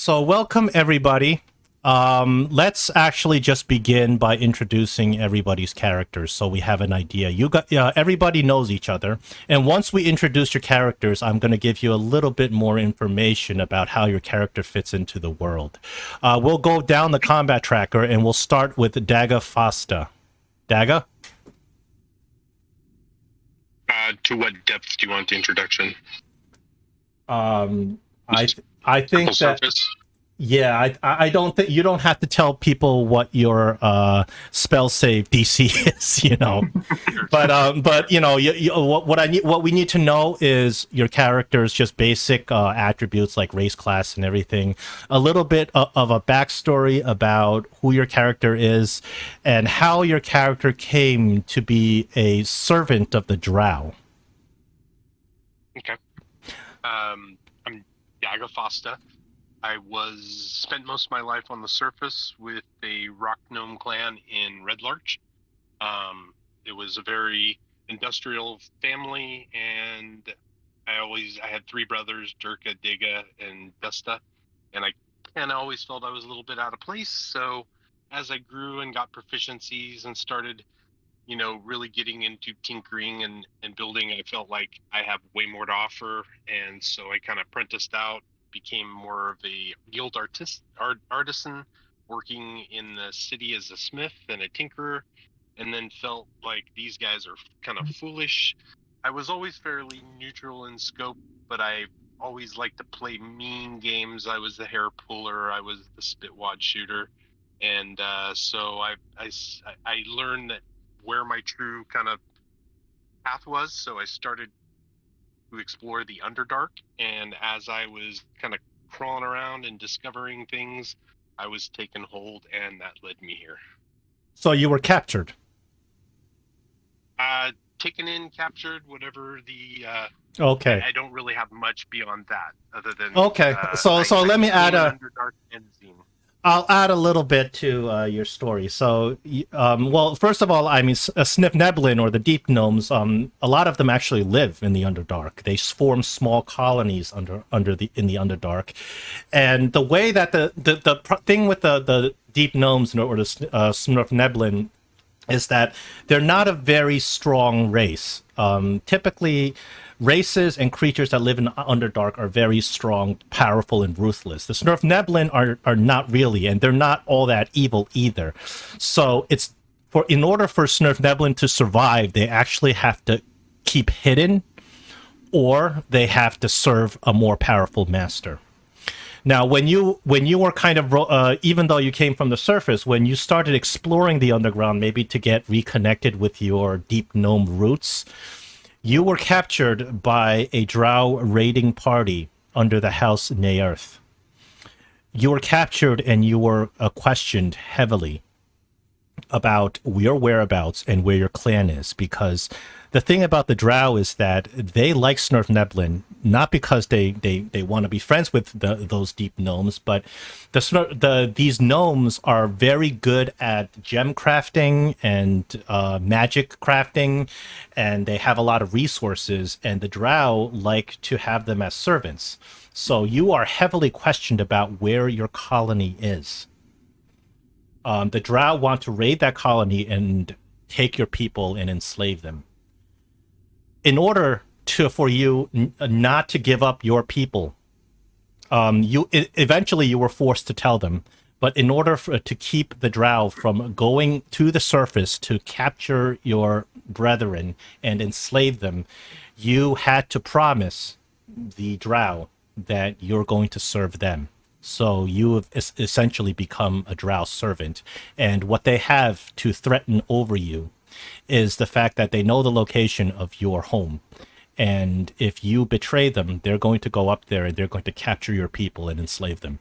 So welcome everybody. Let's actually just begin by introducing everybody's characters so we have an idea. Everybody knows each other, and once we introduce your characters, I'm going to give you a little bit more information about how your character fits into the world. We'll go down the combat tracker, and we'll start with Daga Fasta. Daga? To what depth do you want the introduction? I think that... Surface? Yeah, I don't think you don't have to tell people what your spell save DC is, you know. but you know, what we need to know is your character's just basic attributes like race, class, and everything. A little bit of a backstory about who your character is and how your character came to be a servant of the drow. Okay. I'm Daga Fosta. I spent most of my life on the surface with a rock gnome clan in Red Larch. It was a very industrial family, and I had three brothers, Durka, Diga, and Dusta, and I kind of always felt I was a little bit out of place. So as I grew and got proficiencies and started, really getting into tinkering and building, I felt like I have way more to offer, and so I kind of apprenticed out, became more of a guild artisan, working in the city as a smith and a tinkerer, and then felt like these guys are kind of foolish. I was always fairly neutral in scope, but I always liked to play mean games. I was the hair puller, I was the spitwad shooter, and so I learned that where my true kind of path was, so I started to explore the Underdark, and as I was kind of crawling around and discovering things, I was taken hold, and that led me here. So you were captured? Taken in, captured, whatever the... Okay. I don't really have much beyond that, other than... Okay, so let me add a... Underdark end scene. I'll add a little bit to your story. So, well, first of all, I mean, Eryndlyn, or the Deep Gnomes, a lot of them actually live in the Underdark. They form small colonies in the Underdark, and the way that the thing with the Deep Gnomes or the Eryndlyn is that they're not a very strong race. Typically, races and creatures that live in Underdark are very strong, powerful, and ruthless. The Eryndlyn are not really, and they're not all that evil either. So in order for Eryndlyn to survive, they actually have to keep hidden, or they have to serve a more powerful master. Now, when you were kind of, even though you came from the surface, when you started exploring the underground, maybe to get reconnected with your deep gnome roots, you were captured by a drow raiding party under the House Naerth. You were captured and you were questioned heavily about your whereabouts and where your clan is, because the thing about the drow is that they like Eryndlyn, not because they want to be friends with those deep gnomes, but these gnomes are very good at gem crafting and magic crafting, and they have a lot of resources, and the drow like to have them as servants. So you are heavily questioned about where your colony is. The drow want to raid that colony and take your people and enslave them. In order for you not to give up your people, eventually you were forced to tell them. But in order to keep the drow from going to the surface to capture your brethren and enslave them, you had to promise the drow that you're going to serve them. So you have essentially become a drow servant. And what they have to threaten over you is the fact that they know the location of your home. And if you betray them, they're going to go up there and they're going to capture your people and enslave them.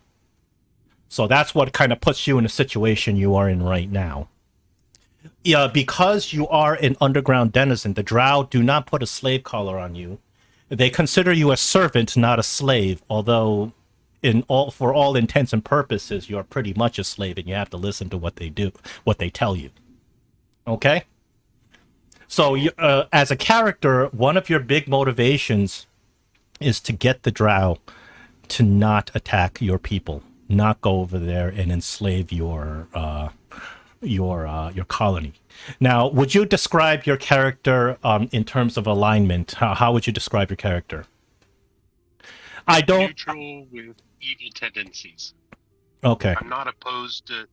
So that's what kind of puts you in a situation you are in right now. Yeah, because you are an underground denizen, the drow do not put a slave collar on you. They consider you a servant, not a slave, although for all intents and purposes, you're pretty much a slave and you have to listen to what they tell you. Okay? So as a character, one of your big motivations is to get the drow to not attack your people. not go over there and enslave your colony. Now, would you describe your character in terms of alignment? How would you describe your character? I don't. Neutral with evil tendencies. Okay. I'm not opposed to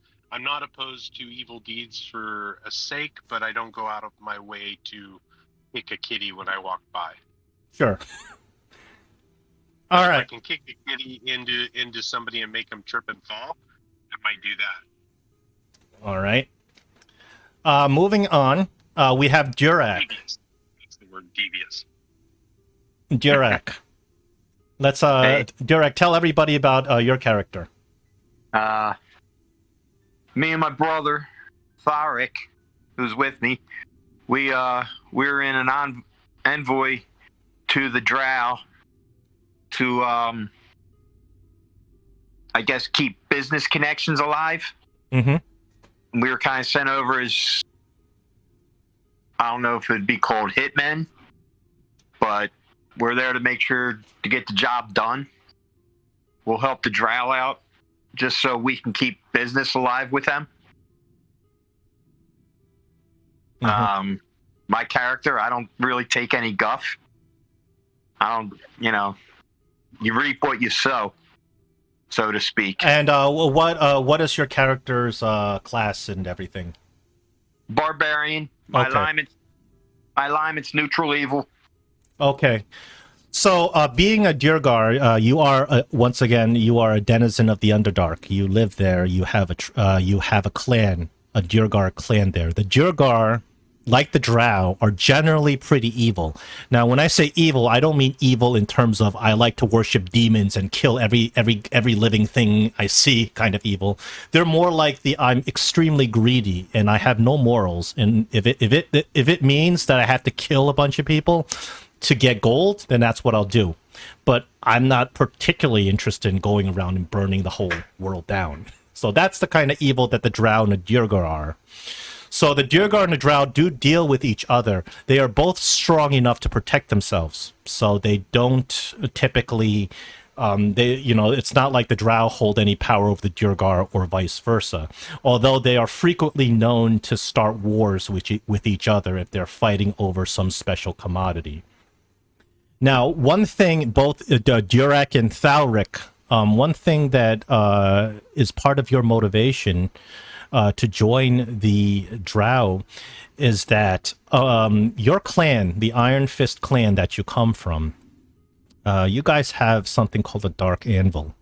evil deeds for a sake, but I don't go out of my way to kick a kitty when I walk by. Sure. All If right. I can kick a kitty into somebody and make them trip and fall, I might do that. All right. Moving on, we have Durak. Devious. That's the word, devious. Durak. Let's Hey. Durak, tell everybody about your character. Me and my brother, Tharik, who's with me, we're in an envoy to the drow to, I guess, keep business connections alive. Mm-hmm. We were kind of sent over as, I don't know if it'd be called hitmen, but we're there to make sure to get the job done. We'll help the drow out just so we can keep business alive with them. Mm-hmm. My character, I don't really take any guff. I don't, you reap what you sow, so to speak. And what is your character's class and everything? Barbarian. My Okay. alignment's neutral evil. Okay. So, being a Dyrgar, you are once again you are a denizen of the Underdark. You live there. You have a clan, a Dyrgar clan there. The Dyrgar, like the Drow, are generally pretty evil. Now, when I say evil, I don't mean evil in terms of I like to worship demons and kill every living thing I see kind of evil. They're more like I'm extremely greedy and I have no morals. And if it means that I have to kill a bunch of people to get gold, then that's what I'll do. But I'm not particularly interested in going around and burning the whole world down. So that's the kind of evil that the Drow and the Dyrgar are. So the Dyrgar and the Drow do deal with each other. They are both strong enough to protect themselves. So they don't typically, it's not like the Drow hold any power over the Dyrgar or vice versa. Although they are frequently known to start wars with each other if they're fighting over some special commodity. Now, one thing, both Durak and Thalric, one thing that is part of your motivation to join the Drow is that your clan, the Iron Fist clan that you come from, you guys have something called a Dark Anvil.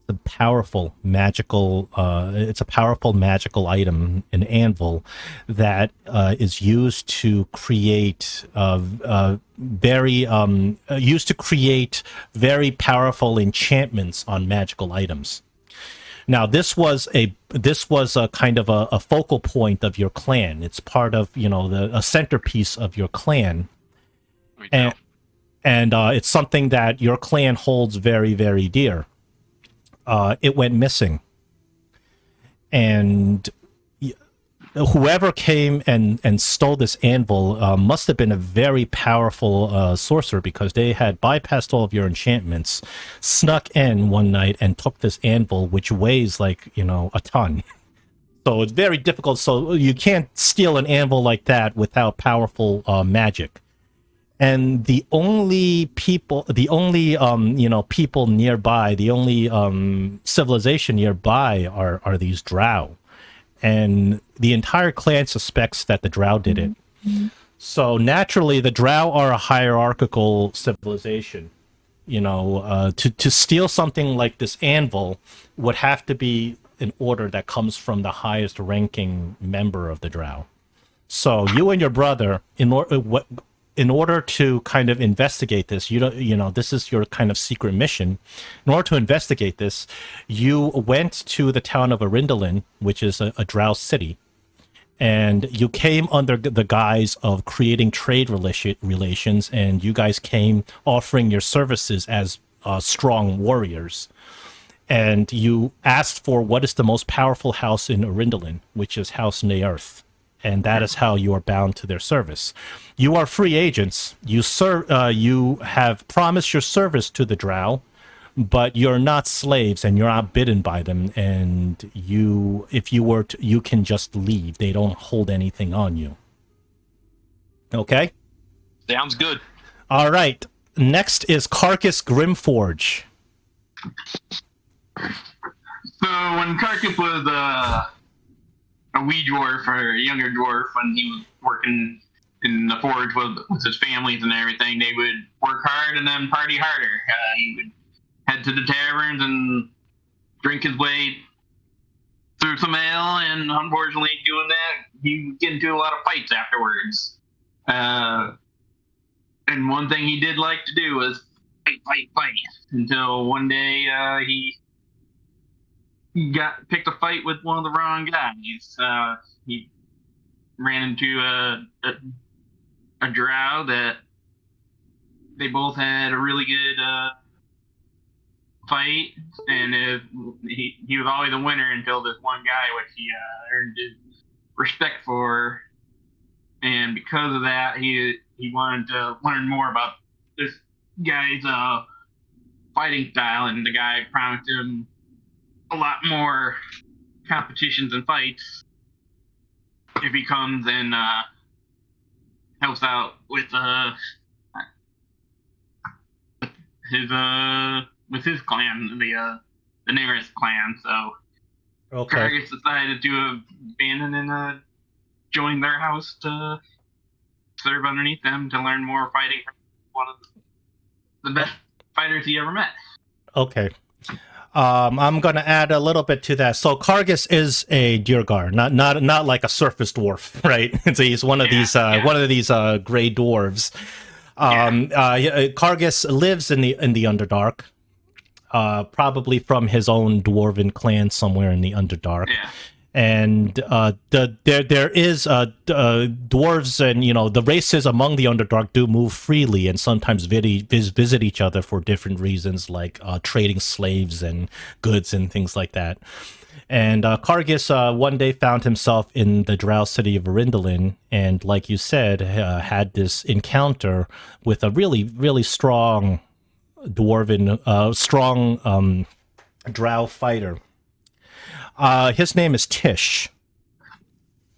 It's a powerful magical item, an anvil that is used to create very powerful enchantments on magical items. Now, this was a kind of a focal point of your clan. It's part of a centerpiece of your clan, and it's something that your clan holds very, very dear. It went missing, and whoever came and stole this anvil must have been a very powerful sorcerer, because they had bypassed all of your enchantments, snuck in one night and took this anvil, which weighs like a ton. So it's very difficult. So you can't steal an anvil like that without powerful magic. And the only people nearby, the only civilization nearby are these drow. And the entire clan suspects that the drow did it. Mm-hmm. So naturally, the drow are a hierarchical civilization. To steal something like this anvil would have to be an order that comes from the highest ranking member of the drow. So you and your brother, in order to kind of investigate this, this is your kind of secret mission. In order to investigate this, you went to the town of Eryndlyn, which is a drow city, and you came under the guise of creating trade relations, and you guys came offering your services as strong warriors. And you asked for what is the most powerful house in Eryndlyn, which is House Naerth. And that is how you are bound to their service. You are free agents. You have promised your service to the drow, but you're not slaves and you're not bidden by them, and if you were to, you can just leave. They don't hold anything on you. Okay? Sounds good. All right. Next is Carcass Grimforge. So when Carcass was a wee dwarf or a younger dwarf, when he was working in the forge with his families and everything, they would work hard and then party harder. He would head to the taverns and drink his way through some ale, and unfortunately, doing that, he would get into a lot of fights afterwards. And one thing he did like to do was fight, until one day he picked a fight with one of the wrong guys. He ran into a drow that they both had a really good fight, and he was always a winner until this one guy, which he earned his respect for, and because of that, he wanted to learn more about this guy's fighting style, and the guy promised him a lot more competitions and fights if he comes and helps out with his clan, the Naerth clan. So Okay. Cargus decided to abandon and join their house to serve underneath them to learn more fighting from one of the best fighters he ever met. Okay. I'm gonna add a little bit to that. So Cargus is a Dyrgar, not like a surface dwarf, right? So he's one of these gray dwarves. Cargus lives in the Underdark, probably from his own dwarven clan somewhere in the Underdark. Yeah. And there is dwarves, and the races among the Underdark do move freely and sometimes visit each other for different reasons, like trading slaves and goods and things like that. And Cargus one day found himself in the drow city of Eryndlyn, and like you said, had this encounter with a really, really strong dwarven, drow fighter. His name is Tish.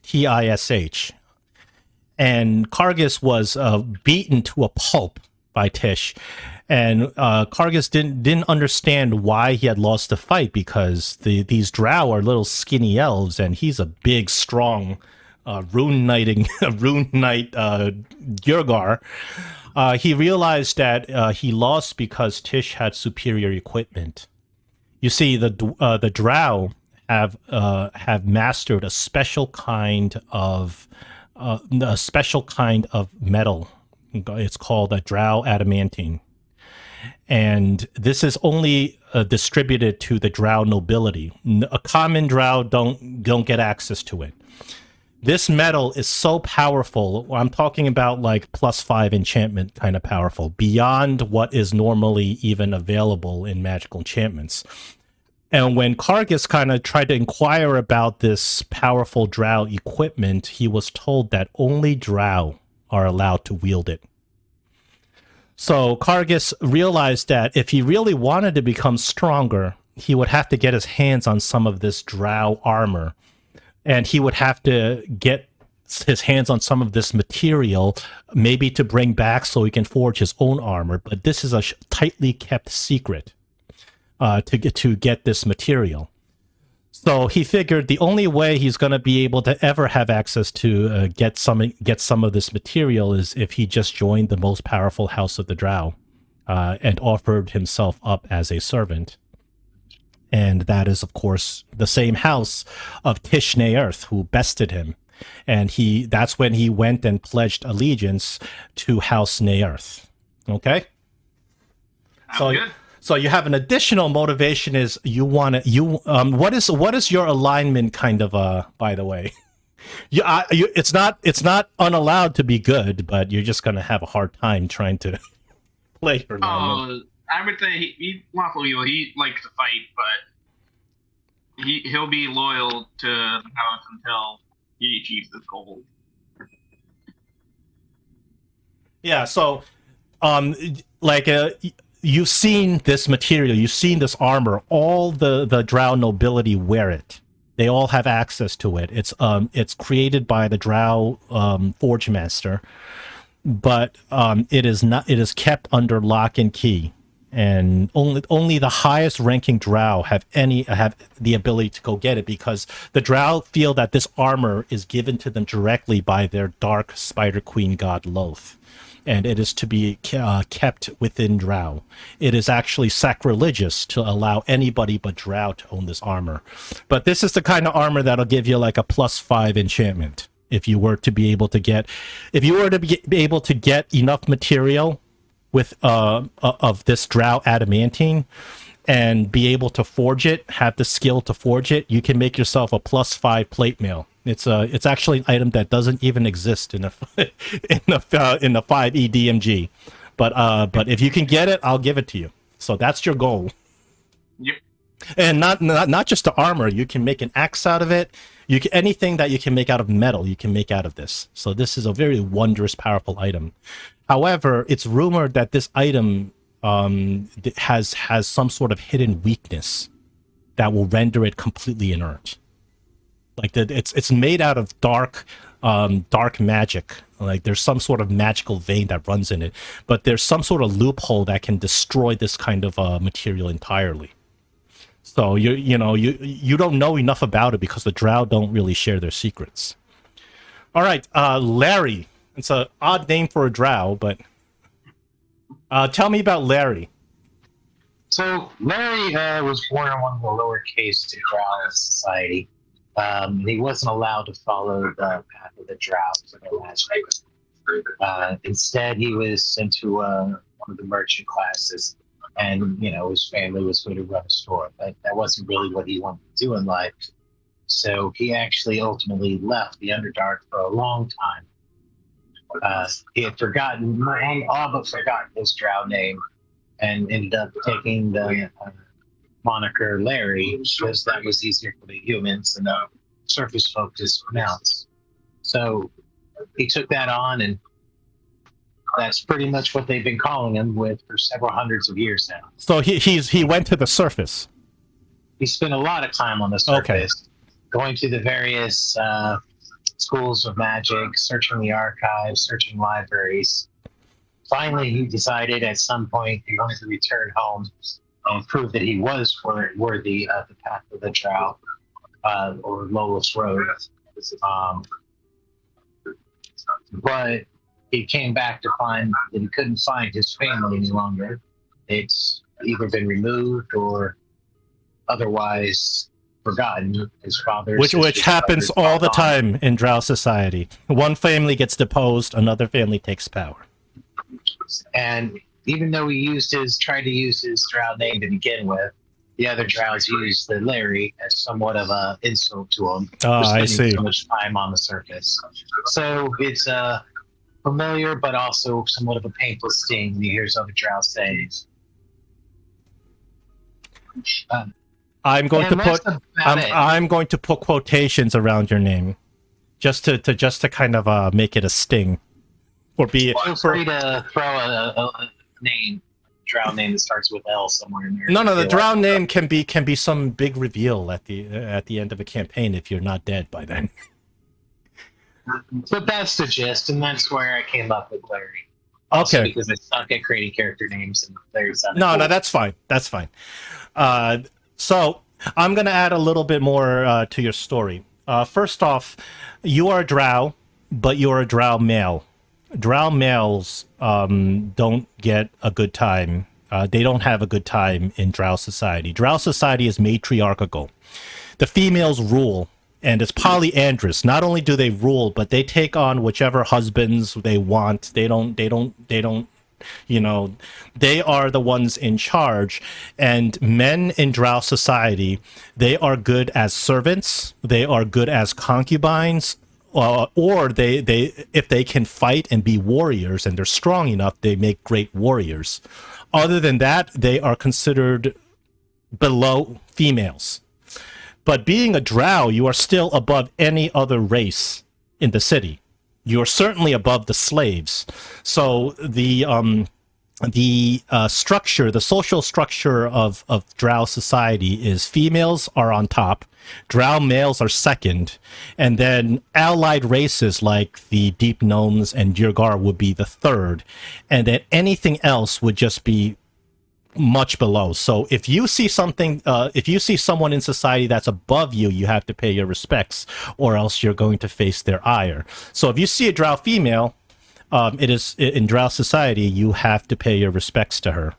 Tish. And Cargus was beaten to a pulp by Tish. And Cargus didn't understand why he had lost the fight, because these drow are little skinny elves, and he's a big, strong rune knight Dyrgar. He realized that he lost because Tish had superior equipment. You see, the drow have mastered a special kind of metal. It's called a drow adamantine, and this is only distributed to the drow nobility. A common drow don't get access to it. This metal is so powerful. I'm talking about like +5 enchantment kind of powerful, beyond what is normally even available in magical enchantments. And when Cargus kind of tried to inquire about this powerful drow equipment, he was told that only drow are allowed to wield it. So Cargus realized that if he really wanted to become stronger, he would have to get his hands on some of this drow armor. And he would have to get his hands on some of this material, maybe to bring back so he can forge his own armor. But this is a tightly kept secret. To get this material. So he figured the only way he's going to be able to ever have access to get some of this material is if he just joined the most powerful house of the drow and offered himself up as a servant. And that is, of course, the same house of Malice Naerth, who bested him. And that's when he went and pledged allegiance to House Naerth. Okay? Good. So you have an additional motivation is what is your alignment kind of by the way? It's not unallowed to be good, but you're just gonna have a hard time trying to play your alignment. I would say he likes to fight, but he'll be loyal to the house until he achieves his goal. you've seen this material, you've seen this armor. All the drow nobility wear it. They all have access to it. It's created by the drow forge master, but it is kept under lock and key, and only the highest ranking drow have the ability to go get it, because the drow feel that this armor is given to them directly by their dark spider queen god Lloth, and it is to be kept within drow. It is actually sacrilegious to allow anybody but drow to own this armor. But this is the kind of armor that'll give you like a +5 enchantment if you were to be able to get enough material with of this drow adamantine and be able to forge it, have the skill to forge it. You can make yourself a +5 plate mail. It's actually an item that doesn't even exist in the 5e DMG, but if you can get it, I'll give it to you. So that's your goal. Yep. And not just the armor. You can make an axe out of it. Anything that you can make out of metal, you can make out of this. So this is a very wondrous, powerful item. However, it's rumored that this item has some sort of hidden weakness that will render it completely inert. Like it's made out of dark magic. Like there's some sort of magical vein that runs in it, but there's some sort of loophole that can destroy this kind of material entirely. So you don't know enough about it because the drow don't really share their secrets. All right, Larry. It's an odd name for a drow, but tell me about Larry. So Larry was born in one of the lower castes of drow society. He wasn't allowed to follow the path of the drow for the last year. Instead, he was sent to one of the merchant classes, and his family was going to run a store, but that wasn't really what he wanted to do in life. So he actually ultimately left the Underdark for a long time. He had all but forgotten his drow name, and ended up taking the moniker Larry because that was easier for the humans and the surface folk to pronounce. So he took that on, and that's pretty much what they've been calling him for several hundreds of years now. So he went to the surface. He spent a lot of time on the surface, going to the various schools of magic, searching the archives, searching libraries. Finally, he decided at some point he wanted to return home and prove that he was worthy of the path of the drow, or Lowell's Road. But he came back to find that he couldn't find his family any longer. It's either been removed or otherwise forgotten. His father, which happens all the time in drow society. One family gets deposed, another family takes power. And even though he tried to use his drow name to begin with, the other drows used the Larry as somewhat of an insult to him for spending so much time on the surface. So it's familiar, but also somewhat of a painful sting when you hear other drows saying. I'm going to put quotations around your name, just to kind of make it a sting, or be. Feel free to throw a name, drow name that starts with L somewhere in there. No, the drow name can be some big reveal at the end of a campaign if you're not dead by then. But that's the gist, and that's where I came up with Larry. Okay. Also because I suck at creating character names, and Larry's No, that's fine. That's fine. So I'm going to add a little bit more to your story. First off, you are a drow, but you're a drow male. Drow males don't get a good time. They don't have a good time in drow society. Drow society is matriarchal. The females rule, and it's polyandrous. Not only do they rule, but they take on whichever husbands they want. They don't, they are the ones in charge. And men in drow society, they are good as servants. They are good as concubines. Or they if they can fight and be warriors and they're strong enough, they make great warriors. Other than that, they are considered below females. But being a drow, you are still above any other race in the city. You're certainly above the slaves. So the the structure, the social structure of drow society is females are on top, drow males are second, and then allied races like the deep gnomes and Durgar would be the third, and then anything else would just be much below. So if you see something, if you see someone in society that's above you, you have to pay your respects, or else you're going to face their ire. So if you see a drow female, it is in drow society, you have to pay your respects to her.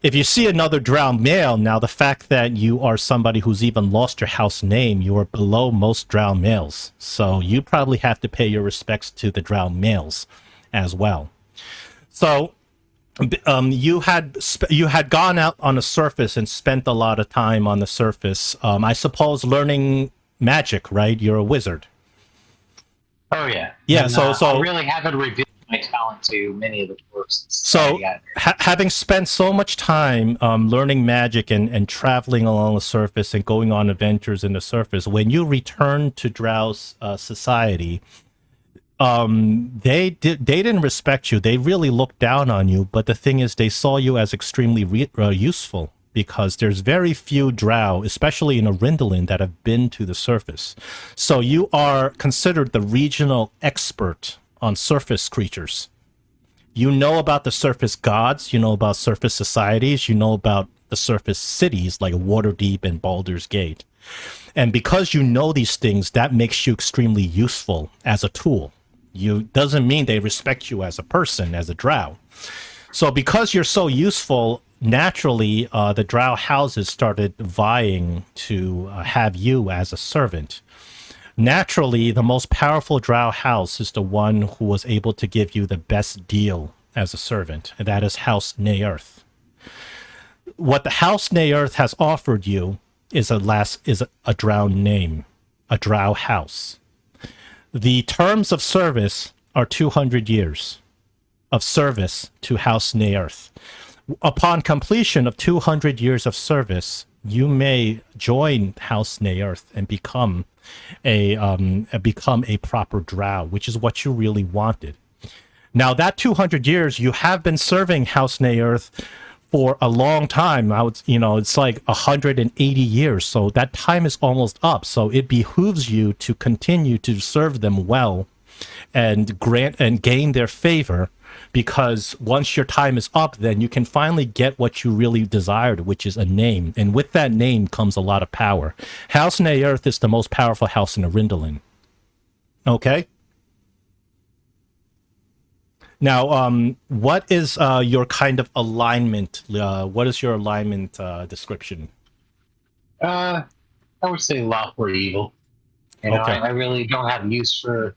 If you see another drow male, now the fact that you are somebody who's even lost your house name, you are below most drow males. So you probably have to pay your respects to the drow males as well. So you had gone out on the surface and spent a lot of time on the surface. I suppose learning magic, right? You're a wizard. Oh yeah. Yeah. And, so I really haven't revealed my talent to many of the dwarves. So having spent so much time learning magic and traveling along the surface and going on adventures in the surface, when you return to Drow's society, they didn't respect you. They really looked down on you. But the thing is, they saw you as extremely useful, because there's very few drow, especially in Eryndlyn, that have been to the surface. So you are considered the regional expert on surface creatures. You know about the surface gods, you know about surface societies, you know about the surface cities like Waterdeep and Baldur's Gate. And because you know these things, that makes you extremely useful as a tool. Doesn't mean they respect you as a person, as a drow. So because you're so useful, naturally, the drow houses started vying to have you as a servant. Naturally, the most powerful drow house is the one who was able to give you the best deal as a servant, and that is House Naerth. What the House Naerth has offered you is a drow name, a drow house. The terms of service are 200 years of service to House Naerth. Upon completion of 200 years of service, you may join House Naerth and become a proper drow, which is what you really wanted. Now, that 200 years, you have been serving House Naerth for a long time. It's like 180 years, so that time is almost up. So it behooves you to continue to serve them well and gain their favor, because once your time is up, then you can finally get what you really desired, which is a name. And with that name comes a lot of power. House Naerth is the most powerful house in Eryndlyn. Okay? Now, what is your kind of alignment? What is your alignment description? I would say Lloth or evil. Okay. I really don't have use for...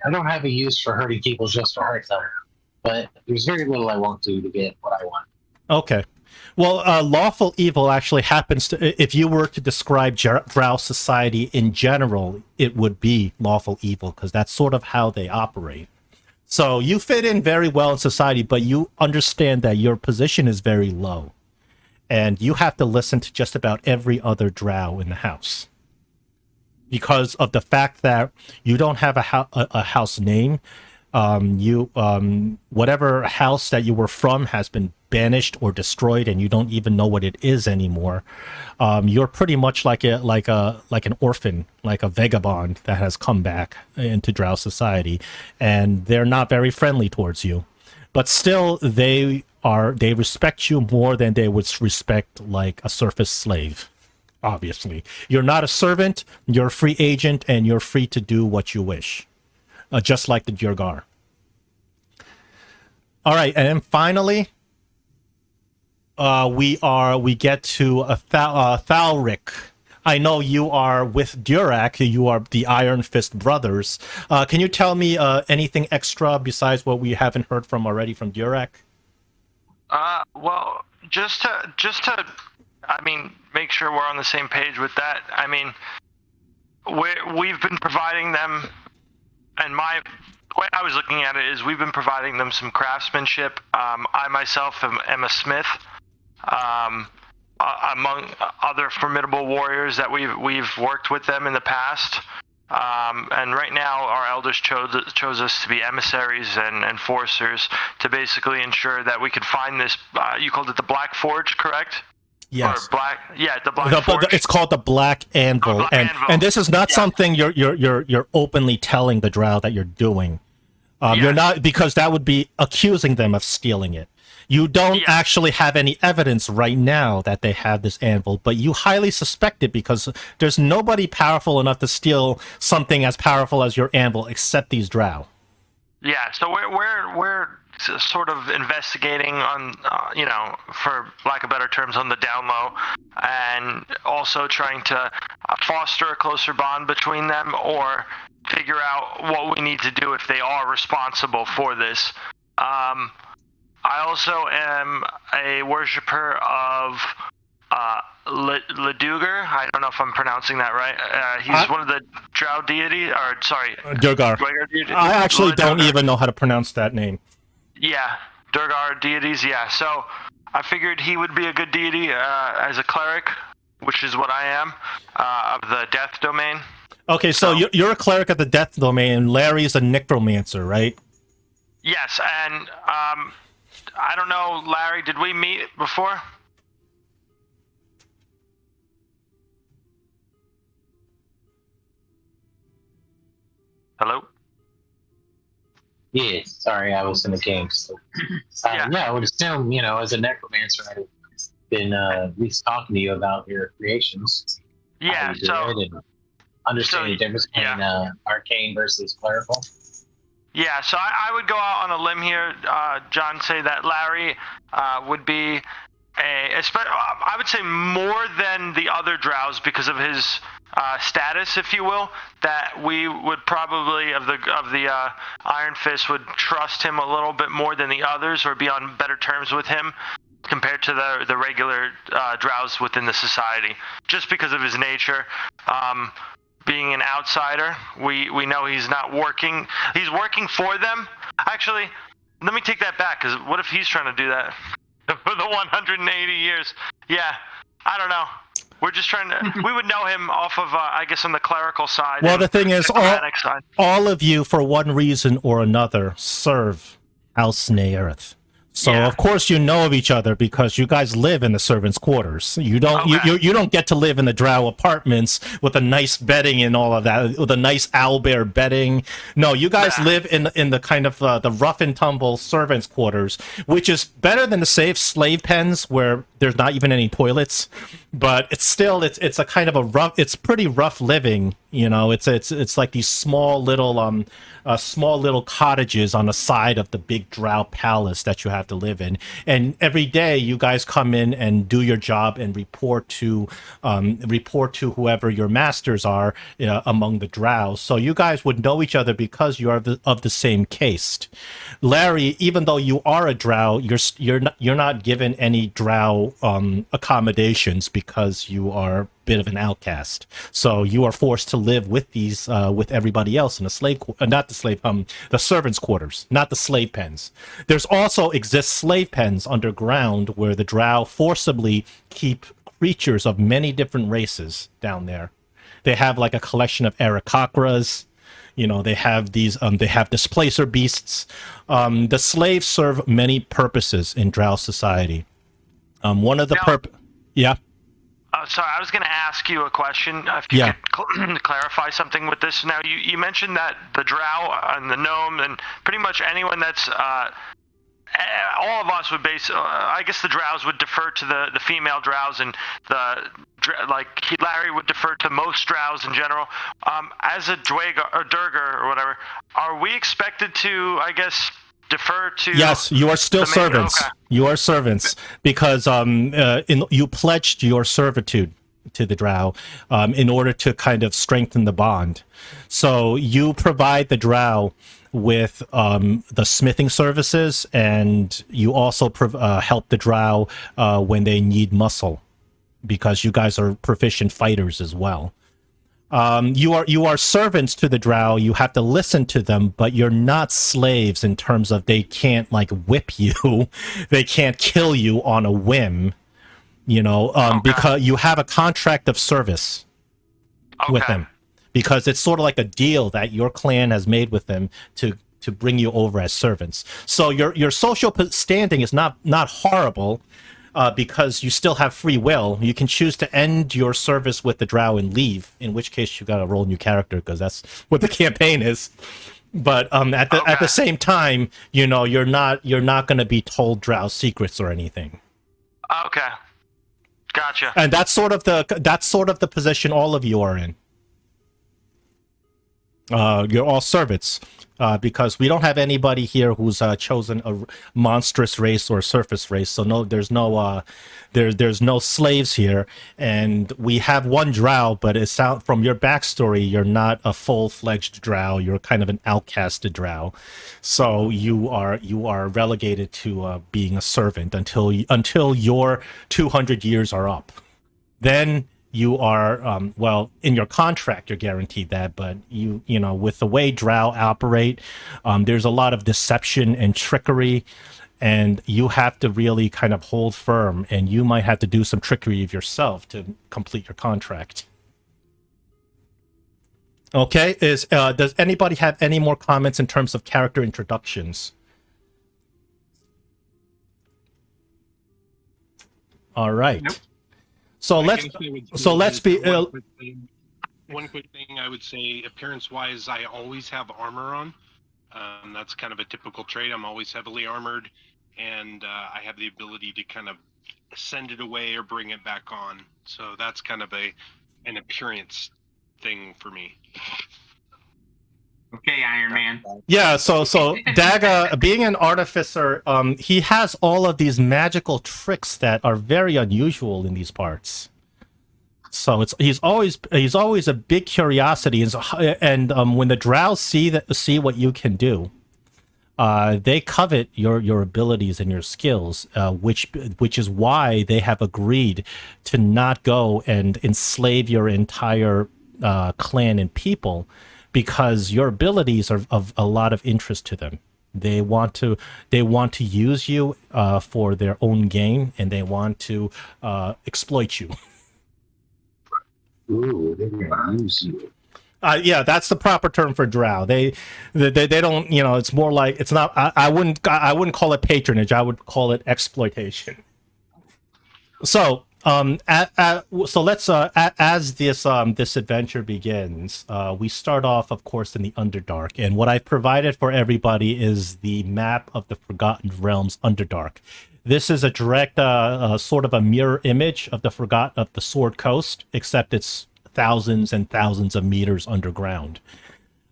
I don't have a use for hurting people just to hurt them. But there's very little I won't do to get what I want. Okay. Well, lawful evil actually happens to... If you were to describe drow society in general, it would be lawful evil, because that's sort of how they operate. So you fit in very well in society, but you understand that your position is very low. And you have to listen to just about every other drow in the house. Because of the fact that you don't have a house name, whatever house that you were from has been banished or destroyed, and you don't even know what it is anymore. You're pretty much like an orphan, like a vagabond that has come back into drow society, and they're not very friendly towards you. But still, they respect you more than they would respect like a surface slave. Obviously, you're not a servant, you're a free agent, and you're free to do what you wish, just like the Durgar. All right, and then finally, we get to Thalric. I know you are with Durak. You are the Iron Fist brothers. Can you tell me anything extra besides what we haven't heard from already from Durak? Well, just to, I mean, make sure we're on the same page with that. I mean, we've been providing them, and my way I was looking at it is we've been providing them some craftsmanship. I myself am a smith, among other formidable warriors that we've worked with them in the past. And right now, our elders chose us to be emissaries and enforcers to basically ensure that we could find this. You called it the Black Forge, correct? Yes. Or Black, yeah, the Black Forge. It's called the Black Anvil, Black Anvil. and this is not Yeah. something you're openly telling the drow that you're doing. You're Yes. not, because that would be accusing them of stealing it. You don't Yes. actually have any evidence right now that they have this anvil, but you highly suspect it because there's nobody powerful enough to steal something as powerful as your anvil except these drow. Yeah, so we're sort of investigating on, for lack of better terms, on the down low, and also trying to foster a closer bond between them, or figure out what we need to do if they are responsible for this. I also am a worshiper of Leduger. I don't know if I'm pronouncing that right. He's one of the drow deity, or sorry, Durgar. Dwegar deity. I actually don't Ledugar. even know how to pronounce that name. Yeah, Durgar deities, yeah. So I figured he would be a good deity as a cleric, which is what I am, of the death domain. Okay, so you're a cleric of the death domain, and Larry's a necromancer, right? Yes, and I don't know, Larry, did we meet before? Hello? Yeah, sorry, I was in the game. So, yeah, I would assume, as a necromancer, I've been at least talking to you about your creations. Yeah, so Understand the difference between arcane versus clerical. Yeah, so I would go out on a limb here, John, say that Larry would be I would say more than the other drows because of his status, if you will, that we would probably, of the Iron Fist, would trust him a little bit more than the others, or be on better terms with him compared to the regular drows within the society, just because of his nature. Being an outsider, we know he's not working. He's working for them. Actually, let me take that back, because what if he's trying to do that for the 180 years? Yeah, I don't know. We're just trying to... We would know him off of, I guess, on the clerical side. Well, the thing is, side. all of you, for one reason or another, serve Malice Naerth. So of course you know of each other because you guys live in the servants' quarters. You don't you don't get to live in the drow apartments with a nice bedding and all of that, with a nice owlbear bedding. No, you guys live in the kind of the rough and tumble servants' quarters, which is better than the safe slave pens where there's not even any toilets. But it's still it's a kind of a rough. It's pretty rough living. It's like these small little cottages on the side of the big drow palace that you have to live in. And every day you guys come in and do your job and report to whoever your masters are among the drows. So you guys would know each other because you are of the same caste. Larry, even though you are a drow, you're not given any drow accommodations because you are a bit of an outcast. So you are forced to live with these with everybody else in the servants' quarters, not the slave pens. There's also exists slave pens underground where the drow forcibly keep creatures of many different races down there. They have like a collection of Arakakras. They have these, they have displacer beasts. The slaves serve many purposes in drow society. One of the yeah. Sorry, I was going to ask you a question. If you could clarify something with this. Now, you mentioned that the drow and the gnome and pretty much anyone that's all of us would I guess the drows would defer to the female drows, and Larry would defer to most drows in general. As a Dwegar or Durgar or whatever, are we expected to, I guess, defer to... Yes, you are still servants. Okay. You are servants because you pledged your servitude to the drow in order to kind of strengthen the bond. So you provide the drow with the smithing services, and you also help the drow when they need muscle, because you guys are proficient fighters as well. You are servants to the drow. You have to listen to them, but you're not slaves in terms of they can't whip you, they can't kill you on a whim, because you have a contract of service with them. because it's sort of like a deal that your clan has made with them to bring you over as servants. So your social standing is not horrible, because you still have free will. You can choose to end your service with the drow and leave, in which case you got to roll a new character, because that's what the campaign is. But at the same time, you know, you're not going to be told drow secrets or anything. Okay, gotcha. And that's sort of the position all of you are in. You're all servants, because we don't have anybody here who's chosen a monstrous race or a surface race. So no, there's no slaves here, and we have one drow. But it sounds from your backstory, you're not a full-fledged drow. You're kind of an outcasted drow. So you are relegated to being a servant until your 200 years are up. Then you are, well, in your contract, you're guaranteed that, but you know, with the way drow operate, there's a lot of deception and trickery, and you have to really kind of hold firm, and you might have to do some trickery of yourself to complete your contract. Okay, does anybody have any more comments in terms of character introductions? All right. Nope. So let's be. One quick thing I would say, appearance-wise, I always have armor on. That's kind of a typical trait. I'm always heavily armored, and I have the ability to kind of send it away or bring it back on. So that's kind of an appearance thing for me. Okay, Iron Man. Yeah, so Daga, being an artificer, he has all of these magical tricks that are very unusual in these parts. So he's always a big curiosity, and when the drow see what you can do, they covet your abilities and your skills, which is why they have agreed to not go and enslave your entire clan and people, because your abilities are of a lot of interest to them. They want to use you for their own gain, and they want to exploit you. Ooh, they're gonna use you. Yeah, that's the proper term for drow. They don't, you know, it's more like, it's not. I wouldn't call it patronage. I would call it exploitation. So let's as this adventure begins, we start off, of course, in the Underdark, and what I've provided for everybody is the map of the Forgotten Realms Underdark. This is a direct sort of a mirror image of the Sword Coast, except it's thousands and thousands of meters underground.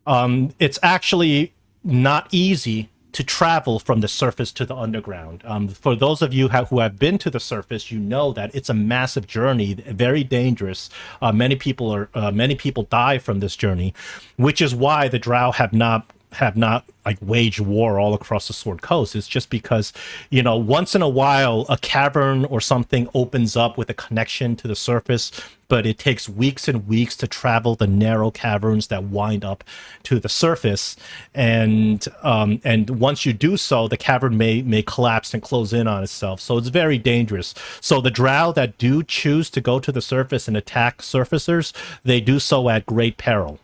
It's actually not easy to travel from the surface to the underground. For those of you who have been to the surface, you know that it's a massive journey, very dangerous. Many people die from this journey, which is why the drow have not like waged war all across the Sword Coast. It's just because, you know, once in a while a cavern or something opens up with a connection to the surface, but it takes weeks and weeks to travel the narrow caverns that wind up to the surface, and once you do so, the cavern may collapse and close in on itself. So it's very dangerous. So the drow that do choose to go to the surface and attack surfacers, they do so at great peril.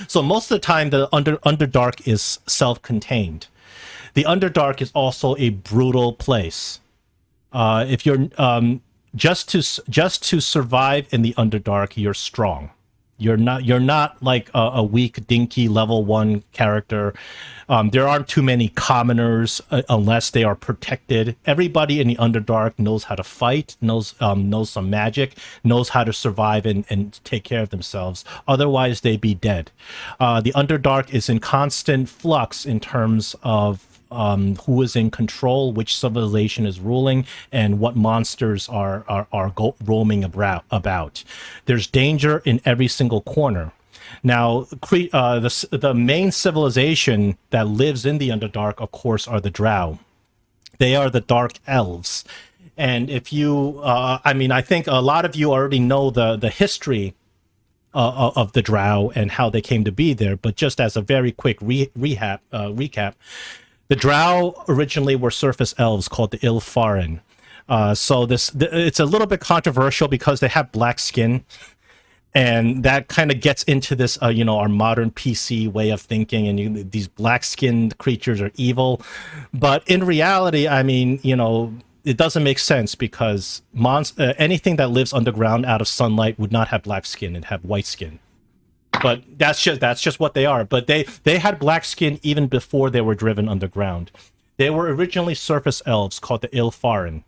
So most of the time, the Underdark is self-contained. The Underdark is also a brutal place. If you're just to survive in the Underdark, you're strong. You're not like a weak, dinky level 1 character. There aren't too many commoners unless they are protected. Everybody in the Underdark knows how to fight, knows some magic, knows how to survive and take care of themselves. Otherwise, they'd be dead. The Underdark is in constant flux in terms of who is in control, which civilization is ruling, and what monsters are roaming about. There's danger in every single corner. Now, the main civilization that lives in the Underdark, of course, are the drow. They are the dark elves. And if you, I think a lot of you already know the history of the drow and how they came to be there, but just as a very quick recap, the drow originally were surface elves called the Ilfarin. So it's a little bit controversial because they have black skin. And that kind of gets into this, our modern PC way of thinking, and these black-skinned creatures are evil. But in reality, I mean, it doesn't make sense because anything that lives underground out of sunlight would not have black skin and have white skin. But that's just what they are. But they had black skin even before they were driven underground. They were originally surface elves called the Ylfarin.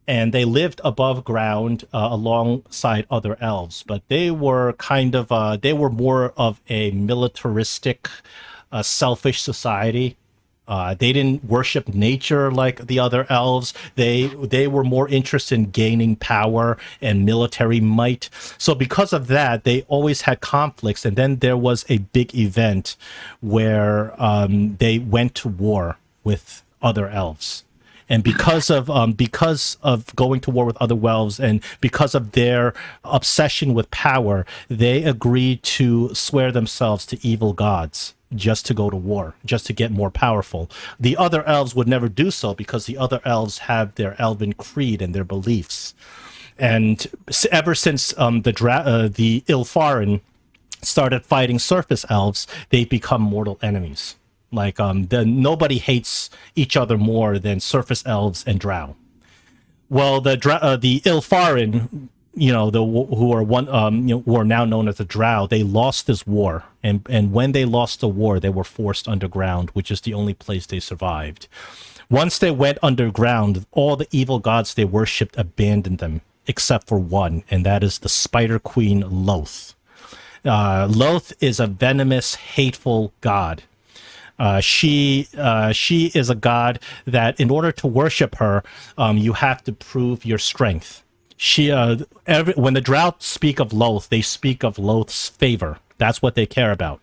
And they lived above ground alongside other elves, but they were they were more of a militaristic, selfish society. They didn't worship nature like the other elves. They were more interested in gaining power and military might. So because of that, they always had conflicts. And then there was a big event where they went to war with other elves. And because of going to war with other elves, and because of their obsession with power, they agreed to swear themselves to evil gods just to go to war, just to get more powerful. The other elves would never do so because the other elves have their elven creed and their beliefs. And ever since the Ylfarin started fighting surface elves, they've become mortal enemies. Like nobody hates each other more than surface elves and drow. Well, the Ylfarin, who are now known as the drow, they lost this war, and when they lost the war, they were forced underground, which is the only place they survived. Once they went underground, all the evil gods they worshipped abandoned them, except for one, and that is the Spider Queen Lloth. Lloth is a venomous, hateful god. She is a god that, in order to worship her, you have to prove your strength. When the drow speak of Lloth, they speak of Lloth's favor. That's what they care about,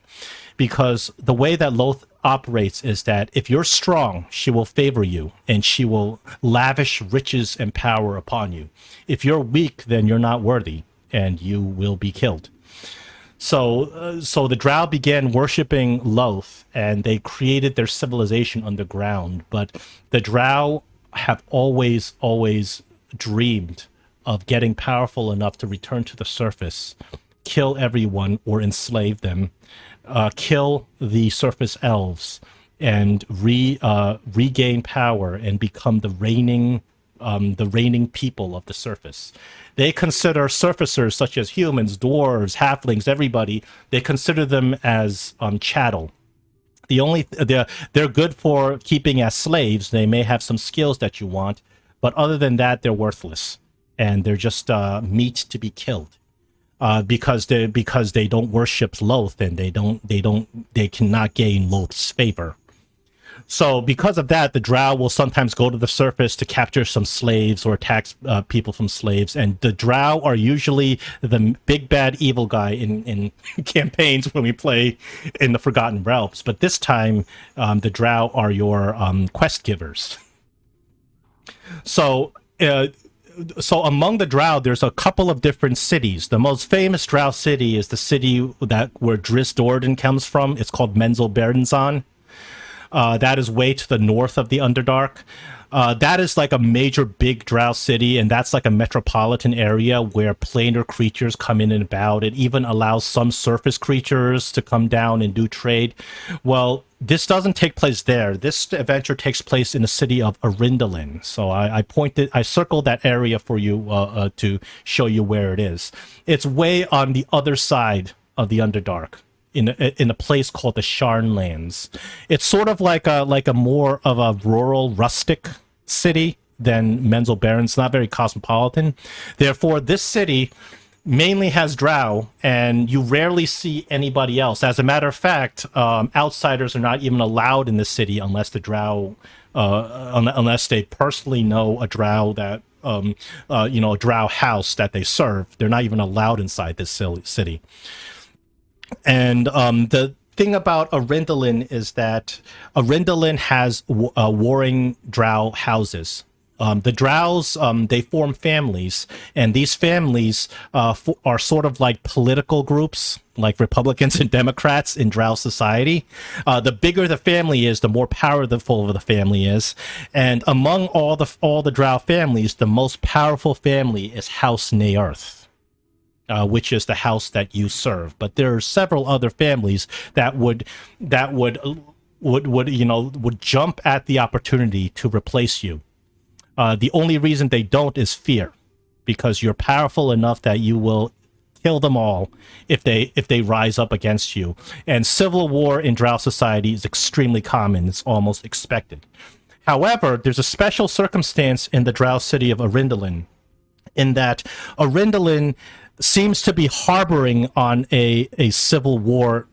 because the way that Lloth operates is that if you're strong, she will favor you and she will lavish riches and power upon you. If you're weak, then you're not worthy and you will be killed. So the drow began worshiping Lloth, and they created their civilization underground. But the drow have always dreamed of getting powerful enough to return to the surface, kill everyone or enslave them, kill the surface elves, and regain power and become the reigning people of the surface. They consider surfacers such as humans, dwarves, halflings, everybody. They consider them as chattel. They're good for keeping as slaves. They may have some skills that you want, but other than that, they're worthless, and they're just meat to be killed. Because they don't worship Lloth, and they cannot gain Lloth's favor. So because of that, the drow will sometimes go to the surface to capture some slaves or attack people from slaves. And the drow are usually the big bad evil guy in campaigns when we play in the Forgotten Realms. But this time, the drow are your quest givers. So among the drow, there's a couple of different cities. The most famous drow city is the city where Dris Do'Urden comes from. It's called Menzel Berdanzan. That is way to the north of the Underdark. That is like a major big drow city, and that's like a metropolitan area where planar creatures come in and about. It even allows some surface creatures to come down and do trade. Well, this doesn't take place there. This adventure takes place in the city of Eryndlyn. So I circled that area for you to show you where it is. It's way on the other side of the Underdark, in a place called the Sharnlands. It's sort of like a more of a rural, rustic city than Menzel Baron. It's not very cosmopolitan. Therefore, this city mainly has drow, and you rarely see anybody else. As a matter of fact, outsiders are not even allowed in the city unless the drow, unless they personally know a drow that, a drow house that they serve. They're not even allowed inside this city. And the thing about Eryndlyn is that Eryndlyn has warring drow houses. The drows, they form families, and these families are sort of like political groups, like Republicans and Democrats in drow society. The bigger the family is, the more powerful the family is. And among all the drow families, the most powerful family is House Naerth. which is the house that you serve. But there are several other families that would jump at the opportunity to replace you. The only reason they don't is fear, because you're powerful enough that you will kill them all if they rise up against you. And civil war in drow society is extremely common. It's almost expected. However, there's a special circumstance in the drow city of Eryndlyn, in that Eryndlyn seems to be harboring on a civil war,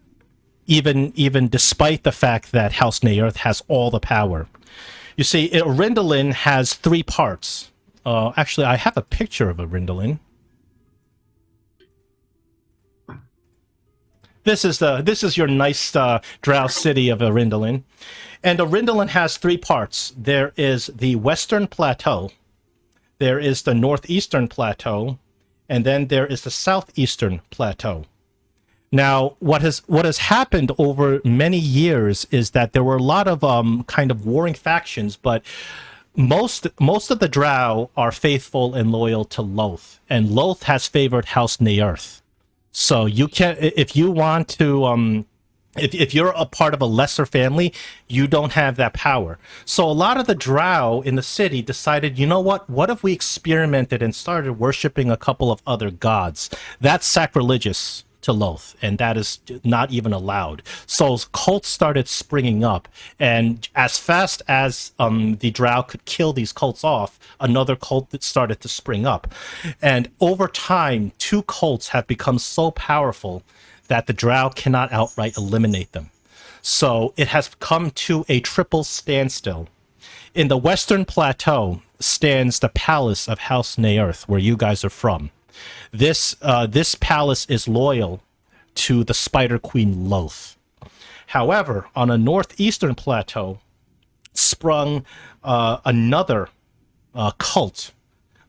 even despite the fact that House Naerth has all the power. You see, Eryndlyn has 3 parts. Actually, I have a picture of Eryndlyn. This is your nice drow city of Eryndlyn. And Eryndlyn has 3 parts. There is the Western Plateau, there is the Northeastern Plateau, and then there is the Southeastern Plateau. Now, what has happened over many years is that there were a lot of kind of warring factions, but most of the drow are faithful and loyal to Lloth, and Lloth has favored House Naerth. So you can, if you want to, if you're a part of a lesser family, you don't have that power. So a lot of the drow in the city decided, you know what? What if we experimented and started worshiping a couple of other gods? That's sacrilegious to Lloth, and that is not even allowed. So cults started springing up, and as fast as the drow could kill these cults off, another cult that started to spring up. And over time, 2 cults have become so powerful that the drow cannot outright eliminate them. So it has come to a triple standstill. In the Western Plateau stands the palace of House Naerth, where you guys are from. This palace is loyal to the Spider Queen Lloth. However, on a northeastern plateau sprung another cult,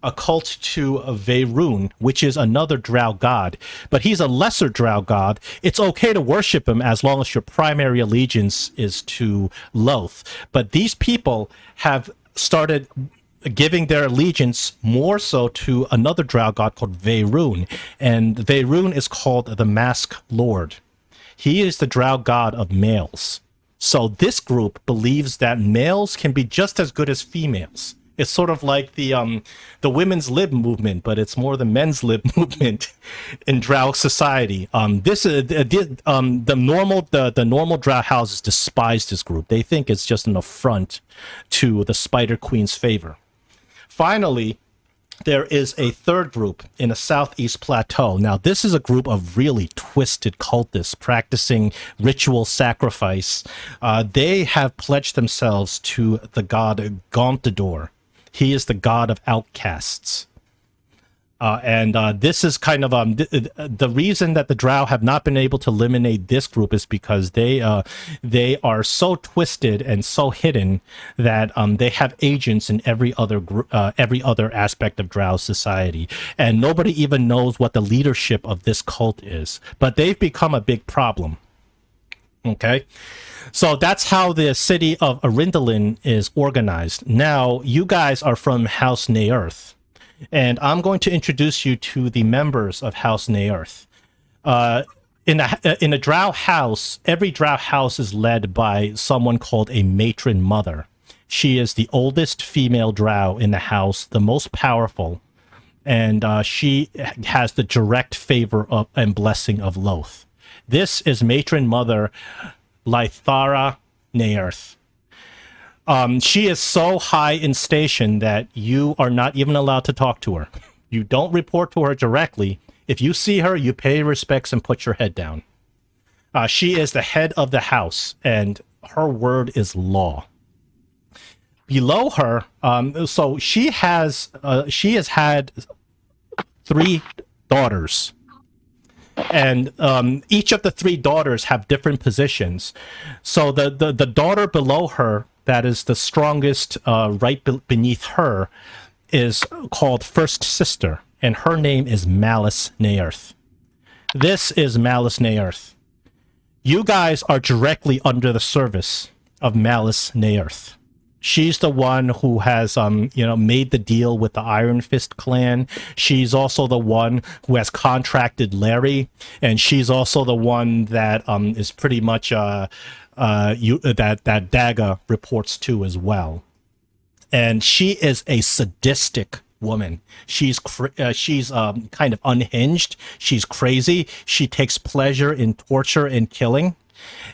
a cult to Veyrun, which is another drow god, but he's a lesser drow god. It's okay to worship him as long as your primary allegiance is to Lloth. But these people have started giving their allegiance more so to another drow god called Veyrun, and Veyrun is called the Mask Lord. He is the drow god of males. So this group believes that males can be just as good as females. It's sort of like the women's lib movement, but it's more the men's lib movement in drow society. The normal drow houses despise this group. They think it's just an affront to the Spider Queen's favor. Finally, there is a third group in the Southeast Plateau. Now, this is a group of really twisted cultists practicing ritual sacrifice. They have pledged themselves to the god Gauntador. He is the god of outcasts. This is kind of the reason that the drow have not been able to eliminate this group is because they are so twisted and so hidden that they have agents in every other aspect of drow society, and nobody even knows what the leadership of this cult is. But they've become a big problem. Okay, so that's how the city of Eryndlyn is organized. Now, you guys are from House Naerth, and I'm going to introduce you to the members of House Naerth. In a drow house, every drow house is led by someone called a matron mother. She is the oldest female drow in the house, the most powerful, and she has the direct favor of and blessing of Lloth. This is matron mother Lythara Naerth. She is so high in station that you are not even allowed to talk to her. You don't report to her directly. If you see her, you pay respects and put your head down. She is the head of the house, and her word is law. Below her, so she has had 3 daughters, and each of the 3 daughters have different positions. So the daughter below her, that is the strongest, right beneath her, is called First Sister, and her name is Malice Naerth. This is Malice Naerth. You guys are directly under the service of Malice Naerth. She's the one who has, made the deal with the Iron Fist clan. She's also the one who has contracted Larry, and she's also the one that is pretty much that Daga reports to as well. And she is a sadistic woman. She's kind of unhinged. She's crazy. She takes pleasure in torture and killing.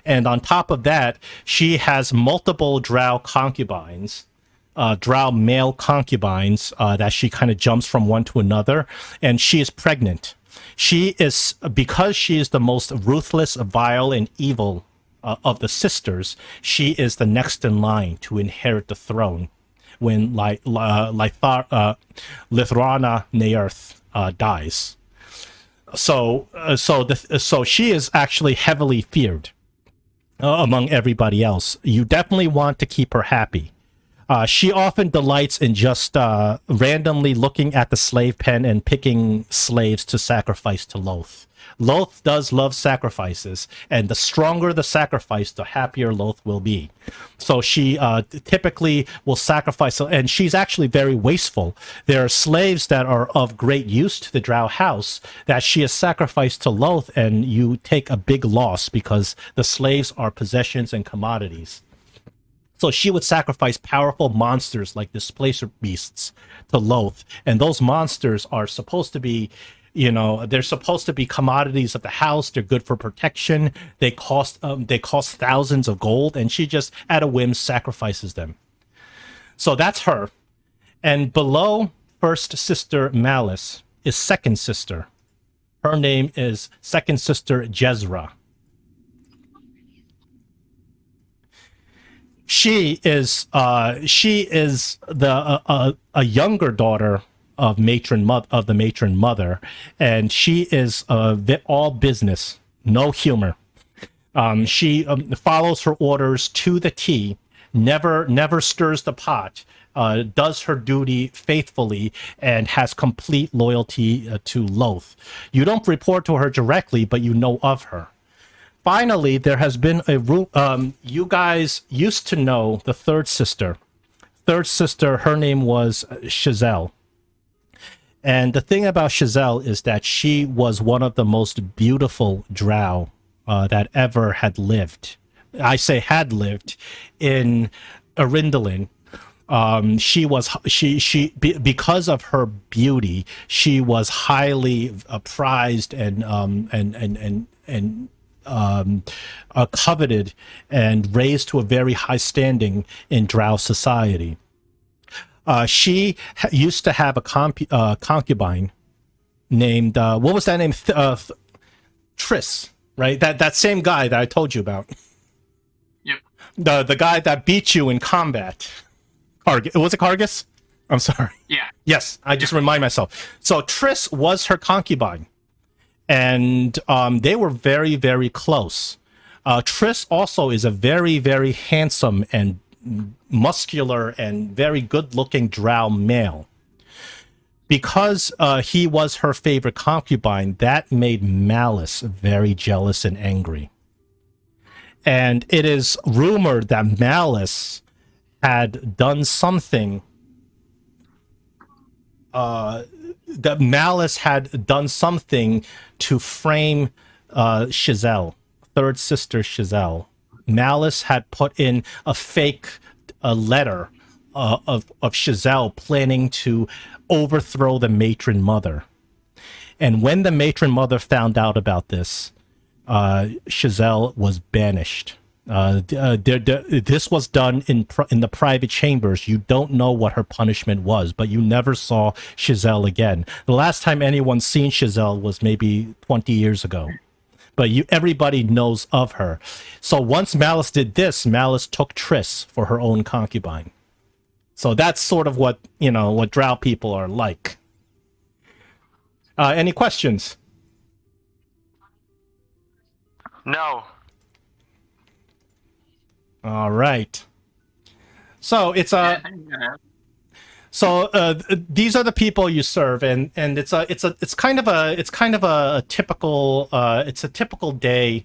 And on top of that, she has multiple drow concubines, drow male concubines, that she kind of jumps from one to another. And she is pregnant. Because she is the most ruthless, vile, and evil of the sisters, she is the next in line to inherit the throne when Lithrana Naerth dies. So she is actually heavily feared among everybody else. You definitely want to keep her happy. She often delights in just randomly looking at the slave pen and picking slaves to sacrifice to Lloth. Lloth does love sacrifices, and the stronger the sacrifice, the happier Lloth will be. So she typically will sacrifice, and she's actually very wasteful. There are slaves that are of great use to the drow house that she has sacrificed to Lloth, and you take a big loss because the slaves are possessions and commodities. So she would sacrifice powerful monsters like displacer beasts to Lloth, and those monsters are supposed to be, they're supposed to be commodities of the house. They're good for protection. They cost thousands of gold, and she just at a whim sacrifices them. So that's her. And below first sister Malice is second sister. Her name is second sister Jezra. She is a younger daughter of the matron mother, and she is all business, no humor. She follows her orders to the T, never stirs the pot, does her duty faithfully, and has complete loyalty to Lloth. You don't report to her directly, but you know of her. Finally, there has been you guys used to know the third sister. Third sister, her name was Chazelle. And the thing about Chazelle is that she was one of the most beautiful drow that ever had lived. I say had lived in Eryndlyn. Because of her beauty, she was highly prized and coveted and raised to a very high standing in drow society. She used to have a concubine named what was that name? Triss, right? That same guy that I told you about. Yep. The guy that beat you in combat. Was it Kargus? I'm sorry. Yeah. Yes, I just remind myself. So Triss was her concubine, and they were very, very close. Triss also is a very, very handsome and muscular and very good-looking drow male. Because he was her favorite concubine, that made Malice very jealous and angry. And it is rumored that Malice had done something to frame Chazelle, third sister Chazelle. Malice had put in a fake letter of Chazelle planning to overthrow the matron mother. And when the matron mother found out about this, Chazelle was banished. This was done in the private chambers. You don't know what her punishment was, but you never saw Chazelle again. The last time anyone seen Chazelle was maybe 20 years ago. But everybody knows of her. So once Malice did this, Malice took Triss for her own concubine. So that's sort of what drow people are like. Any questions? No. All right. So it's these are the people you serve, and it's kind of a typical day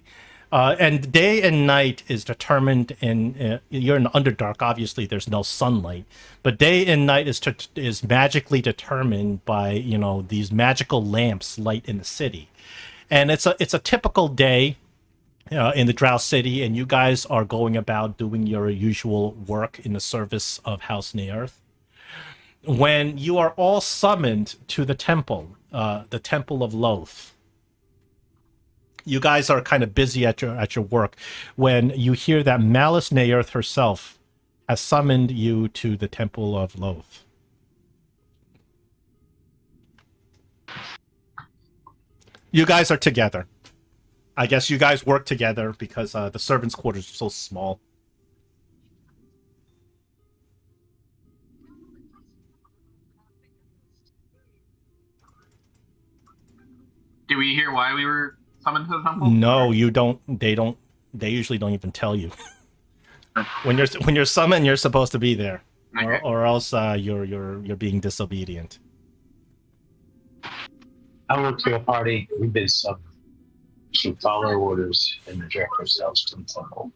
And day and night is determined in you're in Underdark. Obviously, there's no sunlight, but day and night is magically determined by these magical lamps light in the city, and it's a typical day in the Drow City, and you guys are going about doing your usual work in the service of House Naerth. When you are all summoned to the temple of Lloth. You guys are kind of busy at your work when you hear that Malice Naerth herself has summoned you to the Temple of Lloth. You guys are together. I guess you guys work together because the servants' quarters are so small. Do we hear why we were summoned to the temple? No, you don't. They don't. They usually don't even tell you. When you're summoned, you're supposed to be there, Okay. or else you're being disobedient. I work to a party. We've been summoned to follow orders and direct ourselves to the temple.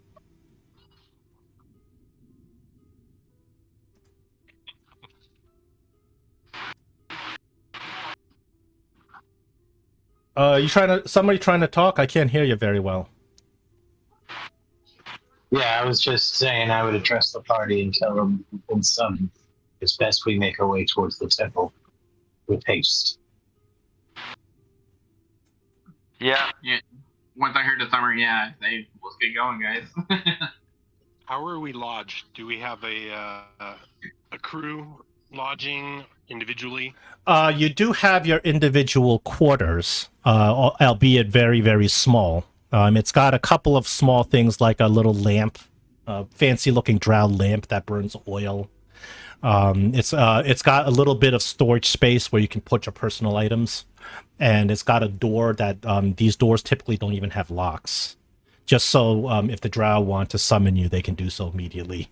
Somebody trying to talk? I can't hear you very well. Yeah, I was just saying I would address the party and tell them we've been summoned. It's best we make our way towards the temple with haste. Yeah. Once I heard the summary, let's get going, guys. How are we lodged? Do we have a crew lodging individually? You do have your individual quarters, albeit very, very small. It's got a couple of small things like a little lamp, fancy-looking drow lamp that burns oil. It's got a little bit of storage space where you can put your personal items, and it's got a door that these doors typically don't even have locks, just so if the drow want to summon you, they can do so immediately.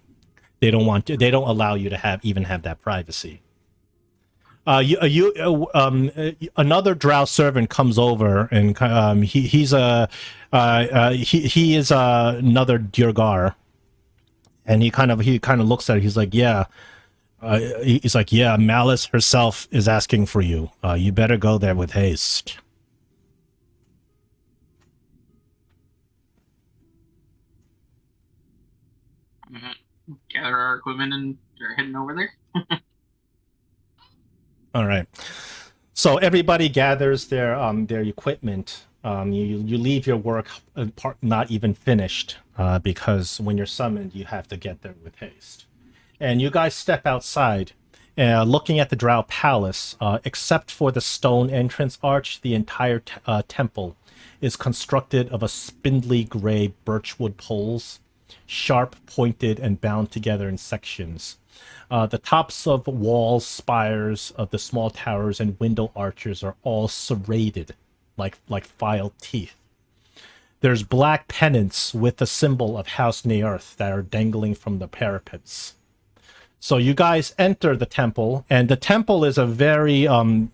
They don't allow you to have that privacy. Another drow servant comes over, and he is another Durgar, and he kind of looks at it. He's like, yeah. Malice herself is asking for you. You better go there with haste. Gather our equipment and are heading over there. All right. So everybody gathers their equipment. You leave your work not even finished because when you're summoned, you have to get there with haste. And you guys step outside, looking at the Drow Palace. Except for the stone entrance arch, the entire temple is constructed of a spindly gray birchwood poles, sharp, pointed, and bound together in sections. The tops of walls, spires of the small towers, and window arches are all serrated like filed teeth. There's black pennants with the symbol of House Naerth that are dangling from the parapets. So you guys enter the temple, and the temple is a very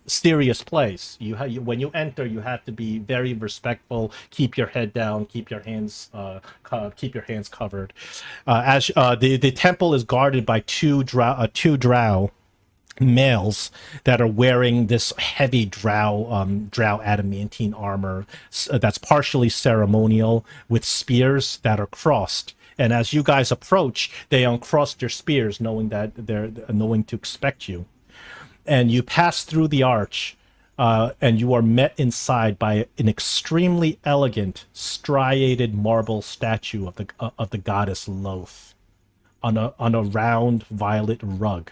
serious place. When you enter, you have to be very respectful. Keep your head down. Keep your hands covered. As the temple is guarded by two drow males that are wearing this heavy drow adamantine armor that's partially ceremonial with spears that are crossed. And as you guys approach, they uncross their spears, knowing to expect you. And you pass through the arch, and you are met inside by an extremely elegant, striated marble statue of the goddess Lloth on a round violet rug.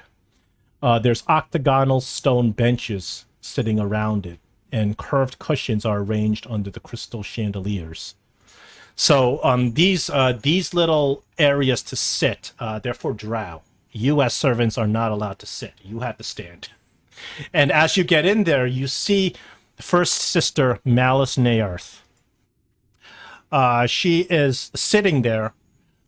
There's octagonal stone benches sitting around it, and curved cushions are arranged under the crystal chandeliers. So these little areas to sit, they're for drow. You as servants are not allowed to sit. You have to stand. And as you get in there, you see First Sister Malice Naerth. She is sitting there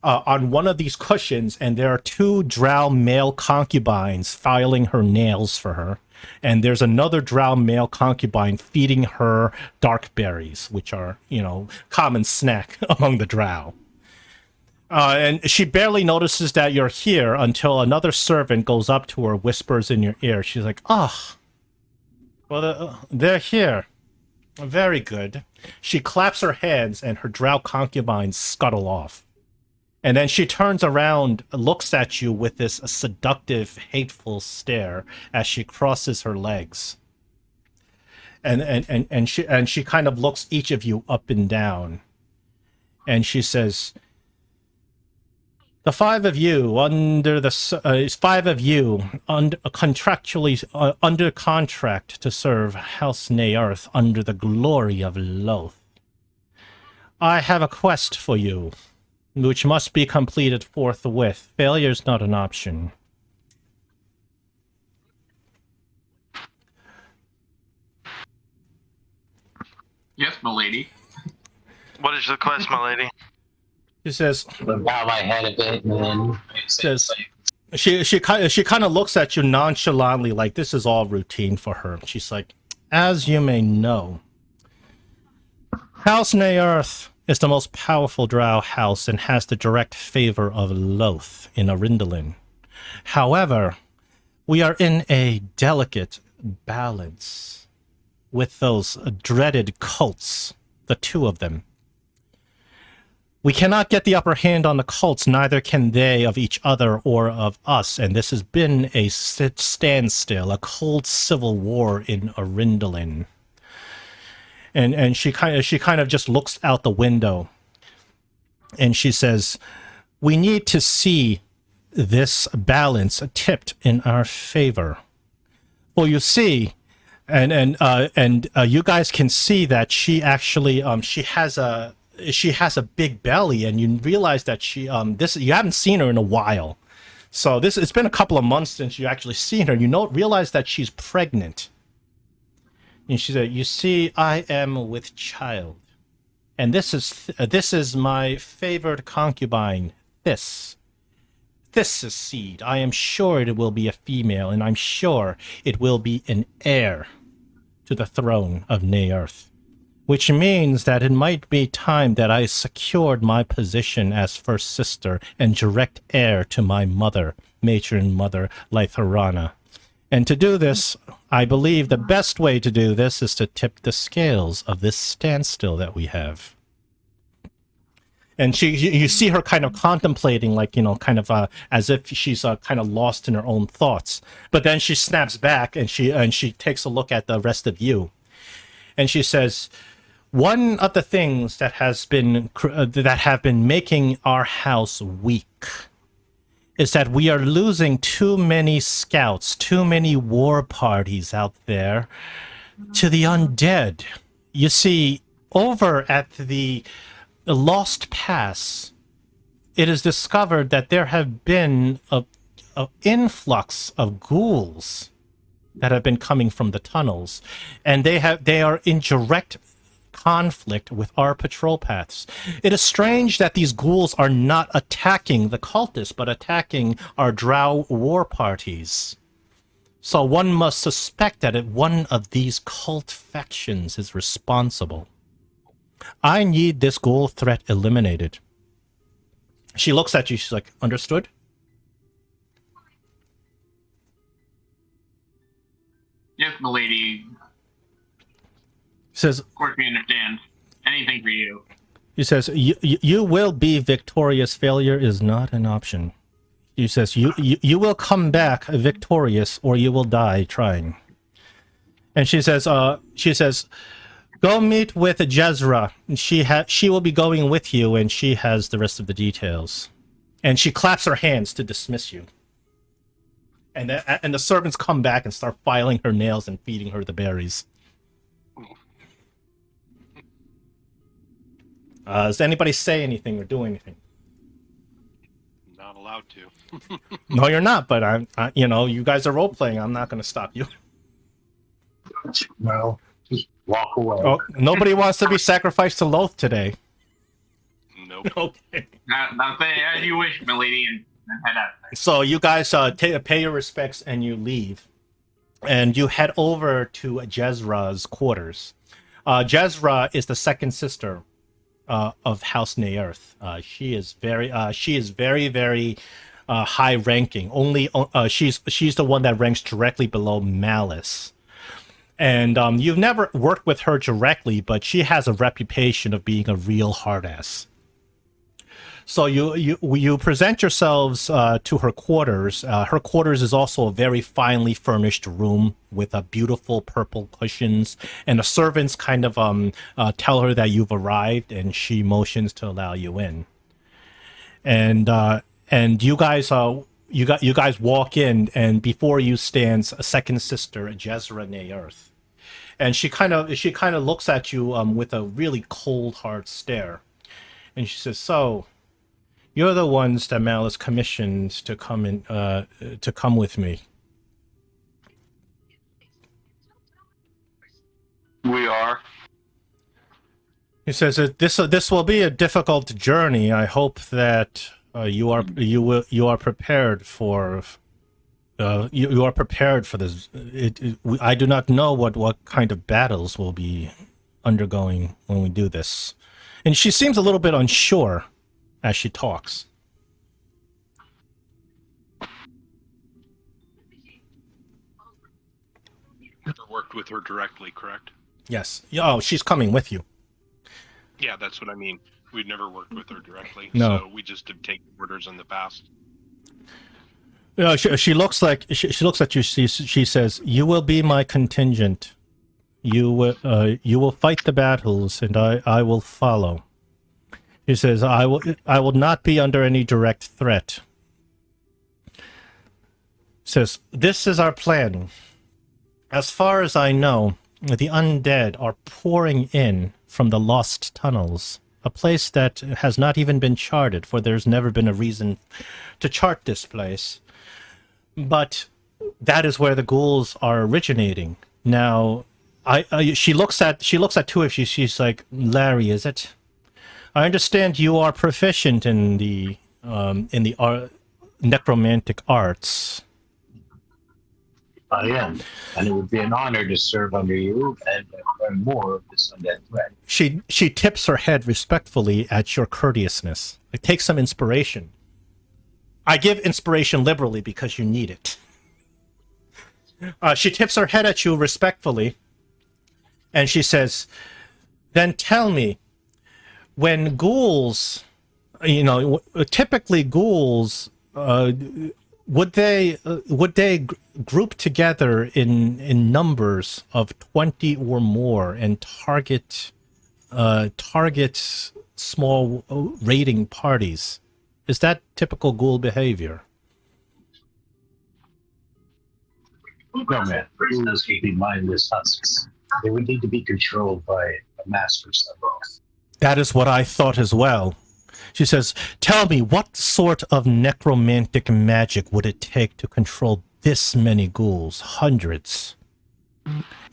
on one of these cushions, and there are two drow male concubines filing her nails for her. and there's another drow male concubine feeding her dark berries, which are, common snack among the drow. And she barely notices that you're here until another servant goes up to her, whispers in your ear. She's like, "Oh, well, they're here. Very good." She claps her hands, and her drow concubines scuttle off. And then she turns around, looks at you with this seductive, hateful stare as she crosses her legs. And she kind of looks each of you up and down. And she says, "The five of you contractually under contract to serve House Naerth under the glory of Lloth. I have a quest for you, which must be completed forthwith. Failure's not an option." Yes, milady. What is the quest, my lady? She says, bow my head a bit, and then says she kind of looks at you nonchalantly, like this is all routine for her. She's like, "As you may know, House Naerth is the most powerful drow house and has the direct favor of Lloth in Eryndlyn. However, we are in a delicate balance with those dreaded cults, the two of them. We cannot get the upper hand on the cults, neither can they of each other or of us, and this has been a standstill, a cold civil war in Eryndlyn." And she kind of just looks out the window, and she says, "We need to see this balance tipped in our favor. Well, you see, and you guys can see that she actually she has a big belly, and you realize that you haven't seen her in a while. So it's been a couple of months since you actually seen her. You realize that she's pregnant." And she said, "You see, I am with child, and this is my favored concubine. This is seed. I am sure it will be a female, and I'm sure it will be an heir to the throne of Naerth, which means that it might be time that I secured my position as first sister and direct heir to my mother, matron mother Lytharana. And to do this, I believe the best way to do this is to tip the scales of this standstill that we have." And you see her kind of contemplating, like, kind of as if she's kind of lost in her own thoughts. But then she snaps back and she takes a look at the rest of you, and she says, "One of the things that have been making our house weak is that we are losing too many scouts, too many war parties out there to the undead. You see, over at the Lost Pass, it is discovered that there have been a influx of ghouls that have been coming from the tunnels, and they are in direct conflict with our patrol paths. It is strange that these ghouls are not attacking the cultists, but attacking our drow war parties. So one must suspect that one of these cult factions is responsible. I need this ghoul threat eliminated." She looks at you, she's like, "Understood?" Yes, milady. Says, Of course we understand. Anything for you. He says, you will be victorious. Failure is not an option." He says, you will come back victorious, or you will die trying." And she says, "Go meet with Jezra. She will be going with you, and she has the rest of the details." And she claps her hands to dismiss you. And the servants come back and start filing her nails and feeding her the berries. Does anybody say anything or do anything? Not allowed to. No, you're not. But you guys are role playing. I'm not going to stop you. No, just walk away. Oh, nobody wants to be sacrificed to Lloth today. Nope. Okay. Now say as you wish, milady, and head out. So you guys pay your respects and you leave. and you head over to Jezra's quarters. Jezra is the second sister of House Naerth. She is very, very high ranking. Only she's the one that ranks directly below Malice. And you've never worked with her directly, but she has a reputation of being a real hard ass. So you present yourselves to her quarters. Her quarters is also a very finely furnished room with beautiful purple cushions, and the servants kind of tell her that you've arrived, and she motions to allow you in. And you guys walk in, and before you stands a second sister, Jezra Naerth, and she kind of looks at you with a really cold, hard stare, and she says, "So, you're the ones that Malice commissioned to come with me." We are. He says that this will be a difficult journey. I hope that you are prepared for you are prepared for this. I do not know what kind of battles we'll be undergoing when we do this, and she seems a little bit unsure as she talks. Never worked with her directly, correct? Yes. Oh, she's coming with you. Yeah, that's what I mean. We've never worked with her directly, No. so we just have taken orders in the past. She looks like she looks at you. She says, "You will be my contingent. You will fight the battles, and I will follow." He says, I will not be under any direct threat." Says, "This is our plan. As far as I know, the undead are pouring in from the lost tunnels, a place that has not even been charted, for there's never been a reason to chart this place. But that is where the ghouls are originating. Now, she looks at two of you. She's like, "Larry, is it? I understand you are proficient in the necromantic arts." I am, and it would be an honor to serve under you and learn more of this undead threat. She tips her head respectfully at your courteousness. It takes some inspiration. I give inspiration liberally because you need it. She tips her head at you respectfully, and she says, "Then tell me, when ghouls, typically ghouls, would they group together in numbers of 20 or more and target small raiding parties? Is that typical ghoul behavior?" No, man. Ghouls would be mindless husks. They would need to be controlled by a master somehow. That is what I thought as well. She says, "Tell me, what sort of necromantic magic would it take to control this many ghouls? Hundreds.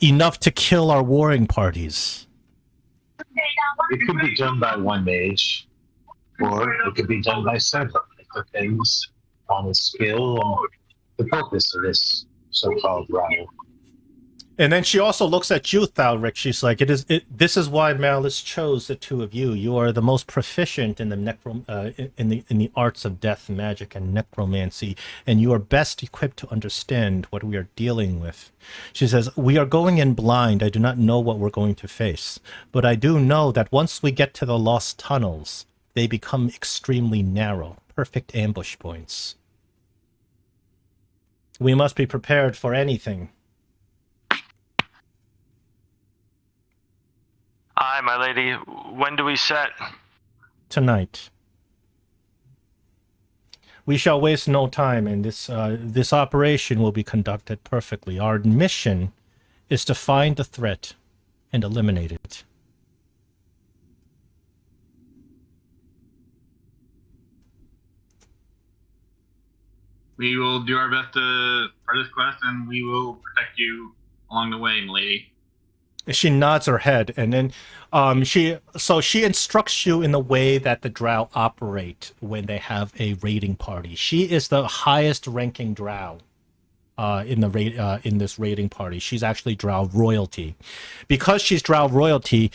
Enough to kill our warring parties." It could be done by one mage, or it could be done by several. It depends on the skill and the purpose of this so-called rival. And then she also looks at you, Thalric. She's like, this is why Malice chose the two of you. You are the most proficient in the in the arts of death, magic, and necromancy, and you are best equipped to understand what we are dealing with. She says, "We are going in blind. I do not know what we're going to face, but I do know that once we get to the lost tunnels, they become extremely narrow, perfect ambush points. We must be prepared for anything." Aye, my lady. When do we set? "Tonight. We shall waste no time, and this operation will be conducted perfectly. Our mission is to find the threat and eliminate it." We will do our best for this quest, and we will protect you along the way, milady. She nods her head, and then she instructs you in the way that the drow operate when they have a raiding party. She is the highest ranking drow in this raiding party. She's actually drow royalty. Because she's drow royalty,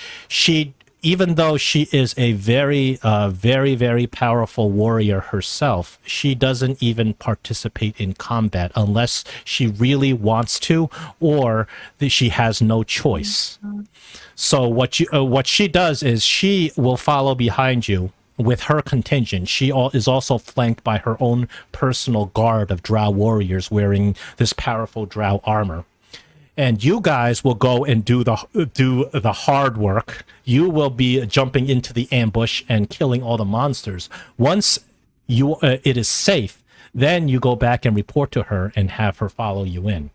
even though she is a very, very powerful warrior herself, she doesn't even participate in combat unless she really wants to, or she has no choice. So what she does is she will follow behind you with her contingent. She is also flanked by her own personal guard of drow warriors wearing this powerful drow armor. And you guys will go and do the hard work. You will be jumping into the ambush and killing all the monsters. Once it is safe, then you go back and report to her and have her follow you in.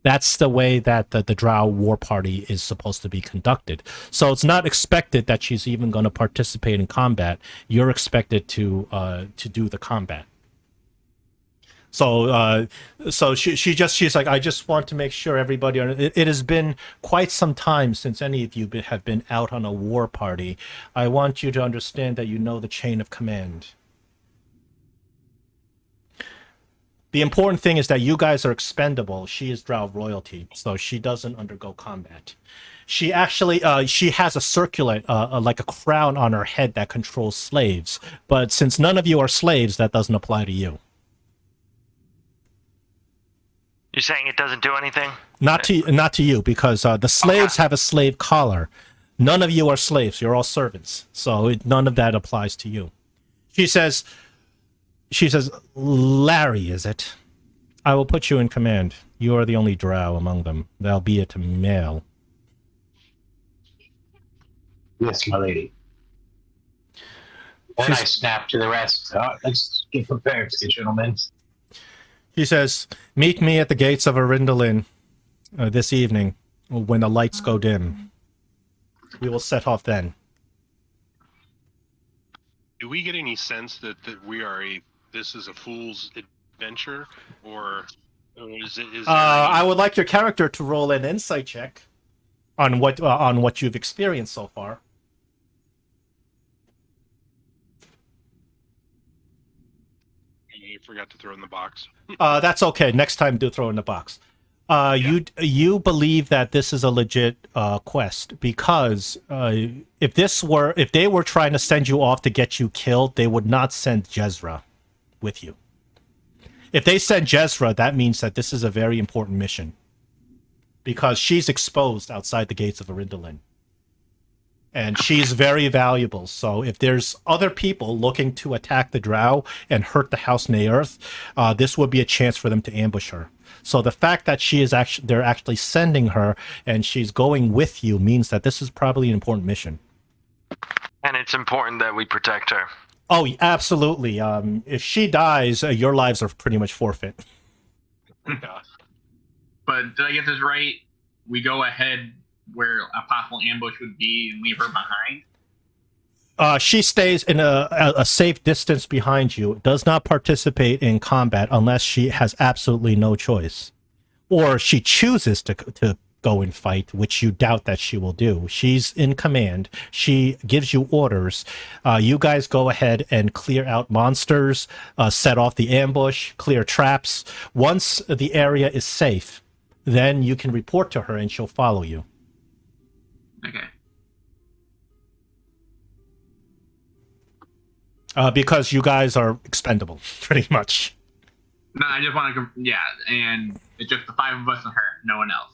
That's the way that the drow war party is supposed to be conducted. So it's not expected that she's even going to participate in combat. You're expected to do the combat. So she's like, I just want to make sure everybody. It has been quite some time since any of you have been out on a war party. I want you to understand that you know the chain of command. The important thing is that you guys are expendable. She is drow royalty, so she doesn't undergo combat. She actually she has a circlet, like a crown on her head that controls slaves. But since none of you are slaves, that doesn't apply to you. You're saying it doesn't do anything? Not to you, because the slaves have a slave collar. None of you are slaves. You're all servants. So none of that applies to you. She says, Larry, is it? I will put you in command. You are the only drow among them, albeit a male. Yes, my lady. And I snap to the rest. Let's get prepared, gentlemen. He says, meet me at the gates of Eryndlyn this evening when the lights go dim. We will set off then. Do we get any sense that this is a fool's adventure, or is there I would like your character to roll an insight check on what you've experienced so far. I forgot to throw in the box. That's okay. Next time, do throw in the box. You believe that this is a legit quest because if they were trying to send you off to get you killed, they would not send Jezra with you. If they send Jezra, that means that this is a very important mission because she's exposed outside the gates of Eryndlyn. And she's very valuable. So if there's other people looking to attack the drow and hurt the House Naerth, this would be a chance for them to ambush her. So the fact that they're actually sending her and she's going with you means that this is probably an important mission. And it's important that we protect her. Oh, absolutely. If she dies, your lives are pretty much forfeit. But did I get this right? We go ahead where a possible ambush would be and leave her behind? She stays in a safe distance behind you, does not participate in combat unless she has absolutely no choice. Or she chooses to go and fight, which you doubt that she will do. She's in command. She gives you orders. You guys go ahead and clear out monsters, set off the ambush, clear traps. Once the area is safe, then you can report to her and she'll follow you. Okay. Because you guys are expendable, pretty much. No, I just want to, and it's just the 5 of us and her, no one else.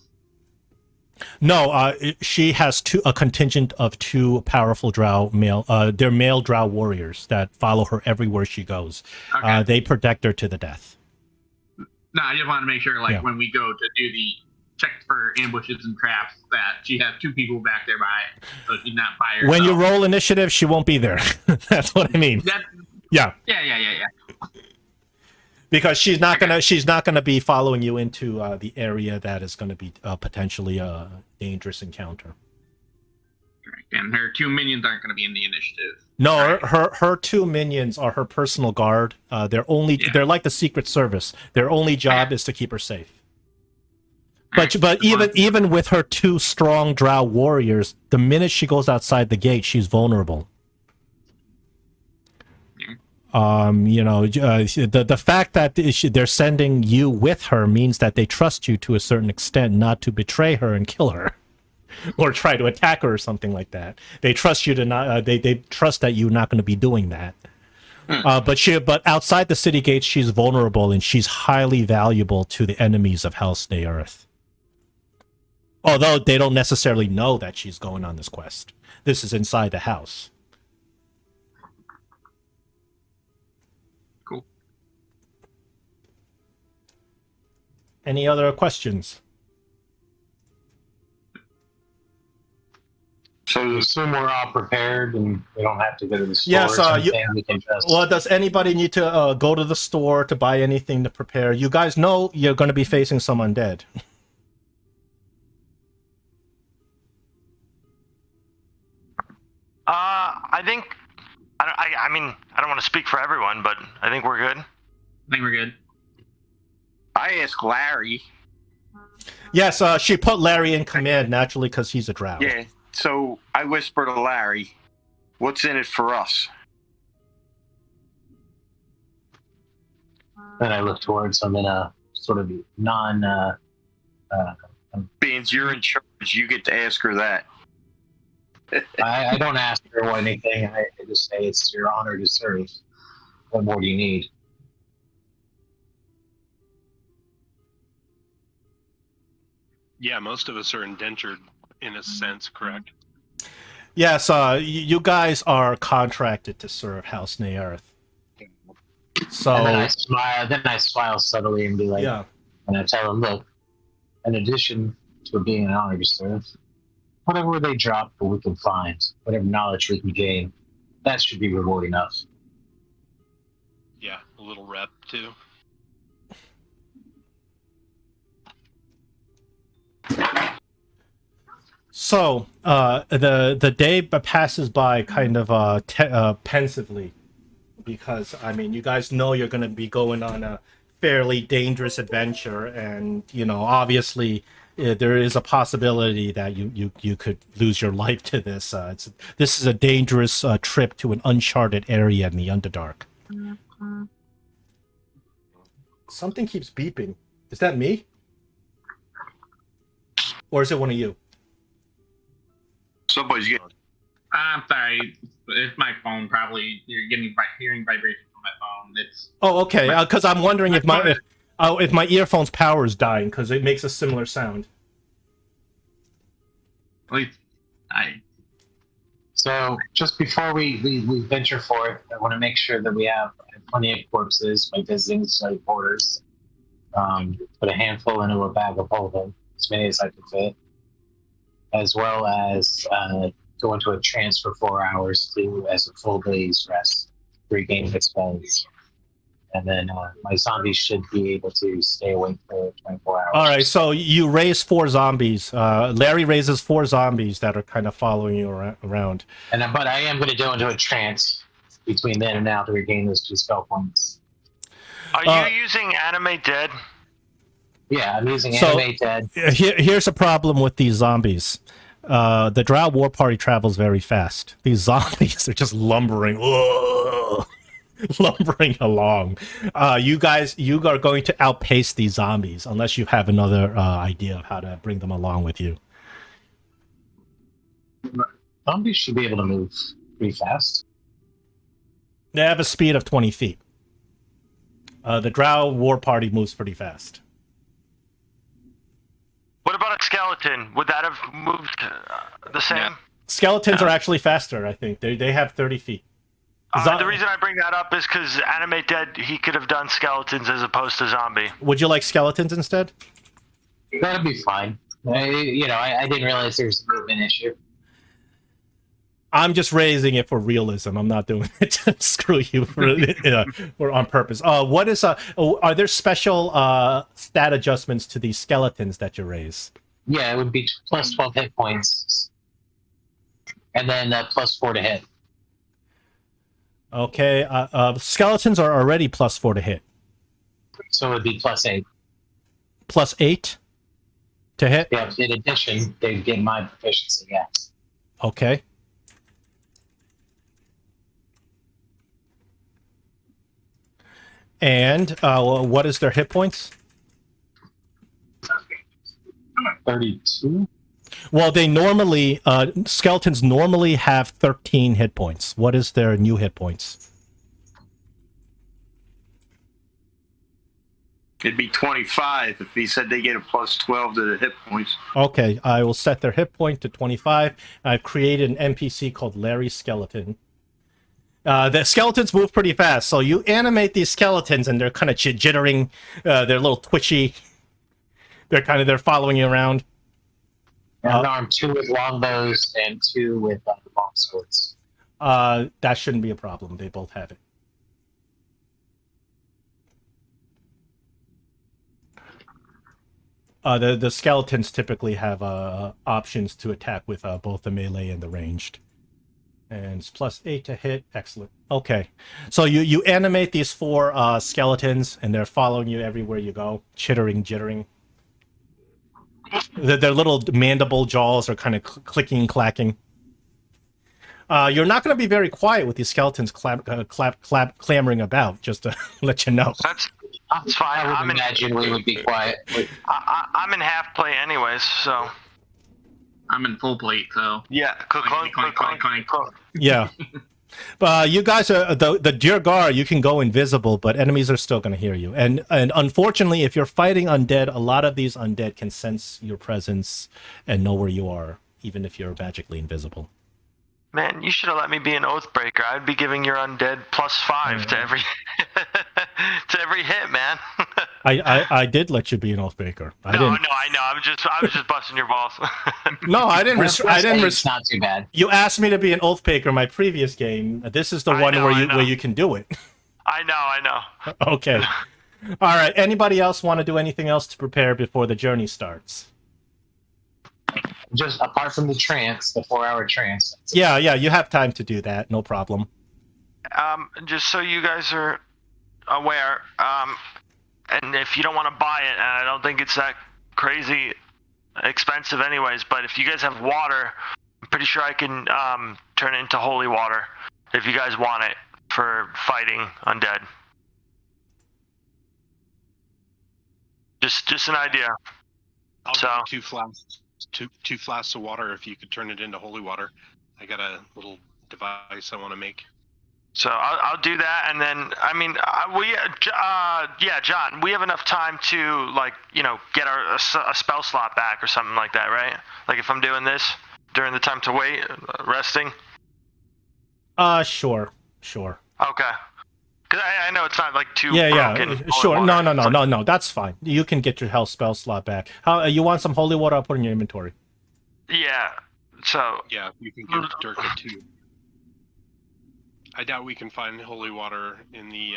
No, she has a contingent of 2 powerful drow they're male drow warriors that follow her everywhere she goes. Okay. They protect her to the death. No, I just want to make sure, when we go to do the check for ambushes and traps, that she has 2 people back there so she's not by herself. When you roll initiative, she won't be there. That's what I mean. Yeah. Because she's not gonna be following you into the area that is going to be potentially a dangerous encounter. And her 2 minions aren't going to be in the initiative. No, her 2 minions are her personal guard. They're like the Secret Service. Their only job is to keep her safe. But even with her 2 strong drow warriors, the minute she goes outside the gate, she's vulnerable. The fact that they're sending you with her means that they trust you to a certain extent not to betray her and kill her or try to attack her or something like that. They trust you to not. They trust that you're not going to be doing that. But outside the city gates, she's vulnerable and she's highly valuable to the enemies of Malice Naerth. Although they don't necessarily know that she's going on this quest. This is inside the house. Cool. Any other questions? So you assume we're all prepared and we don't have to go to the store. Yes, we can just... Well, does anybody need to go to the store to buy anything to prepare? You guys know you're going to be facing some undead. I think. I mean, I don't want to speak for everyone, but I think we're good. I think we're good. I asked Larry. Yes, she put Larry in command naturally because he's a drow. Yeah, so I whispered to Larry, "What's in it for us?" Then I look towards him in a sort of Being you're in charge, you get to ask her that. I don't ask her anything. I just say it's your honor to serve. What more do you need? Yeah, most of us are indentured in a sense, correct? Yes, you guys are contracted to serve Malice Naerth. So And then I smile subtly and be like, yeah. and I tell him, look, in addition to it being an honor to serve, whatever they drop or we can find, whatever knowledge we can gain, that should be reward enough. Yeah, a little rep too. So the day passes by kind of pensively, because I mean you guys know you're going to be going on a fairly dangerous adventure, and obviously there is a possibility that you could lose your life to this. This is a dangerous trip to an uncharted area in the Underdark. Something keeps beeping. Is that me? Or is it one of you? Somebody's getting. I'm sorry. It's my phone. Probably you're hearing vibrations from my phone. It's. Oh, okay. Because I'm wondering if my earphone's power is dying, because it makes a similar sound. At least So just before we venture forth, I want to make sure that we have plenty of corpses by visiting the study quarters. Put a handful into a bag of holding, as many as I can fit, as well as go into a trance for 4 hours as a full day's rest, regain expense. And then my zombies should be able to stay awake for 24 hours. All right, so you raise 4 zombies. Larry raises 4 zombies that are kind of following you around. But I am going to go into a trance between then and now to regain those 2 spell points. Are you using Animate Dead? Yeah, I'm using Animate Dead. Here's a problem with these zombies. The drow war party travels very fast. These zombies are just lumbering. Lumbering along. You are going to outpace these zombies unless you have another idea of how to bring them along with you. Zombies should be able to move pretty fast. They have a speed of 20 feet. The drow war party moves pretty fast. What about a skeleton? Would that have moved the same? Yeah. Skeletons are actually faster, I think. They have 30 feet. The reason I bring that up is because Animate Dead, he could have done skeletons as opposed to zombie. Would you like skeletons instead? That'd be fine. I didn't realize there was a movement issue. I'm just raising it for realism. I'm not doing it to screw you for on purpose. What is are there special stat adjustments to these skeletons that you raise? Yeah, it would be plus 12 hit points, and then plus 4 to hit. Okay, skeletons are already plus 4 to hit. So it would be plus 8. Plus 8 to hit? Yeah, in addition, they get my proficiency, yeah. Okay. And what is their hit points? 32. Well, they normally skeletons normally have 13 hit points. What is their new hit points? It'd be 25 if he said they get a plus 12 to the hit points. Okay, I will set their hit point to 25. I've created an NPC called Larry Skeleton. The skeletons move pretty fast, so you animate these skeletons and they're kind of jittering. They're a little twitchy. They're following you around. And armed 2 with longbows and 2 with long swords. That shouldn't be a problem. They both have it. The skeletons typically have options to attack with both the melee and the ranged. And it's +8 to hit. Excellent. Okay. So you animate these 4 skeletons, and they're following you everywhere you go. Chittering, jittering. Their little mandible jaws are kind of clicking, clacking. You're not going to be very quiet with these skeletons clamoring about, just to let you know. That's fine. I would imagine we would be quiet. I'm in half play anyways, so. I'm in full plate, so. Yeah. Clink, clink, clink, clink. Yeah. You guys are the Dear Gar, you can go invisible, but enemies are still going to hear you. And unfortunately, if you're fighting undead, a lot of these undead can sense your presence and know where you are, even if you're magically invisible. Man, you should have let me be an Oathbreaker. I'd be giving your undead +5 to every to every hit, man. I did let you be an Oathbreaker. No, I know. I was just busting your balls. No, I didn't. It's not too bad. You asked me to be an Oathbreaker in my previous game. This is the one where you can do it. I know. Okay. All right. Anybody else want to do anything else to prepare before the journey starts? Just apart from the trance, the 4-hour trance. Yeah, you have time to do that. No problem. Just so you guys are aware, and if you don't want to buy it, and I don't think it's that crazy expensive anyways, but if you guys have water, I'm pretty sure I can turn it into holy water if you guys want it for fighting undead. Just an idea. I'll do 2 flasks of water if you could turn it into holy water. I got a little device I want to make. So I'll do that, and then John, we have enough time to get a spell slot back or something like that, right? Like if I'm doing this during the time to wait, resting. Sure. Okay. Cause I know it's not like too. Yeah. Sure. No. That's fine. You can get your health spell slot back. You want some holy water? I'll put in your inventory. Yeah. So. Yeah, you can give Dirk a 2. I doubt we can find holy water in the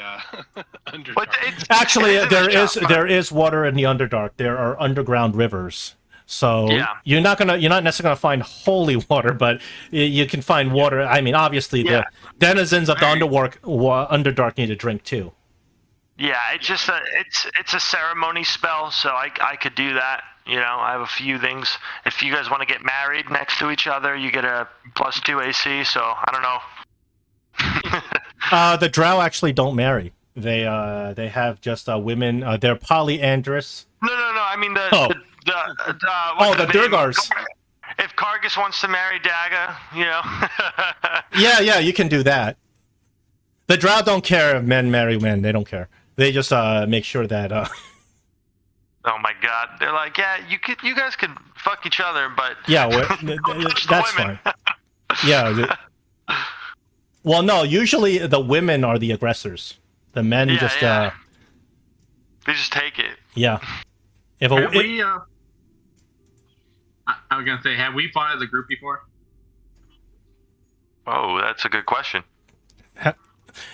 Underdark. Actually, there is water in the Underdark. There are underground rivers. So you're not necessarily gonna find holy water, but you can find water. I mean, obviously the denizens of the Underdark need to drink too. Yeah, it's just it's a ceremony spell, so I could do that. I have a few things. If you guys want to get married next to each other, you get a +2 AC. So I don't know. The drow actually don't marry. They have just women. They're polyandrous. No. I mean the Durgars. If Kargas wants to marry Daga, Yeah, you can do that. The drow don't care if men marry men. They don't care. They just make sure that. Oh my God! They're like, yeah, you guys can fuck each other, but that's fine. Yeah. Well, no. Usually the women are the aggressors. The men they just take it. Yeah. I was gonna say, have we fought as a group before? Oh, that's a good question.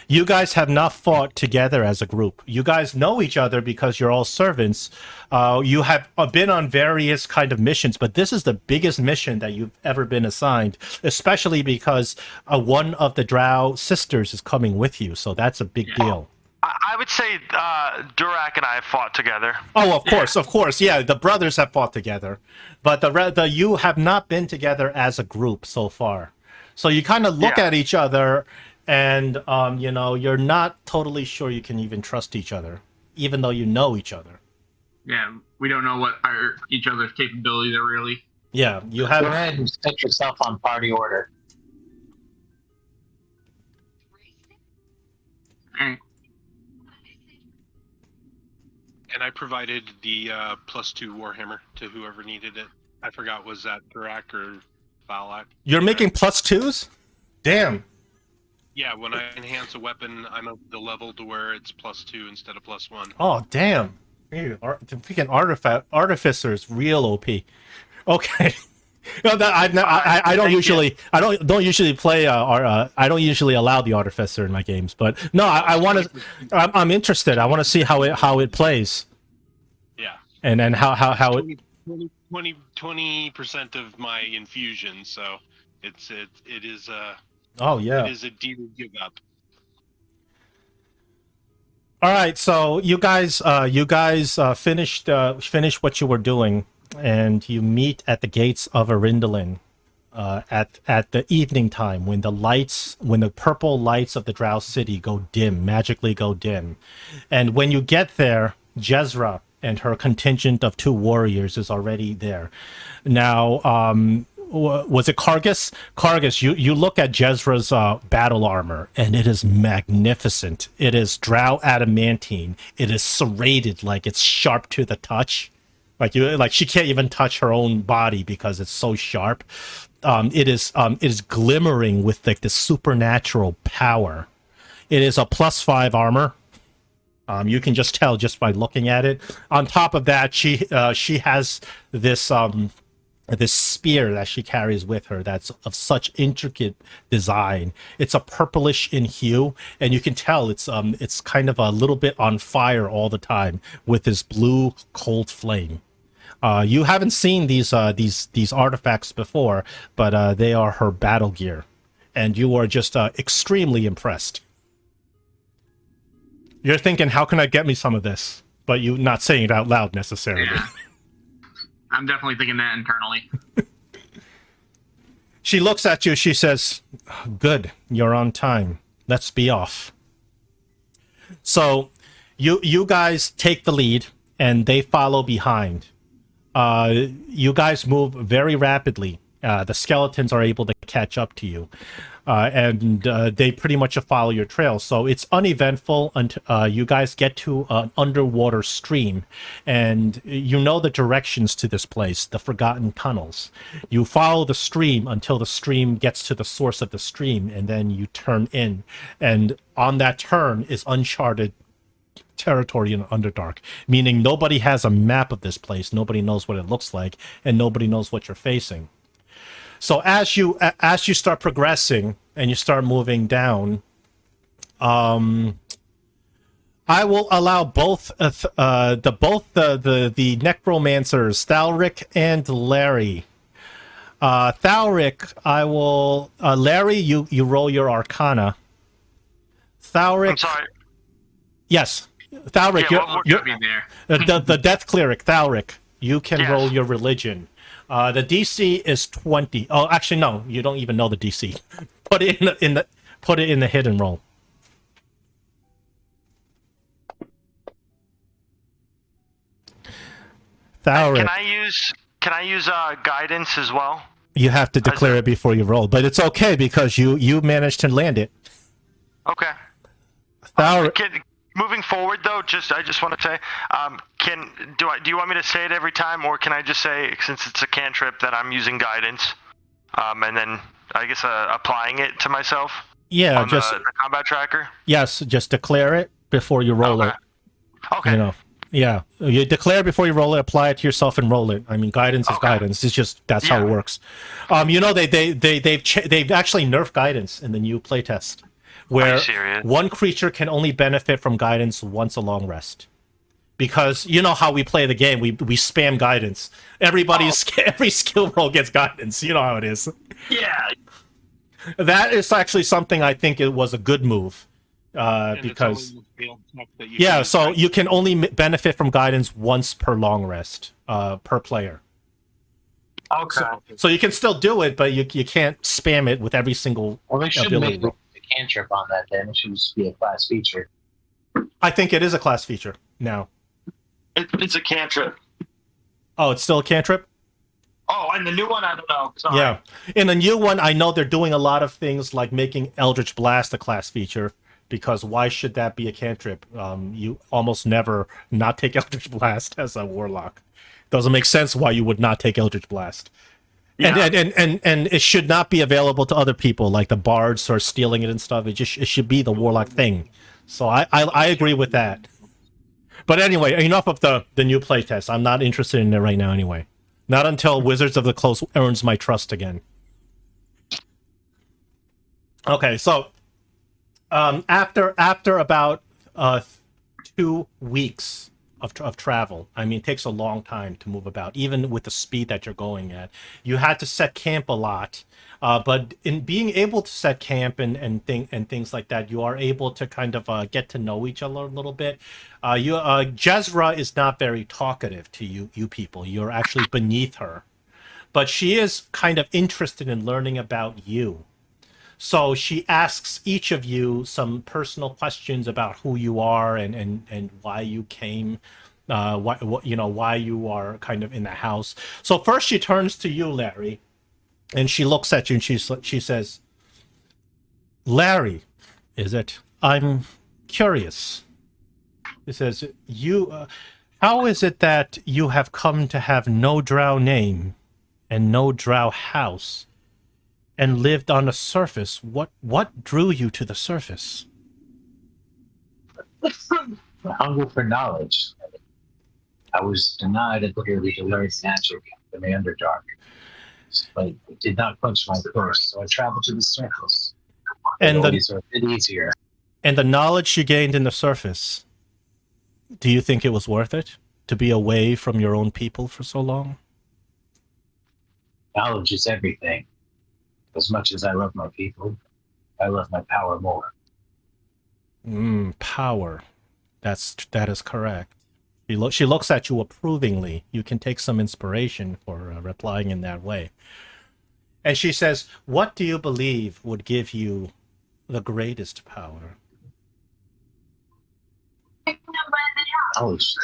You guys have not fought together as a group. You guys know each other because you're all servants. You have been on various kind of missions, but this is the biggest mission that you've ever been assigned, especially because one of the drow sisters is coming with you, so that's a big deal. I would say Durak and I have fought together. Oh, of course. Yeah, the brothers have fought together. But you have not been together as a group so far. So you kind of look at each other and you're not totally sure you can even trust each other, even though you know each other. Yeah, we don't know what each other's capabilities are really. Yeah, you Go have. ahead and set yourself on party order. Alright. And I provided the +2 Warhammer to whoever needed it. I forgot, was that Durak or Valak? You're making +2s? Damn. Yeah, when I enhance a weapon, I'm at the level to where it's +2 instead of +1. Oh, damn. The freaking artificer is real OP. Okay. No, I don't usually play I don't usually allow the artificer in my games, but no, I want to. I'm interested. I want to see how it plays. Yeah. And then how it. 20% of my infusion, so it is Oh yeah. it is a deal to give up. All right, so you guys finished what you were doing, and you meet at the gates of Eryndlyn at the evening time when the purple lights of the Drow city magically go dim, and when you get there, Jezra and her contingent of 2 warriors is already there. Now, was it Kargas? Kargas, you look at Jezra's battle armor, and it is magnificent. It is drow adamantine. It is serrated, like it's sharp to the touch. Like she can't even touch her own body because it's so sharp. It is glimmering with like the supernatural power. It is a +5 armor. You can just tell just by looking at it. On top of that, she has this spear that she carries with her that's of such intricate design. It's a purplish in hue, and you can tell it's kind of a little bit on fire all the time with this blue cold flame. You haven't seen these artifacts before, but they are her battle gear, and you are just extremely impressed. You're thinking, how can I get me some of this? But you're not saying it out loud necessarily. Yeah. I'm definitely thinking that internally. She looks at you. She says, "Good, you're on time. Let's be off." So, you guys take the lead, and they follow behind. You guys move very rapidly. The skeletons are able to catch up to you, and they pretty much follow your trail. So it's uneventful until you guys get to an underwater stream, and you know the directions to this place, the Forgotten Tunnels. You follow the stream until the stream gets to the source of the stream, and then you turn in. And on that turn is uncharted territory in Underdark, meaning nobody has a map of this place, nobody knows what it looks like, and nobody knows what you're facing. So as you start progressing and you start moving down, I will allow both the necromancers, Thalric and Larry. Thalric, I will Larry, you roll your Arcana. Thalric, I'm sorry. yes, Thalric, Yeah, you're the Death Cleric. Thalric, you can Yes. roll your religion. The DC is 20. Oh, actually, no, you don't even know the DC. Put it in the hidden roll. Thalric, Can I use guidance as well? you have to declare it before you roll, but it's okay because you managed to land it. Okay. Thalric, Moving forward, though, I just want to say, do you want me to say it every time, or can I just say, since it's a cantrip, that I'm using guidance, and then I guess applying it to myself? yeah, on just the combat tracker. yes, just declare it before you roll it. Okay. You know, yeah, you declare before you roll it, apply it to yourself, and roll it. I mean, guidance is guidance. It's just that's how it works. You know, they've actually nerfed guidance in the new playtest, where one creature can only benefit from guidance once a long rest. Because you know how we play the game, we spam guidance. Every skill roll gets guidance. You know how it is. Yeah. That is actually something I think it was a good move. Because so you can only benefit from guidance once per long rest per player. Okay. So you can still do it, but you can't spam it with every single Well, they should ability. cantrip on that, then it should just be a class feature. I think it is a class feature now. It's a cantrip. Oh, it's still a cantrip? Oh, and the new one, I don't know. Sorry. Yeah. In the new one, I know they're doing a lot of things like making Eldritch Blast a class feature, because why should that be a cantrip? You almost never not take Eldritch Blast as a warlock. Doesn't make sense why you would not take Eldritch Blast. Yeah. And it should not be available to other people, like the bards are stealing it and stuff. It should be the warlock thing. So I agree with that. But anyway, enough of the new playtest. I'm not interested in it right now anyway. Not until Wizards of the Coast earns my trust again. Okay, so after about 2 weeks of travel, I mean, it takes a long time to move about, even with the speed that you're going at. You had to set camp a lot, but in being able to set camp and things like that, you are able to kind of get to know each other a little bit. Jezra is not very talkative to you people. You're actually beneath her, but she is kind of interested in learning about you. So she asks each of you some personal questions about who you are and why you came, why you are kind of in the house. So first she turns to you, Larry, and she looks at you and she says, "Larry, is it? I'm curious." She says, how is it that you have come to have no drow name and no drow house and lived on the surface? What drew you to the surface? The hunger for knowledge. I was denied ability to learn magic in the Underdark, but it did not quench my thirst, so I traveled to the surface. And These are a bit easier. And the knowledge you gained in the surface, do you think it was worth it to be away from your own people for so long? Knowledge is everything. As much as I love my people, I love my power more. Power. That is correct. She looks at you approvingly. You can take some inspiration for replying in that way. And she says, "What do you believe would give you the greatest power?" Knowledge.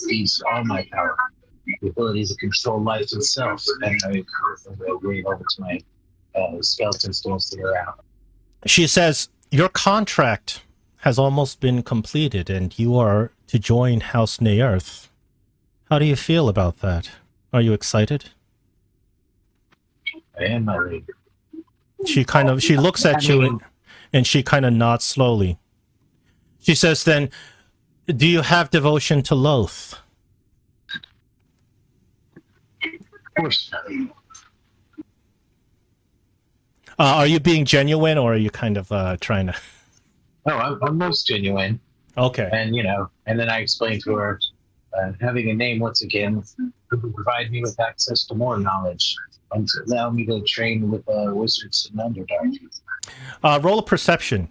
These are my power. The ability to control life itself, and I bring over to my skeletons to stick around. She says, "Your contract has almost been completed, and you are to join House Naerth. How do you feel about that? Are you excited?" I am, my lady. She looks at you and she kind of nods slowly. She says, "Then, do you have devotion to Lloth?" Of course. Are you being genuine, or are you kind of trying to... No, I'm most genuine. Okay. And then I explained to her, having a name once again would provide me with access to more knowledge and to allow me to train with wizards in Underdark. Roll a perception.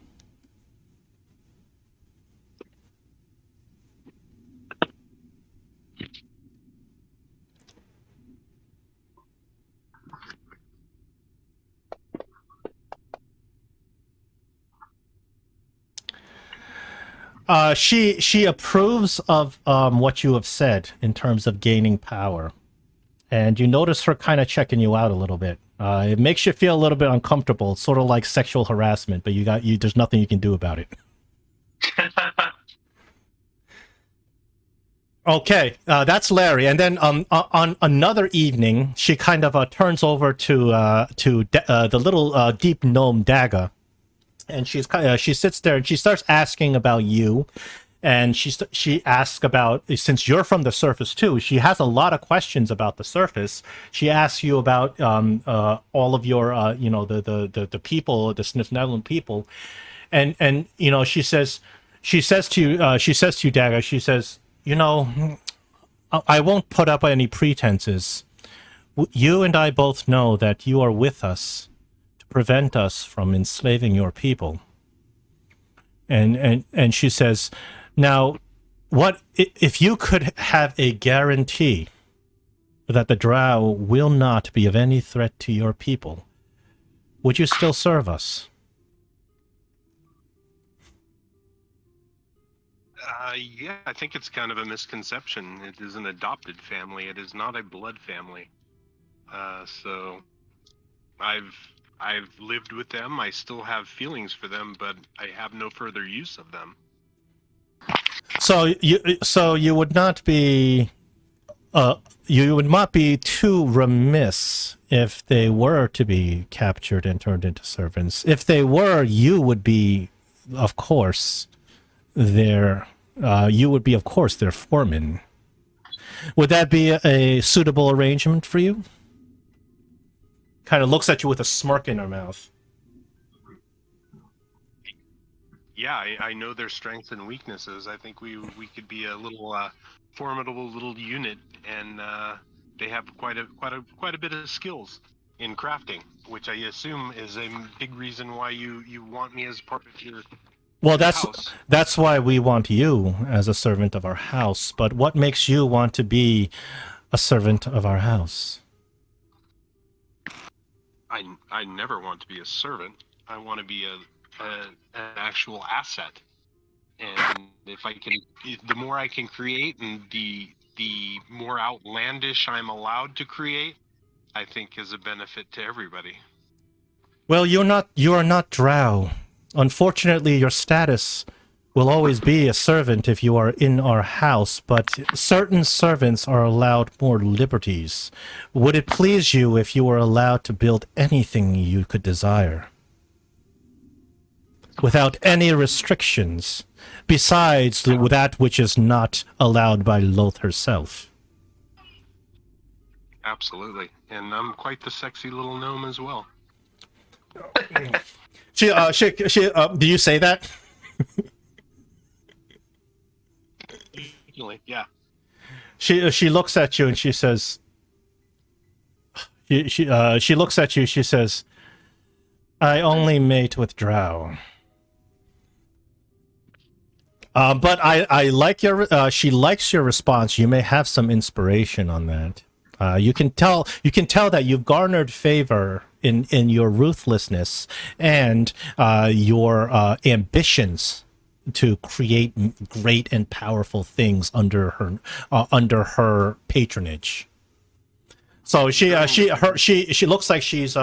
She approves of what you have said in terms of gaining power, and you notice her kind of checking you out a little bit. It makes you feel a little bit uncomfortable. It's sort of like sexual harassment, but there's nothing you can do about it. Okay, that's Larry. And then on another evening, she kind of turns over to the little deep gnome Daga. And she sits there and she starts asking about you, and she asks about, since you're from the surface too, she has a lot of questions about the surface. She asks you about all of your the people, the Sniffneblin people, and she says to you, Daga, she says, I won't put up any pretenses. You and I both know that you are with us prevent us from enslaving your people. And she says, now, what if you could have a guarantee that the drow will not be of any threat to your people? would you still serve us? Yeah, I think it's kind of a misconception. It is an adopted family. It is not a blood family. So I've lived with them. I still have feelings for them, but I have no further use of them. So you would not be too remiss if they were to be captured and turned into servants. If they were, you would be, of course, their foreman. Would that be a suitable arrangement for you? Kind of looks at you with a smirk in her mouth. Yeah, I know their strengths and weaknesses. I think we could be a little formidable little unit, and they have quite a bit of skills in crafting, which I assume is a big reason why you want me as part of your house. That's why we want you as a servant of our house. But what makes you want to be a servant of our house? I never want to be a servant. I want to be an actual asset. And the more I can create, and the more outlandish I'm allowed to create, I think is a benefit to everybody. Well, you are not drow. Unfortunately, your status will always be a servant if you are in our house, but certain servants are allowed more liberties. Would it please you if you were allowed to build anything you could desire? Without any restrictions, besides that which is not allowed by Lloth herself. Absolutely. And I'm quite the sexy little gnome as well. Do you say that? Yeah. She looks at you and she says, she looks at you, she says, I only mate with drow. But I like she likes your response. You may have some inspiration on that. You can tell that you've garnered favor in your ruthlessness and your ambitions to create great and powerful things under her patronage. So she looks like she has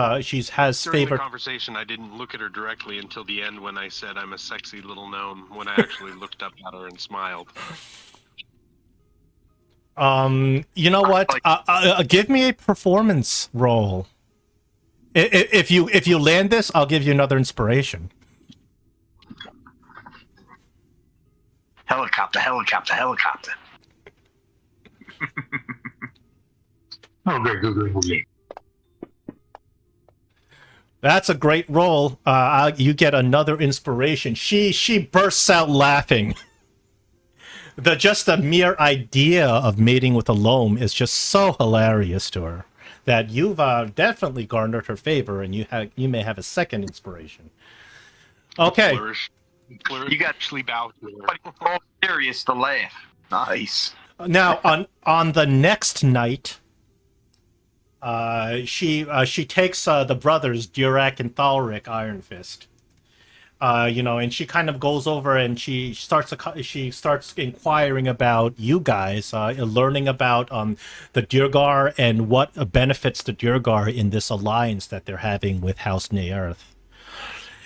During favor. the conversation, I didn't look at her directly until the end when I said I'm a sexy little gnome, when I actually looked up at her and smiled. You know what? Give me a performance roll. If you land this, I'll give you another inspiration. Helicopter. Oh, great, good. That's a great roll. You get another inspiration. She bursts out laughing. Just the mere idea of mating with a loam is just so hilarious to her that you've definitely garnered her favor, and you may have a second inspiration. Okay. Flourish You got actually bow to her. but it's all serious to laugh. Nice. Now on the next night, she takes the brothers Durak and Thalric Iron Fist. And she kind of goes over and she starts inquiring about you guys, learning about the Duergar and what benefits the Duergar in this alliance that they're having with House Naerth.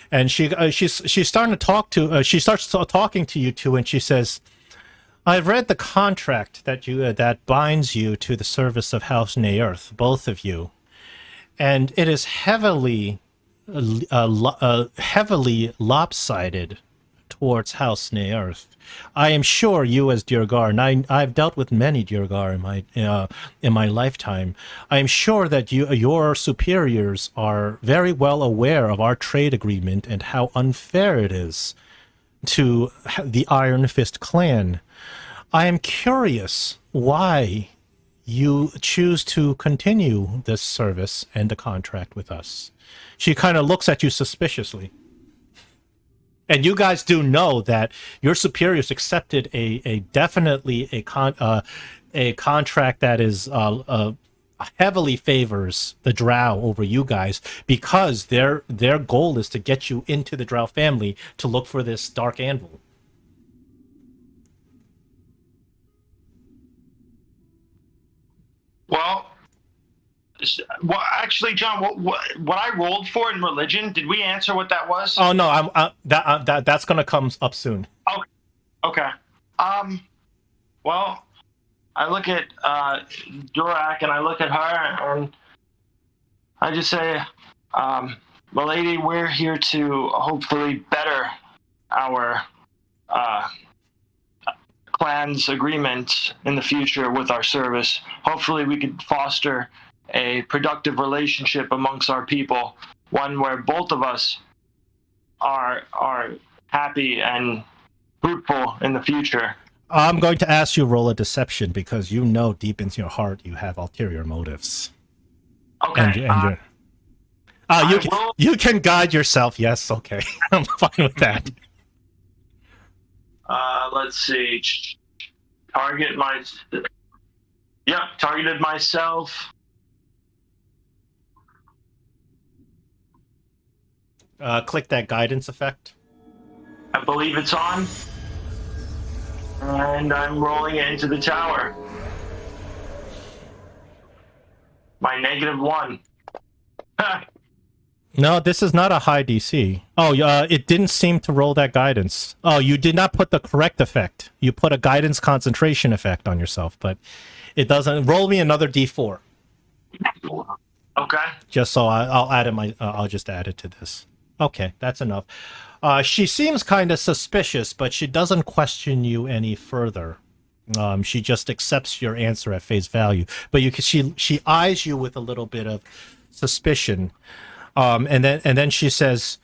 And she's starting to talk to she starts talking to you two, and she says, I've read the contract that binds you to the service of House Naerth, both of you, and it is heavily lopsided towards House Naerth. I am sure you, as Duergar, and I've dealt with many Duergar in my lifetime. I am sure that your superiors are very well aware of our trade agreement and how unfair it is to the Iron Fist clan. I am curious why you choose to continue this service and the contract with us. She kind of looks at you suspiciously. And you guys do know that your superiors accepted a contract that is heavily favors the drow over you guys because their goal is to get you into the drow family to look for this dark anvil. Well, actually, John, what I rolled for in religion, did we answer what that was? Oh no, that's gonna come up soon. Okay. Well, I look at Durak and I look at her and I just say, "Milady, we're here to hopefully better our clan's agreement in the future with our service. Hopefully, we could foster a productive relationship amongst our people, one where both of us are happy and fruitful in the future." I'm going to ask you to roll a deception because you know deep into your heart you have ulterior motives. Okay. You can guide yourself. Yes, okay. I'm fine with that. Let's see. Targeted myself. Click that guidance effect. I believe it's on. And I'm rolling it into the tower. My -1. No, this is not a high DC. Oh, it didn't seem to roll that guidance. Oh, you did not put the correct effect. You put a guidance concentration effect on yourself, but it doesn't. Roll me another D4. Okay. Just so I'll add it. I'll just add it to this. Okay, that's enough. She seems kind of suspicious, but she doesn't question you any further. She just accepts your answer at face value. But she eyes you with a little bit of suspicion, and then she says,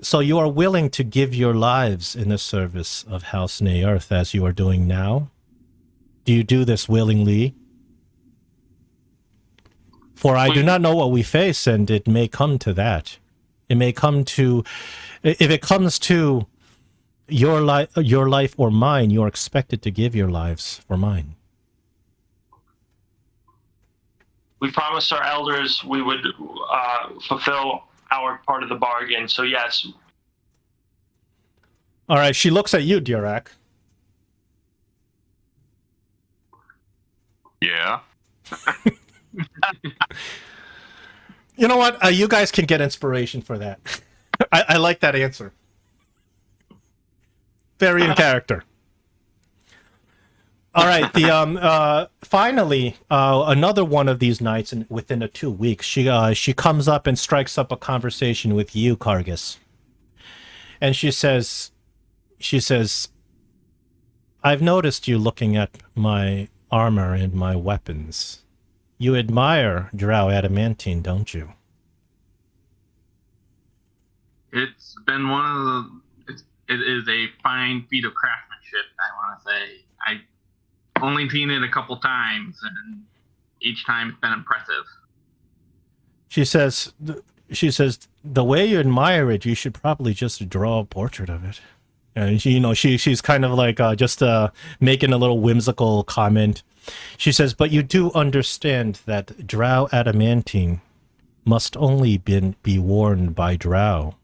"So you are willing to give your lives in the service of House Naerth as you are doing now? Do you do this willingly? For I do not know what we face, and it may come to that. It may come to, if it comes to your life or mine, you are expected to give your lives for mine." We promised our elders we would fulfill our part of the bargain, so yes. All right, she looks at you, Durak. Yeah. You know what? You guys can get inspiration for that. I like that answer. Very in character. All right. Finally, another one of these nights, within 2 weeks, she comes up and strikes up a conversation with you, Kargas, and she says, "I've noticed you looking at my armor and my weapons. You admire drow adamantine, don't you?" It's been one of the. It is a fine feat of craftsmanship. I want to say I only seen it a couple times, and each time it's been impressive. She says, "The way you admire it, you should probably just draw a portrait of it." And she's kind of like just making a little whimsical comment. She says, "But you do understand that drow adamantine must only be worn by drow."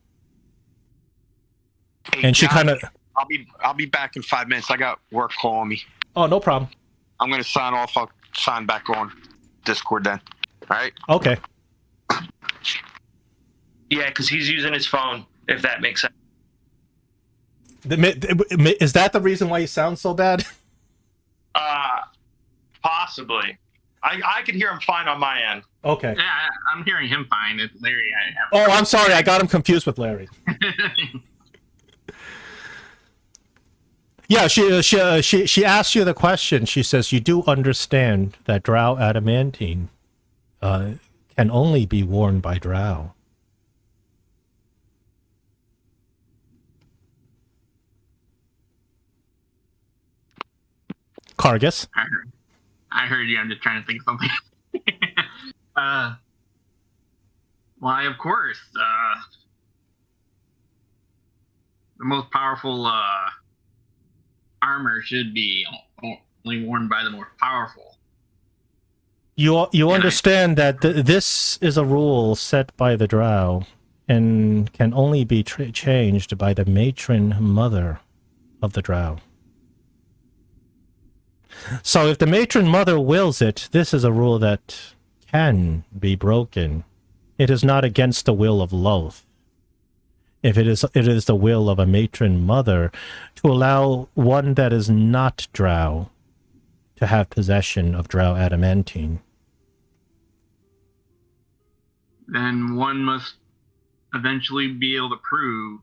Hey, And she John, kind of, I'll be back in 5 minutes. I got work calling me. "Oh, no problem." I'm gonna sign off. I'll sign back on Discord then. All right. Okay. Yeah, because he's using his phone, if that makes sense. Is that the reason why you sound so bad? Possibly. I could hear him fine on my end. Okay. Yeah, I'm hearing him fine. It's Larry. Oh, I'm sorry. I got him confused with Larry. Yeah, she asked you the question. She says, "You do understand that drow adamantine can only be worn by drow." Kargas? I heard you. I'm just trying to think of something. Why, of course. The most powerful armor should be only worn by the more powerful. You understand that this is a rule set by the drow and can only be changed by the matron mother of the drow. So if the matron mother wills it, this is a rule that can be broken. It is not against the will of Lloth. If it is the will of a matron mother to allow one that is not drow to have possession of drow adamantine. Then one must eventually be able to prove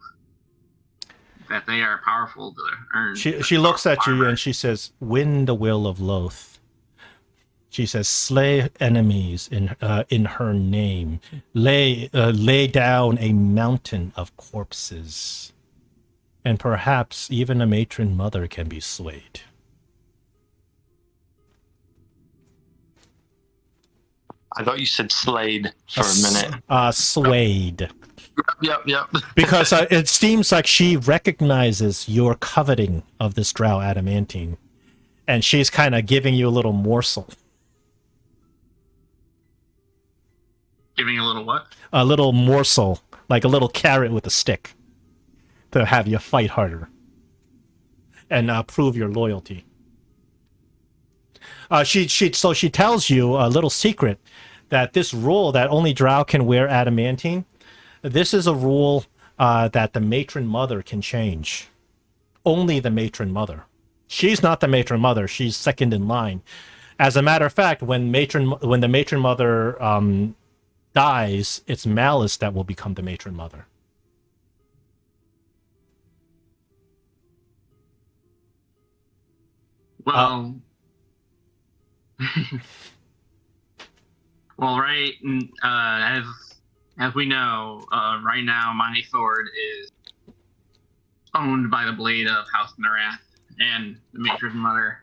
that they are powerful to earn. She looks at you and she says, "Win the will of Lloth." She says, "Slay enemies in her name. Lay down a mountain of corpses, and perhaps even a matron mother can be swayed." I thought you said slayed for a minute. Swayed. Yep. Because it seems like she recognizes your coveting of this drow adamantine, and she's kind of giving you a little morsel. Giving a little what? A little morsel, like a little carrot with a stick, to have you fight harder and prove your loyalty. So she tells you a little secret that this rule that only drow can wear adamantine, this is a rule that the matron mother can change. Only the matron mother. She's not the matron mother. She's second in line. As a matter of fact, when the matron mother dies, it's Malice that will become the matron mother. Well, well, right. As we know, right now my sword is owned by the blade of House Naerth and the matron mother,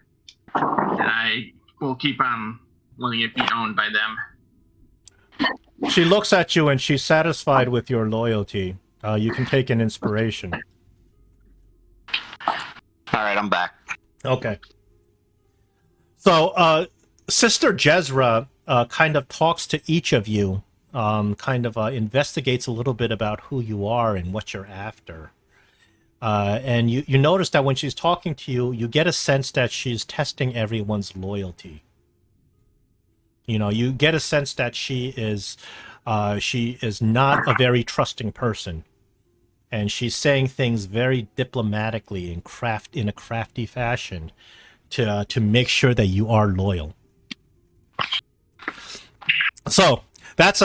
and I will keep on letting it be owned by them. She looks at you and she's satisfied with your loyalty. You can take an inspiration. All right, I'm back. Okay. So, Sister Jezra kind of talks to each of you, investigates a little bit about who you are and what you're after. And you notice that when she's talking to you, you get a sense that she's testing everyone's loyalty. You know, you get a sense that she is not a very trusting person, and she's saying things very diplomatically and in a crafty fashion to make sure that you are loyal. So that's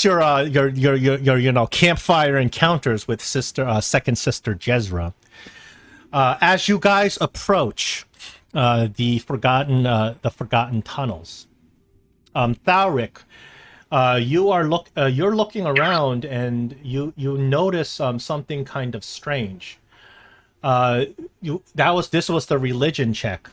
your campfire encounters with second sister Jezra. As you guys approach the forgotten tunnels. Thalric, you're looking around and you notice something kind of strange. This was the religion check.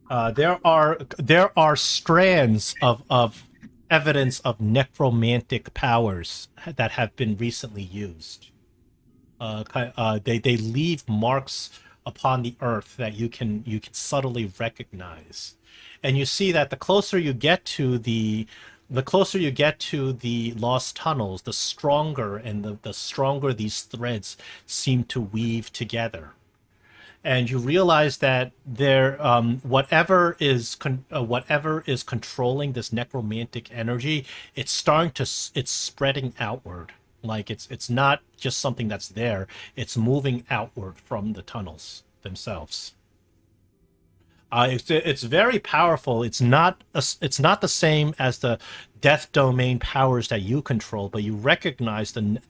There are strands of evidence of necromantic powers that have been recently used. They leave marks upon the earth that you can subtly recognize. And you see that the closer you get to the lost tunnels, the stronger and the stronger these threads seem to weave together. And you realize that whatever is controlling this necromantic energy, it's spreading outward. Like it's not just something that's there; it's moving outward from the tunnels themselves. It's very powerful. It's not the same as the death domain powers that you control, but you recognize the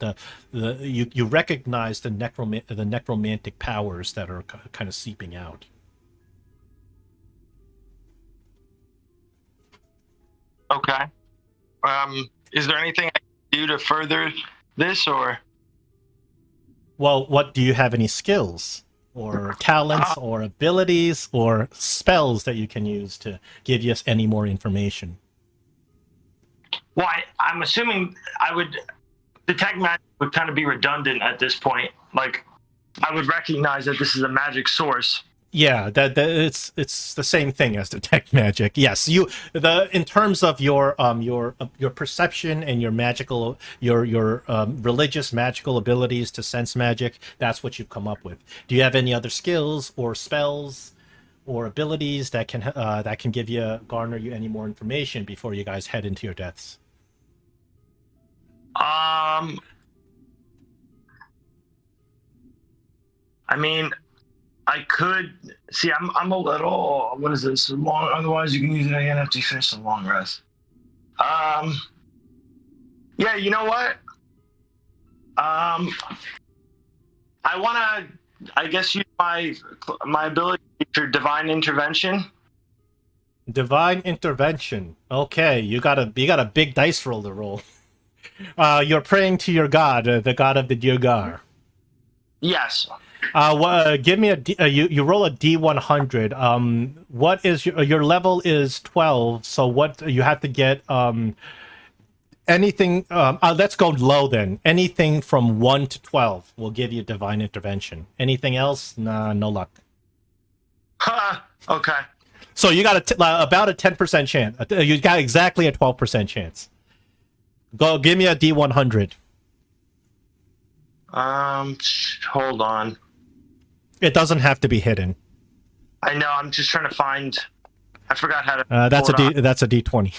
necromantic powers that are kind of seeping out. Okay. Is there anything I can do to further this, or? Well, what do you have? Any skills or talents or abilities or spells that you can use to give us any more information? Well, I'm assuming detect magic would kind of be redundant at this point. Like, I would recognize that this is a magic source, Yeah, that it's the same thing as detect magic. Yes, in terms of your perception and your magical your religious magical abilities to sense magic, that's what you've come up with. Do you have any other skills or spells or abilities that can garner you any more information before you guys head into your deaths? I mean, I could see. I'm a little. What is this? Long. Otherwise, you can use it again after you finish the long rest. Yeah. You know what? I want to. I guess use my ability to divine intervention. Divine intervention. Okay, you got a big dice roll to roll. You're praying to your god, the god of the Duergar. Yes. Give me you roll a D100. What is your level is 12, so what you have to get anything let's go low then. Anything from 1 to 12 will give you divine intervention. Anything else? Nah, no luck. Okay. So you got about a 10% chance. You got exactly a 12% chance. Go give me a D100. Hold on. It doesn't have to be hidden. I know. I'm just trying to find. I forgot how to. That's a D20.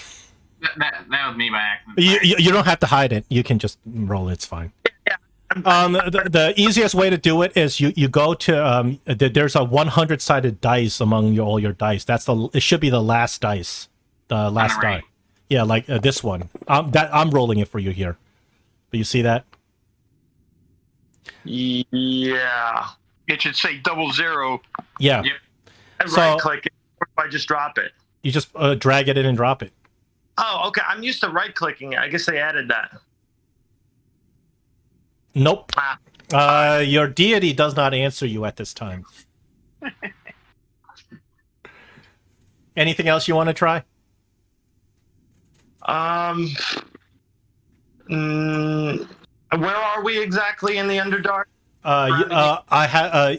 That was me by accident. You don't have to hide it. You can just roll it. It's fine. Yeah. The easiest way to do it is you go to there's a 100-sided dice among all your dice. It should be the last dice, the last die. Yeah, like this one. I'm rolling it for you here. Do you see that? Yeah. It should say 00. Yeah. Yep. I right-click it, or if I just drop it. You just drag it in and drop it. Oh, okay. I'm used to right-clicking it. I guess they added that. Nope. Your deity does not answer you at this time. Anything else you want to try? Where are we exactly in the Underdark?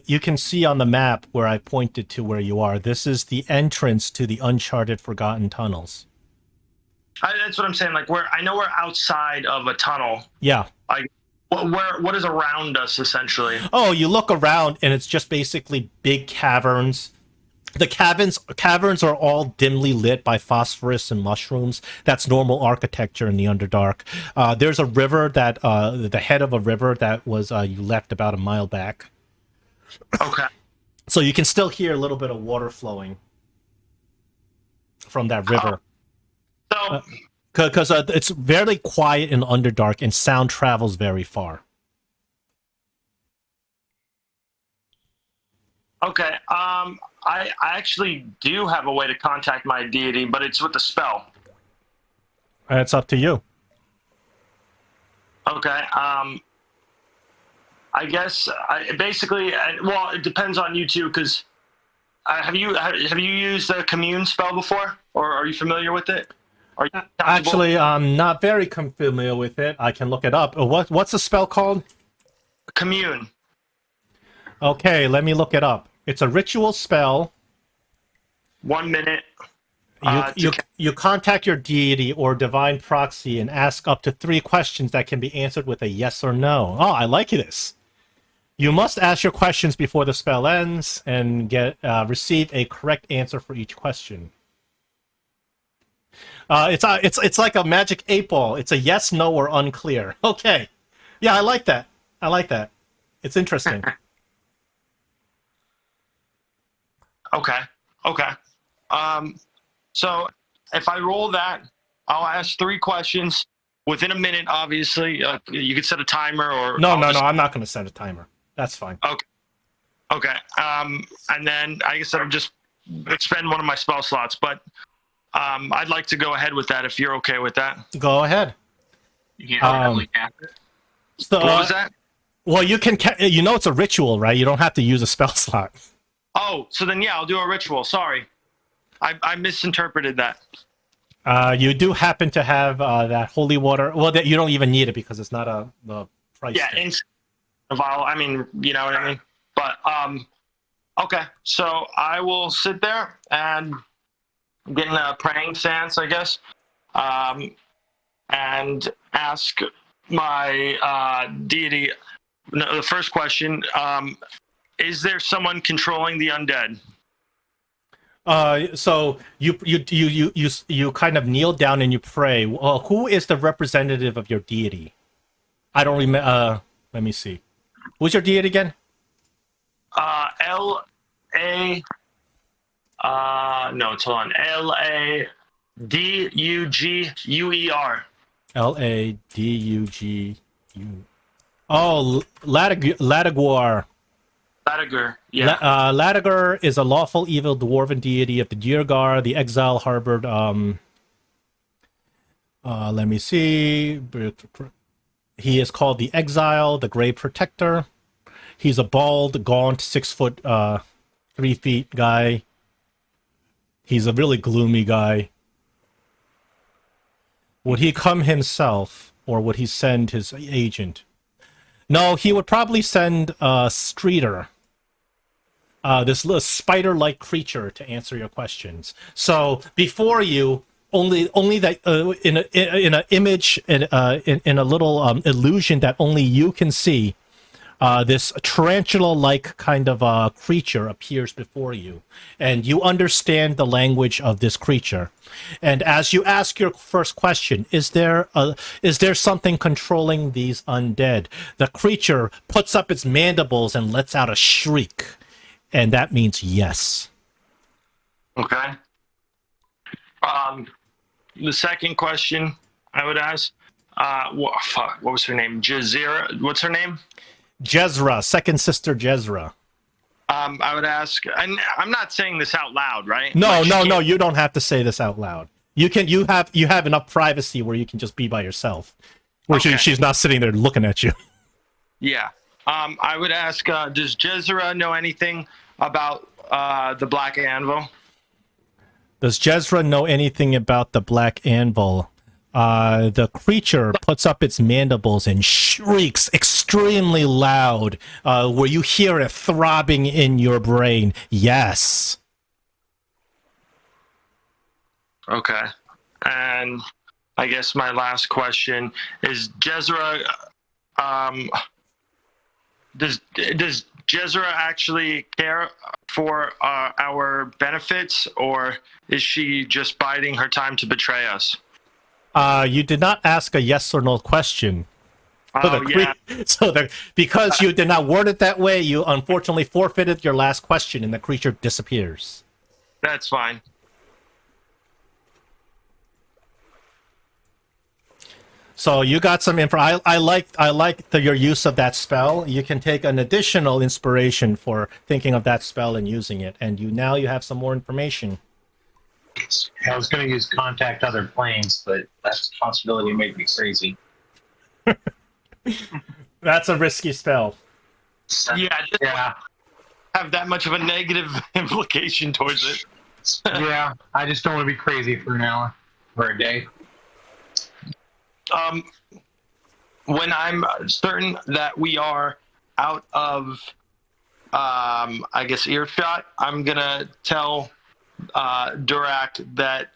You can see on the map where I pointed to where you are. This is the entrance to the uncharted Forgotten Tunnels. That's what I'm saying. Like, I know we're outside of a tunnel. Yeah. What is around us essentially? Oh, you look around and it's just basically big caverns. The caverns are all dimly lit by phosphorus and mushrooms. That's normal architecture in the Underdark. There's a river the head of a river that was you left about a mile back. Okay. So you can still hear a little bit of water flowing from that river. So, because it's very quiet in Underdark and sound travels very far. Okay. I actually do have a way to contact my deity, but it's with a spell. It's up to you. Okay. I guess it depends on you too, because have you used the commune spell before, or are you familiar with it? Actually, I'm not very familiar with it. I can look it up. What's the spell called? Commune. Okay, let me look it up. It's a ritual spell. 1 minute. You contact your deity or divine proxy and ask up to 3 questions that can be answered with a yes or no. Oh, I like this. You must ask your questions before the spell ends and receive a correct answer for each question. It's like a magic 8-ball. It's a yes, no, or unclear. Okay. Yeah, I like that. It's interesting. Okay. So if I roll that, I'll ask 3 questions within a minute. Obviously, you could set a timer or no. I'm not going to set a timer. That's fine. Okay. And then I guess I'll just expend one of my spell slots, but I'd like to go ahead with that if you're okay with that. Go ahead. You can't really cast it. So, what was that? Well, you can. It's a ritual, right? You don't have to use a spell slot. Oh, so then yeah, I'll do a ritual. Sorry, I misinterpreted that. You do happen to have that holy water. Well, that you don't even need it because it's not the price. Yeah, I mean, you know what I mean. But Okay, so I will sit there and get in a praying stance, I guess, and ask my deity. No, the first question: is there someone controlling the undead? So you kind of kneel down and you pray. Who is the representative of your deity? I don't remember. Let me see. Who's your deity again? L-A... no, hold on. L-A-D-U-G-U-E-R. L-A-D-U-G-U... Oh, Ladaguar. Ladagur, yeah. Ladagur is a lawful evil dwarven deity of the Diergar, the exile harbored. Let me see. He is called the Exile, the Grey Protector. He's a bald, gaunt, 6 foot, 3 feet guy. He's a really gloomy guy. Would he come himself, or would he send his agent? No, he would probably send Streeter, this little spider-like creature, to answer your questions. So before you, only that in an image, in a little illusion that only you can see, this tarantula-like kind of creature appears before you, and you understand the language of this creature. And as you ask your first question, is there something controlling these undead? The creature puts up its mandibles and lets out a shriek, and that means yes. Okay. The second question I would ask, what was her name? Jazira. What's her name? Jezra, second sister Jezra. I would ask, and I'm not saying this out loud, right? No, you don't have to say this out loud. You have enough privacy where you can just be by yourself, where she's not sitting there looking at you. Yeah. I would ask, does Jezra know anything about the Black Anvil? Does Jezra know anything about the Black Anvil? The creature puts up its mandibles and shrieks extremely loud, where you hear it throbbing in your brain. Yes. Okay. And I guess my last question is, Jezra, does Jezra actually care for our benefits, or is she just biding her time to betray us? You did not ask a yes or no question. Because you did not word it that way, you unfortunately forfeited your last question, and the creature disappears. That's fine. So you got some info. I like your use of that spell. You can take an additional inspiration for thinking of that spell and using it, and now you have some more information. I was going to use contact other planes, but that's a possibility made me crazy. That's a risky spell. Yeah. Have that much of a negative implication towards it. Yeah, I just don't want to be crazy for an hour or a day. When I'm certain that we are out of, I guess, earshot, I'm gonna tell Durak that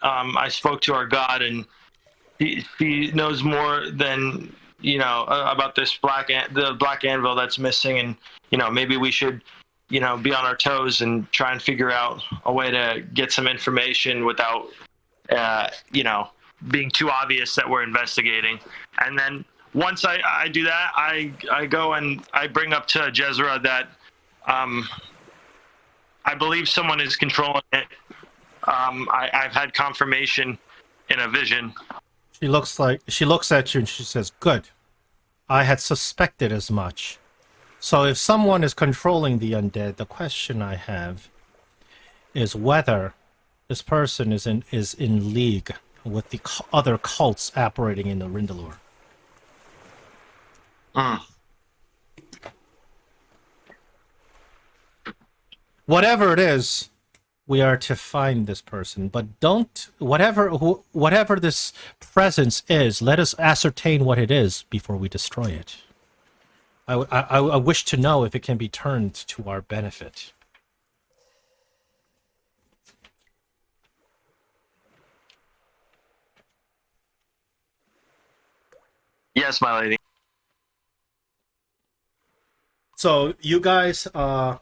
I spoke to our god, and he knows more than about this the Black Anvil that's missing, and maybe we should be on our toes and try and figure out a way to get some information without being too obvious that we're investigating. And then once I do that, I go and I bring up to Jezra that I believe someone is controlling it. I've had confirmation in a vision. She looks at you and she says, "Good. I had suspected as much. So if someone is controlling the undead, the question I have is whether this person is in league with the other cults operating in the Eryndlyn." Whatever it is, we are to find this person. But whatever this presence is, let us ascertain what it is before we destroy it. I wish to know if it can be turned to our benefit. Yes, my lady. So you guys now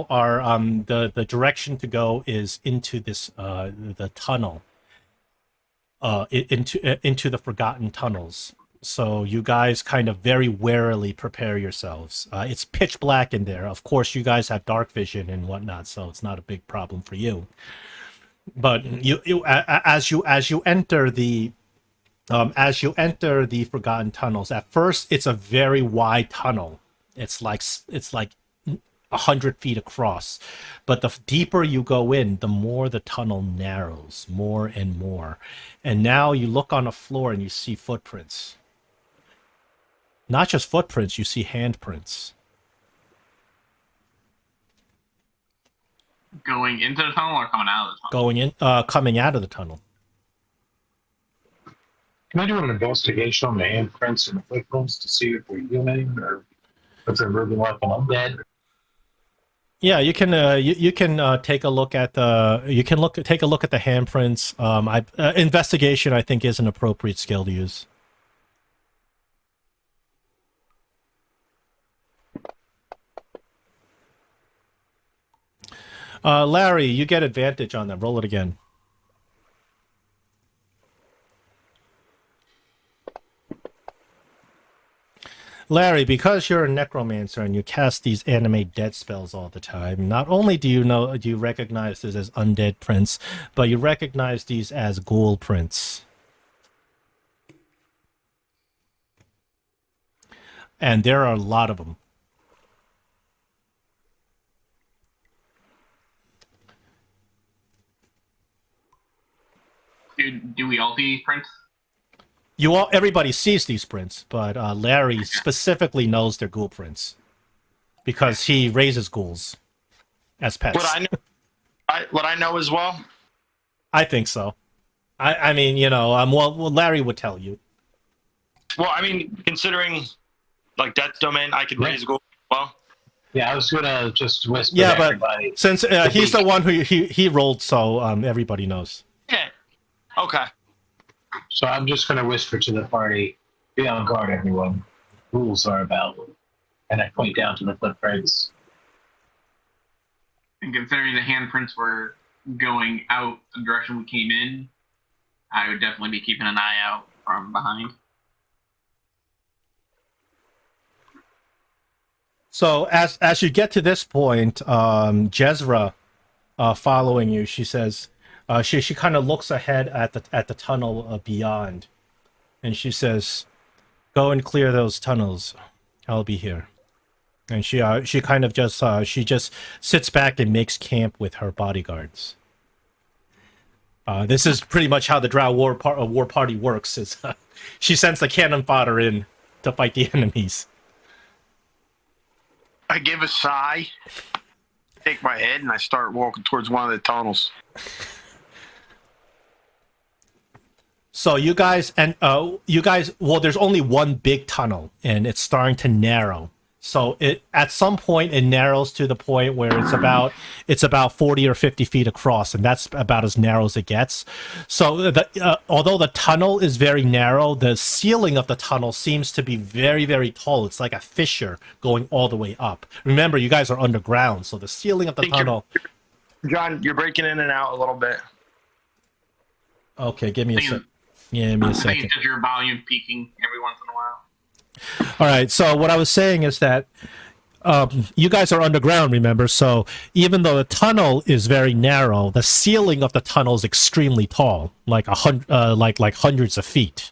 are the direction to go is into this the tunnel, into the Forgotten Tunnels. So you guys kind of very warily prepare yourselves. It's pitch black in there. Of course, you guys have dark vision and whatnot, so it's not a big problem for you. But as you enter the Forgotten Tunnels, at first it's a very wide tunnel. It's like 100 feet across, but the deeper you go in, the more the tunnel narrows, more and more. And now you look on the floor and you see footprints. Not just footprints, you see handprints. Going into the tunnel or coming out of the tunnel? Going in, coming out of the tunnel. Can I do an investigation on the handprints and the footprints to see if they're human or if they're moving like an undead? Yeah, you can you can take a look at the take a look at the handprints. Investigation, I think, is an appropriate skill to use. Larry, you get advantage on that. Roll it again. Larry, because you're a necromancer and you cast these animate dead spells all the time, not only do you recognize this as undead prints, but you recognize these as ghoul prints. And there are a lot of them. Do we all see prints? Everybody sees these prints, but Larry specifically knows they're ghoul prints because he raises ghouls as pets. Would I know as well? I think so. I mean, well, Larry would tell you. Well, I mean, considering like Death Domain, I could raise a ghoul as well. Yeah, I was gonna just whisper Yeah, to but everybody. since he's the one who he rolled, so everybody knows. Yeah. Okay. So I'm just gonna whisper to the party, be on guard, everyone. Rules are about. And I point down to the footprints. And considering the handprints were going out the direction we came in, I would definitely be keeping an eye out from behind. So as you get to this point, Jezra, following you, she says, she kind of looks ahead at the tunnel beyond, and she says, "Go and clear those tunnels. I'll be here." And she kind of just she just sits back and makes camp with her bodyguards. This is pretty much how the drow war party works. Is she sends the cannon fodder in to fight the enemies. I give a sigh, take my head, and I start walking towards one of the tunnels. So you guys, well, there's only one big tunnel, and it's starting to narrow. So at some point it narrows to the point where it's about 40 or 50 feet across, and that's about as narrow as it gets. So although the tunnel is very narrow, the ceiling of the tunnel seems to be very, very tall. It's like a fissure going all the way up. Remember, you guys are underground, so the ceiling of the tunnel. John, you're breaking in and out a little bit. Okay, give me a sec. Yeah, give me a second. I think it's just your volume peaking every once in a while. All right, so what I was saying is that you guys are underground, remember? So even though the tunnel is very narrow, the ceiling of the tunnel is extremely tall, like hundreds of feet.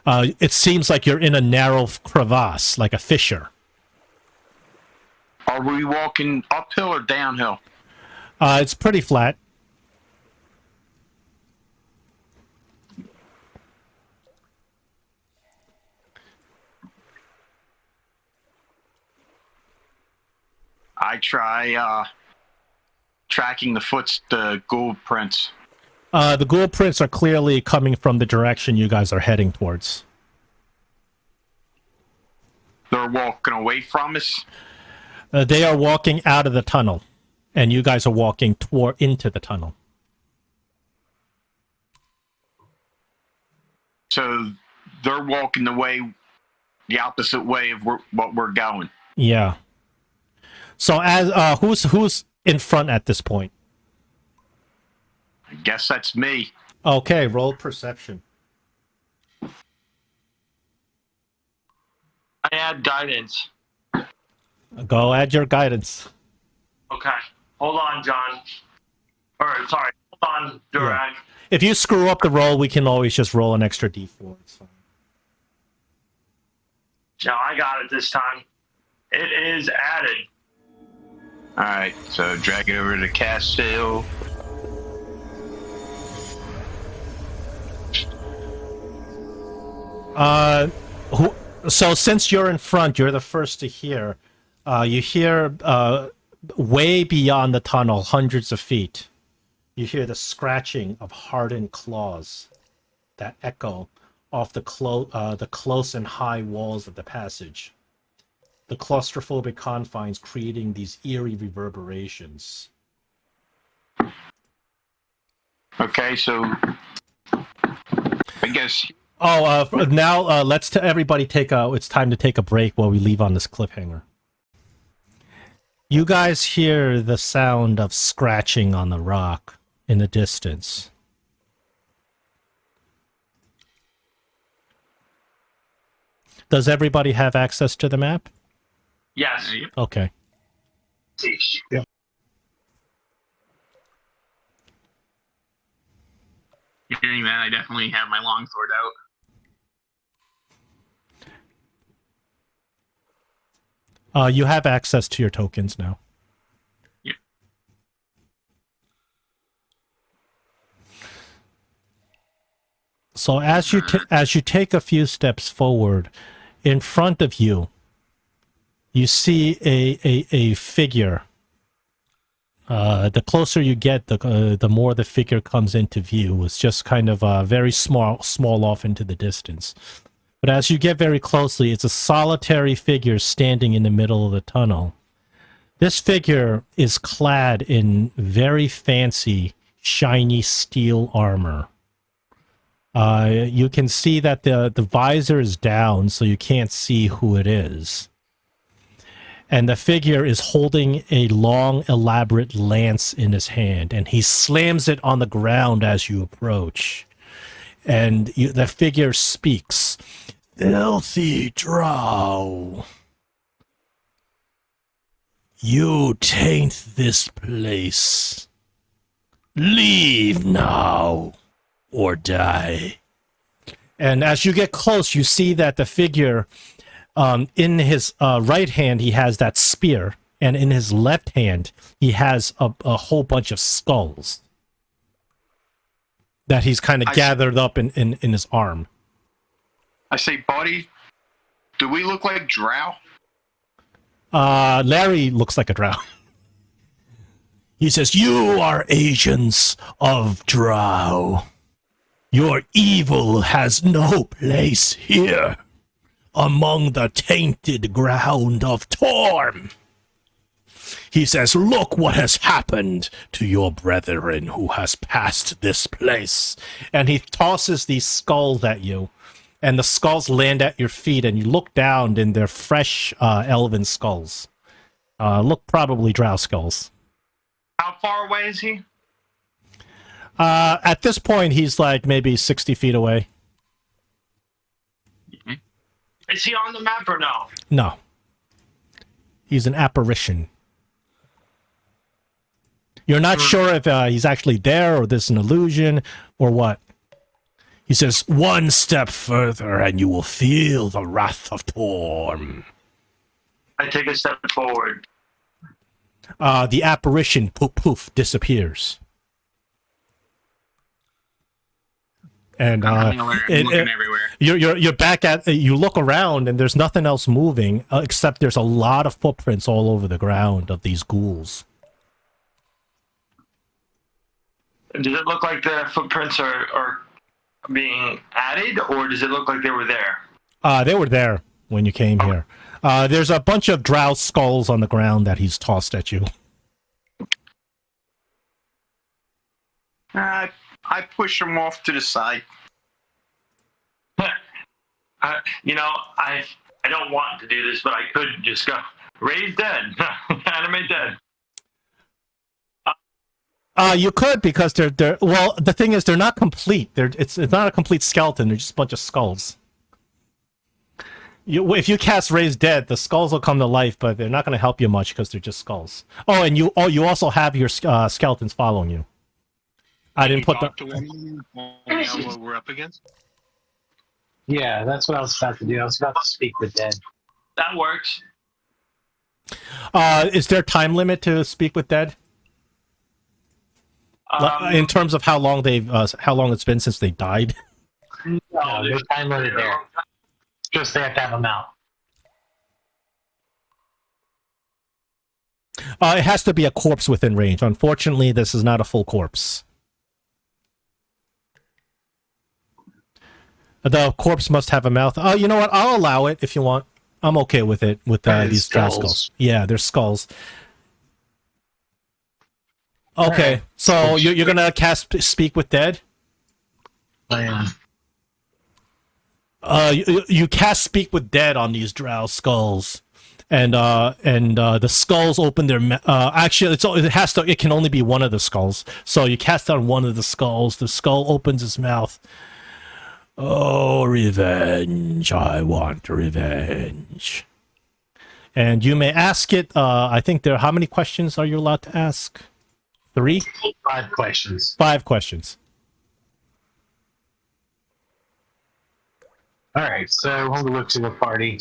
It seems like you're in a narrow crevasse, like a fissure. Are we walking uphill or downhill? It's pretty flat. I try tracking the ghoul prints. The ghoul prints are clearly coming from the direction you guys are heading towards. They're walking away from us. They are walking out of the tunnel, and you guys are walking into the tunnel. So they're walking the opposite way of what we're going. Yeah. So as who's in front at this point? I guess that's me. Okay, roll perception. I add guidance. Go add your guidance. Okay. Hold on, John. Or, sorry. Hold on, Durag. Yeah. If you screw up the roll, we can always just roll an extra d4. It's fine. No, I got it this time. It is added. Alright, so drag it over to the castle. So since you're in front, you're the first to hear. You hear way beyond the tunnel, hundreds of feet. You hear the scratching of hardened claws that echo off the close and high walls of the passage. The claustrophobic confines creating these eerie reverberations. Okay, so I guess. Oh, now let's everybody it's time to take a break while we leave on this cliffhanger. You guys hear the sound of scratching on the rock in the distance. Does everybody have access to the map? Yes. Okay. Yeah. Hearing that, I definitely have my longsword out. You have access to your tokens now. Yeah. So as you take a few steps forward, in front of you, you see a figure. The closer you get, the more the figure comes into view. It's just kind of very small off into the distance. But as you get very closely, it's a solitary figure standing in the middle of the tunnel. This figure is clad in very fancy, shiny steel armor. You can see that the visor is down, so you can't see who it is. And the figure is holding a long, elaborate lance in his hand, and he slams it on the ground as you approach. And the figure speaks. Filthy drow. You taint this place. Leave now, or die. And as you get close, you see that the figure, in his right hand, he has that spear, and in his left hand, he has a whole bunch of skulls that he's kind of gathered up in his arm. I say, buddy, do we look like drow? Larry looks like a drow. He says, "You are agents of drow. Your evil has no place here among the tainted ground of Torm." He says, "Look what has happened to your brethren who has passed this place." And he tosses these skulls at you. And the skulls land at your feet, and you look down, and they're fresh elven skulls. Look probably drow skulls. How far away is he? At this point, he's like maybe 60 feet away. Is he on the map or no? No. He's an apparition. You're not sure if he's actually there, or this is an illusion, or what. He says, "One step further and you will feel the wrath of Torm." I take a step forward. The apparition, poof, disappears. And I'm looking everywhere. you're back at, you look around and there's nothing else moving, except there's a lot of footprints all over the ground of these ghouls. Does it look like the footprints are being added, or does it look like they were there? They were there when you came here. There's a bunch of drow skulls on the ground that he's tossed at you. I push them off to the side. I don't want to do this, but I could just go raise dead, animate dead. You could, because they're well. The thing is, they're not complete. It's not a complete skeleton. They're just a bunch of skulls. If you cast Raise Dead, the skulls will come to life, but they're not going to help you much because they're just skulls. Oh, and you also have your skeletons following you. I didn't put talk to one now what we're up against. Yeah, that's what I was about to do. I was about to speak with Dead. That works. Is there a time limit to speak with Dead? In terms of how long it's been since they died? No, there's time limit there. Just they have to have them out. It has to be a corpse within range. Unfortunately, this is not a full corpse. The corpse must have a mouth. Oh, you know what? I'll allow it if you want. I'm okay with it, with these skulls. Yeah, they're skulls. Okay, right. So you're going to cast Speak with Dead? I am. You cast Speak with Dead on these drow skulls. And the skulls open their actually it can only be one of the skulls. So you cast on one of the skulls, the skull opens its mouth. Oh, revenge, I want revenge. And you may ask it, I think how many questions are you allowed to ask? 3? 5 questions. 5 questions. Alright, so when we look to the party.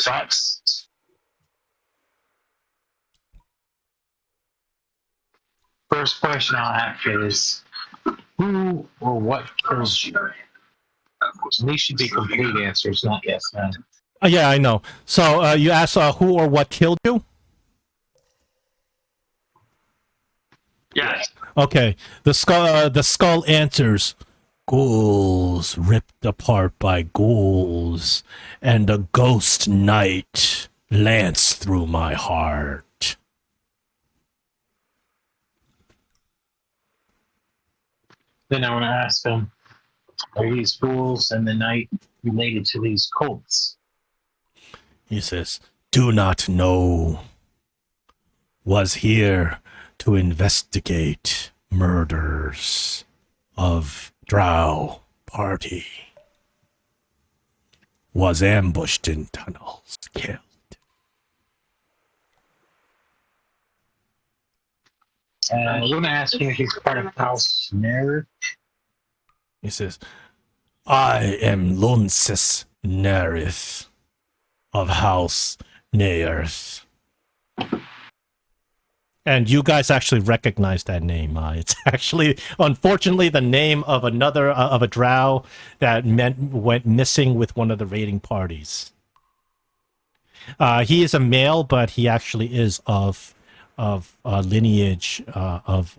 Thoughts? First question I'll ask is, who or what kills you? These should be complete answers, not yes, no. Yeah, I know. So you asked who or what killed you? Yes. Okay. The skull answers, ghouls ripped apart by ghouls, and a ghost knight lanced through my heart. Then I want to ask them, are these ghouls and the knight related to these cults? He says, do not know. Was here to investigate murders of drow party. Was ambushed in tunnels, killed. I'm going to ask him if he's part of Malice Naerth. He says, I am Malice Naerth of House Naerth. And you guys actually recognize that name. It's actually, unfortunately, the name of of a drow that went missing with one of the raiding parties. He is a male, but he actually is of lineage of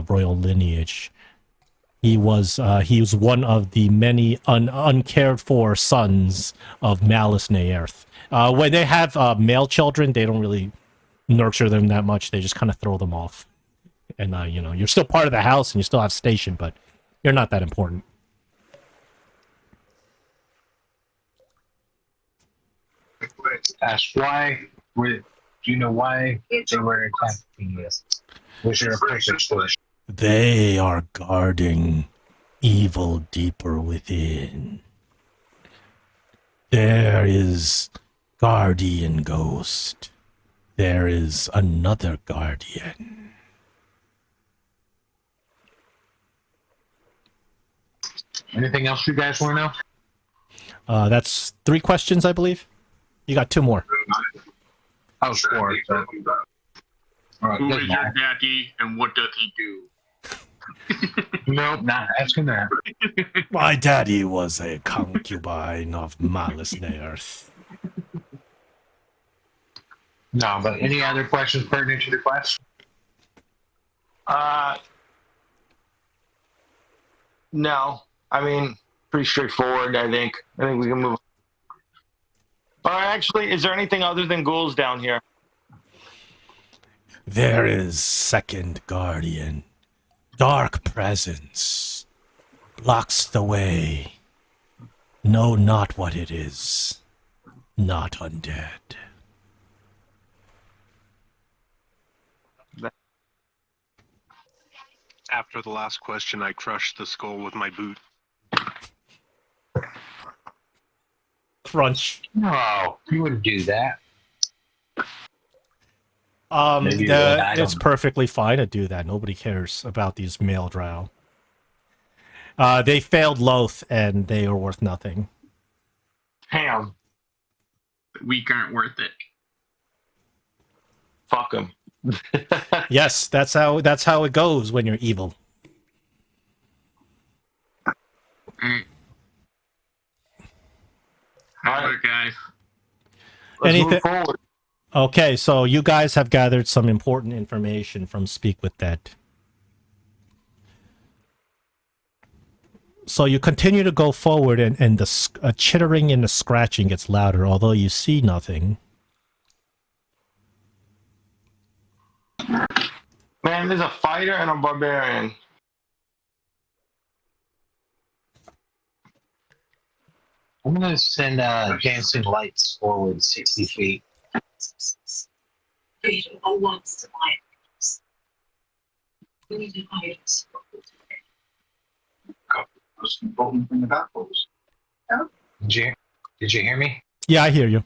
royal lineage. He was one of the many uncared for sons of Malice Naerth. When they have male children, they don't really nurture them that much. They just kind of throw them off. And you're still part of the house and you still have station, but you're not that important. Ask why. Do you know why they were attacking this? Was there a perfect choice? They are guarding evil deeper within. There is guardian ghost. There is another guardian. Anything else you guys want to know? That's 3 questions, I believe. You got 2 more. Oh, sure. All right, who is your daddy and what does he do? Nope, not asking that. My daddy was a concubine of Malice Naerth. No, but any other questions pertinent to the question? No. I mean, pretty straightforward, I think. I think we can move. Actually, is there anything other than ghouls down here? There is second guardian. Dark presence. Blocks the way. Know not what it is. Not undead. After the last question, I crushed the skull with my boot. Crunch. No, you wouldn't do that. Maybe you would, I don't It's know. perfectly fine to do that. Nobody cares about these male drow. They failed Lloth, and they are worth nothing. Damn. The weak aren't worth it. Fuck them. Yes, that's how it goes when you're evil. Alright. Alright. Alright, guys. Let's Anything- move forward. Okay, so you guys have gathered some important information from Speak with Dead. So you continue to go forward, and the chittering and the scratching gets louder, although you see nothing. Man, there's a fighter and a barbarian. I'm going to send dancing lights forward 60 feet. Did you hear me? Yeah, I hear you.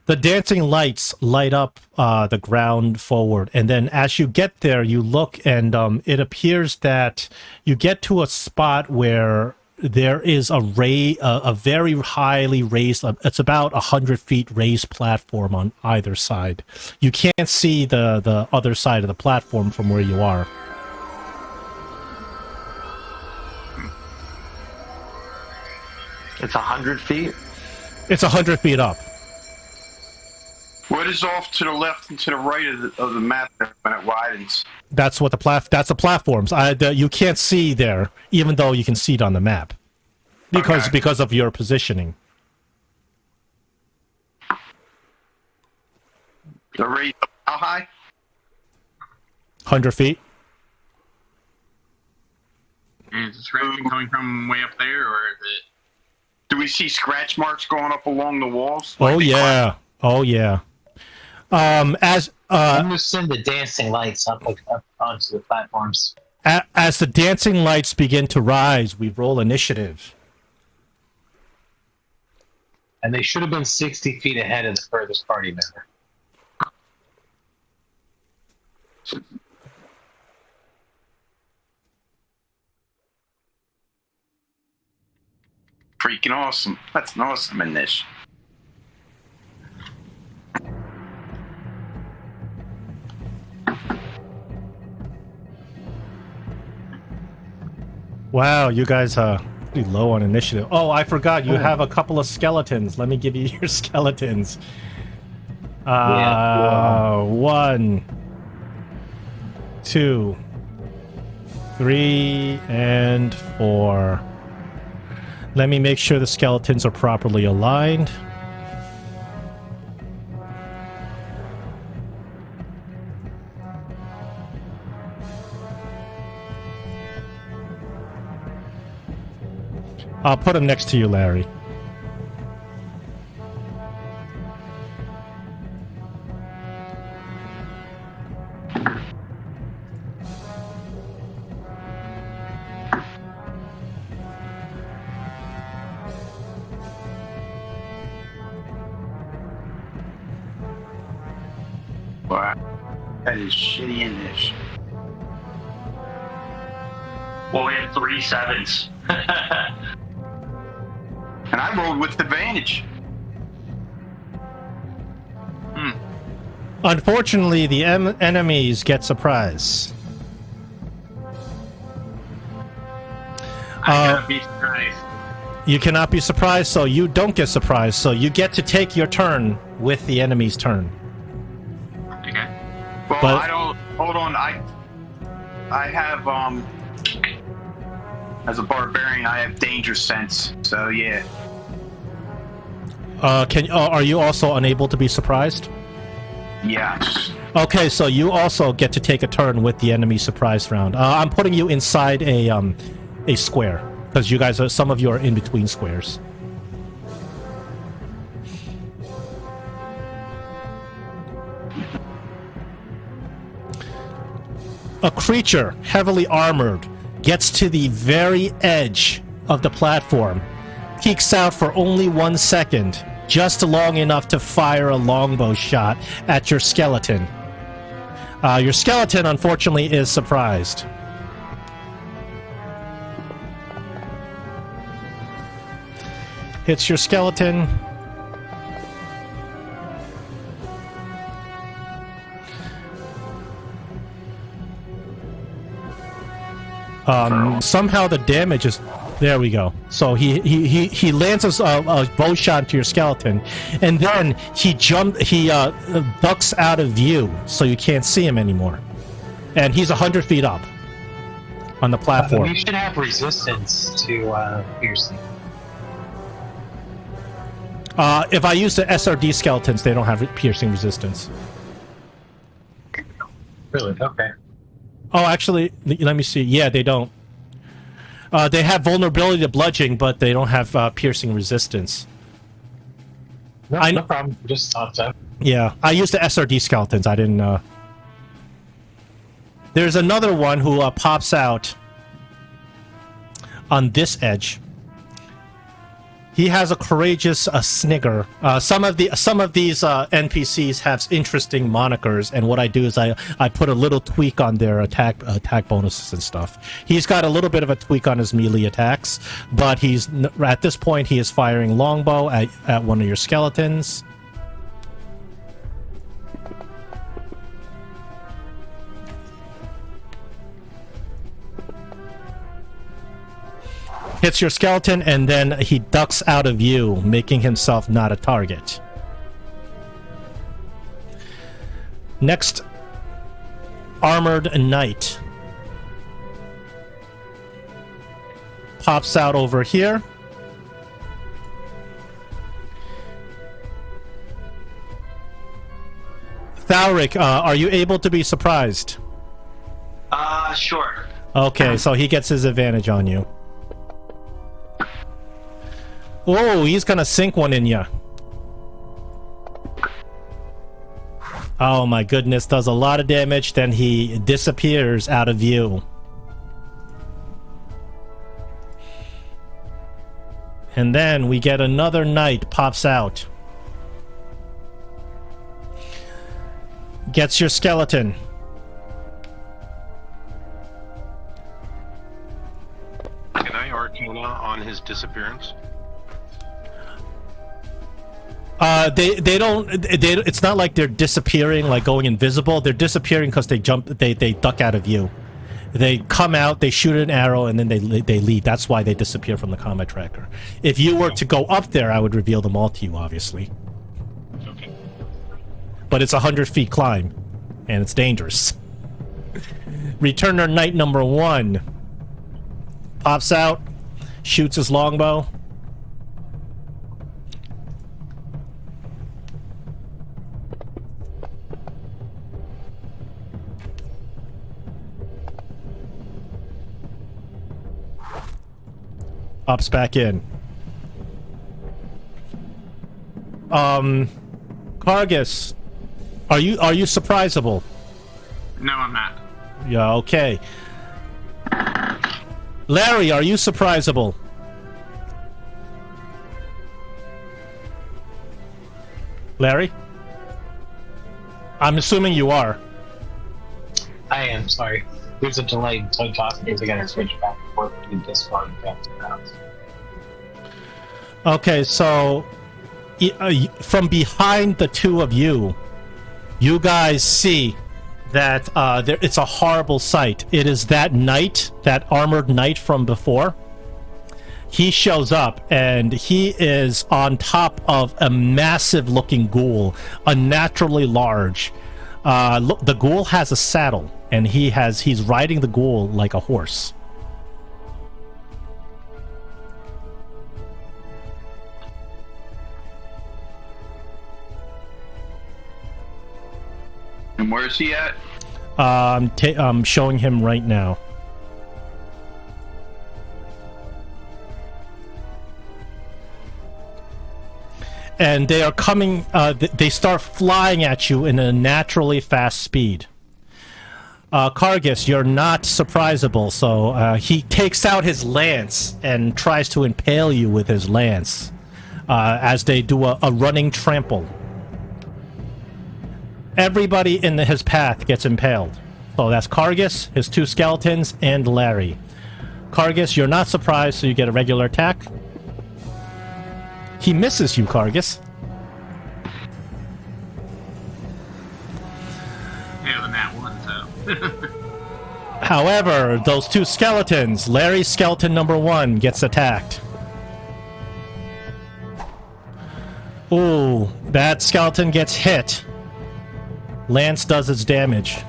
The dancing lights light up the ground forward, and then as you get there, you look, and it appears that you get to a spot where there is a very highly raised, it's about 100 feet raised platform on either side. You can't see the other side of the platform from where you are. It's 100 feet. It's 100 feet up. What is off to the left and to the right of the map when it widens? That's what that's the platforms. You can't see there, even though you can see it on the map, because of your positioning. The rate how high? 100 feet. And is the scratching coming from way up there, or is it? Do we see scratch marks going up along the walls? Oh yeah. Oh yeah. I'm going to send the dancing lights up onto the platforms. As the dancing lights begin to rise, we roll initiative. And they should have been 60 feet ahead of the furthest party member. Freaking awesome. That's an awesome initiative. Wow, you guys are pretty low on initiative. Oh, I forgot. You have a couple of skeletons. Let me give you your skeletons. Yeah. 1, 2, 3, and 4. Let me make sure the skeletons are properly aligned. I'll put them next to you, Larry. Wow. That is shitty initiative. Well, we have 3 sevens. And I rolled with advantage. Unfortunately, the enemies get surprised. I gotta be surprised. You cannot be surprised, so you don't get surprised. So you get to take your turn with the enemy's turn. Okay. Well, But- I don't. Hold on. I have As a barbarian, I have danger sense. So yeah. Are you also unable to be surprised? Yes. Okay, so you also get to take a turn with the enemy surprise round. I'm putting you inside a square because you guys some of you are in between squares. A creature heavily armored gets to the very edge of the platform, peeks out for only 1 second, just long enough to fire a longbow shot at your skeleton. Your skeleton, unfortunately, is surprised. Hits your skeleton. Somehow the damage is... There we go. So he lands a bow shot to your skeleton, and then he ducks out of view, so you can't see him anymore. And he's 100 feet up on the platform. You should have resistance to piercing. If I use the SRD skeletons, they don't have piercing resistance. Really? Okay. Oh, actually, let me see. Yeah, they don't. They have vulnerability to bludgeoning, but they don't have piercing resistance. No problem. Just thought so. Yeah, I used the SRD skeletons. I didn't... There's another one who pops out on this edge. He has a courageous snigger. Some of these NPCs have interesting monikers, and what I do is I put a little tweak on their attack bonuses and stuff. He's got a little bit of a tweak on his melee attacks, but at this point he is firing longbow at one of your skeletons. Hits your skeleton, and then he ducks out of view, making himself not a target. Next, armored knight pops out over here. Thalric, are you able to be surprised? Sure. Okay, so he gets his advantage on you. Oh, he's gonna sink one in ya. Oh my goodness, does a lot of damage, then he disappears out of view. And then we get another knight pops out. Gets your skeleton. Can I Arcana on his disappearance? It's not like they're disappearing, like going invisible. They're disappearing because they duck out of view. They come out, they shoot an arrow, and then they leave. That's why they disappear from the combat tracker. If you were to go up there, I would reveal them all to you, obviously. Okay. But it's a 100-feet climb, and it's dangerous. Returner Knight number 1 pops out, shoots his longbow. Ups back in. Kargus, are you surprisable? No, I'm not. Yeah, okay. Larry, are you surprisable? Larry? I'm assuming you are. I am, sorry. There's a delay until talking because I gotta switch back and forth between Discord and back to house. Okay, so from behind the two of you, you guys see that it's a horrible sight. It is that knight, that armored knight from before. He shows up, and he is on top of a massive-looking ghoul, unnaturally large. Look, the ghoul has a saddle, and he's riding the ghoul like a horse. And where's he at? I'm showing him right now. And they are coming, they start flying at you in a naturally fast speed. Kargus, you're not surprisable, so he takes out his lance and tries to impale you with his lance as they do a running trample. Everybody in his path gets impaled. So that's Kargus, his 2 skeletons, and Larry. Kargus, you're not surprised, so you get a regular attack. He misses you, Kargus. Yeah, than that one, so. However, those 2 skeletons, Larry's skeleton number 1 gets attacked. Ooh, that skeleton gets hit. Lance does its damage.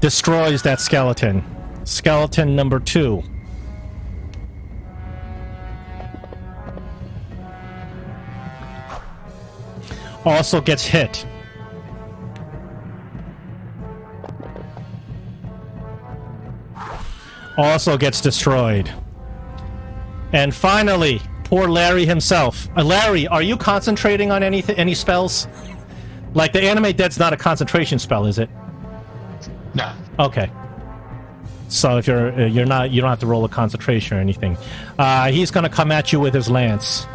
Destroys that skeleton. Skeleton number 2. Also gets hit. Also gets destroyed. And finally, poor Larry himself. Larry, are you concentrating on any spells? Like the anime dead's not a concentration spell, is it? No. Okay. So if you're not, you don't have to roll a concentration or anything. He's gonna come at you with his lance.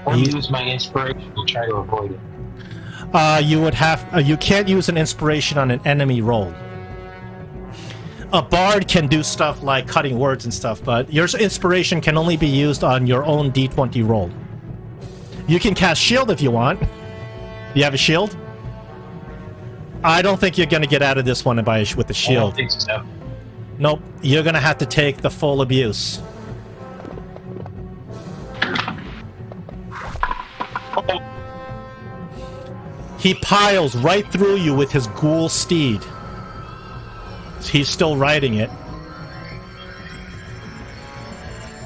Or use my inspiration to try to avoid it. You would have. You can't use an inspiration on an enemy roll. A bard can do stuff like cutting words and stuff, but your inspiration can only be used on your own D20 roll. You can cast shield if you want. You have a shield? I don't think you're gonna get out of this one with the shield. I don't think so. Nope. You're gonna have to take the full abuse. He piles right through you with his ghoul steed. He's still riding it.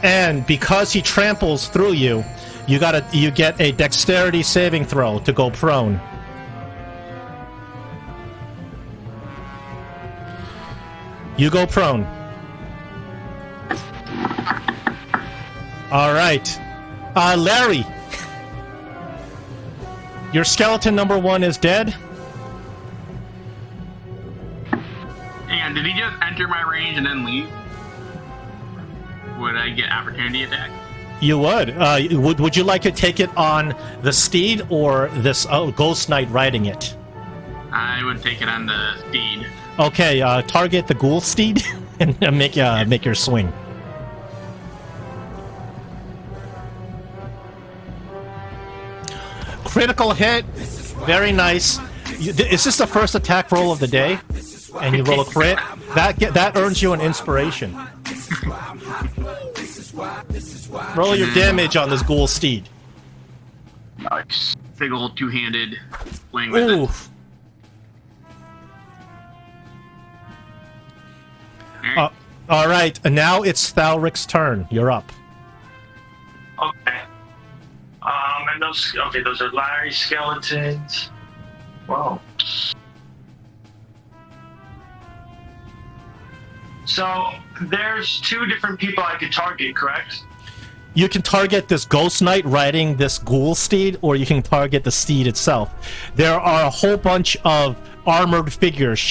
And because he tramples through you, you get a dexterity saving throw to go prone. You go prone. All right. Larry. Your skeleton number 1 is dead. And did he just enter my range and then leave? Would I get opportunity attack? You would. Would you like to take it on the steed or this ghost knight riding it? I would take it on the steed. Okay, target the ghoul steed and make your swing. Critical hit. Very nice. Is this the first attack roll of the day? And you roll a crit? That earns you an inspiration. Roll your damage on this ghoul steed. Nice. Big old two-handed swing with Ooh. it. All right, and now it's Thalric's turn. You're up. Okay. And those are Larry's skeletons. Whoa. So there's 2 different people I could target, correct? You can target this ghost knight riding this ghoul steed, or you can target the steed itself. There are a whole bunch of armored figures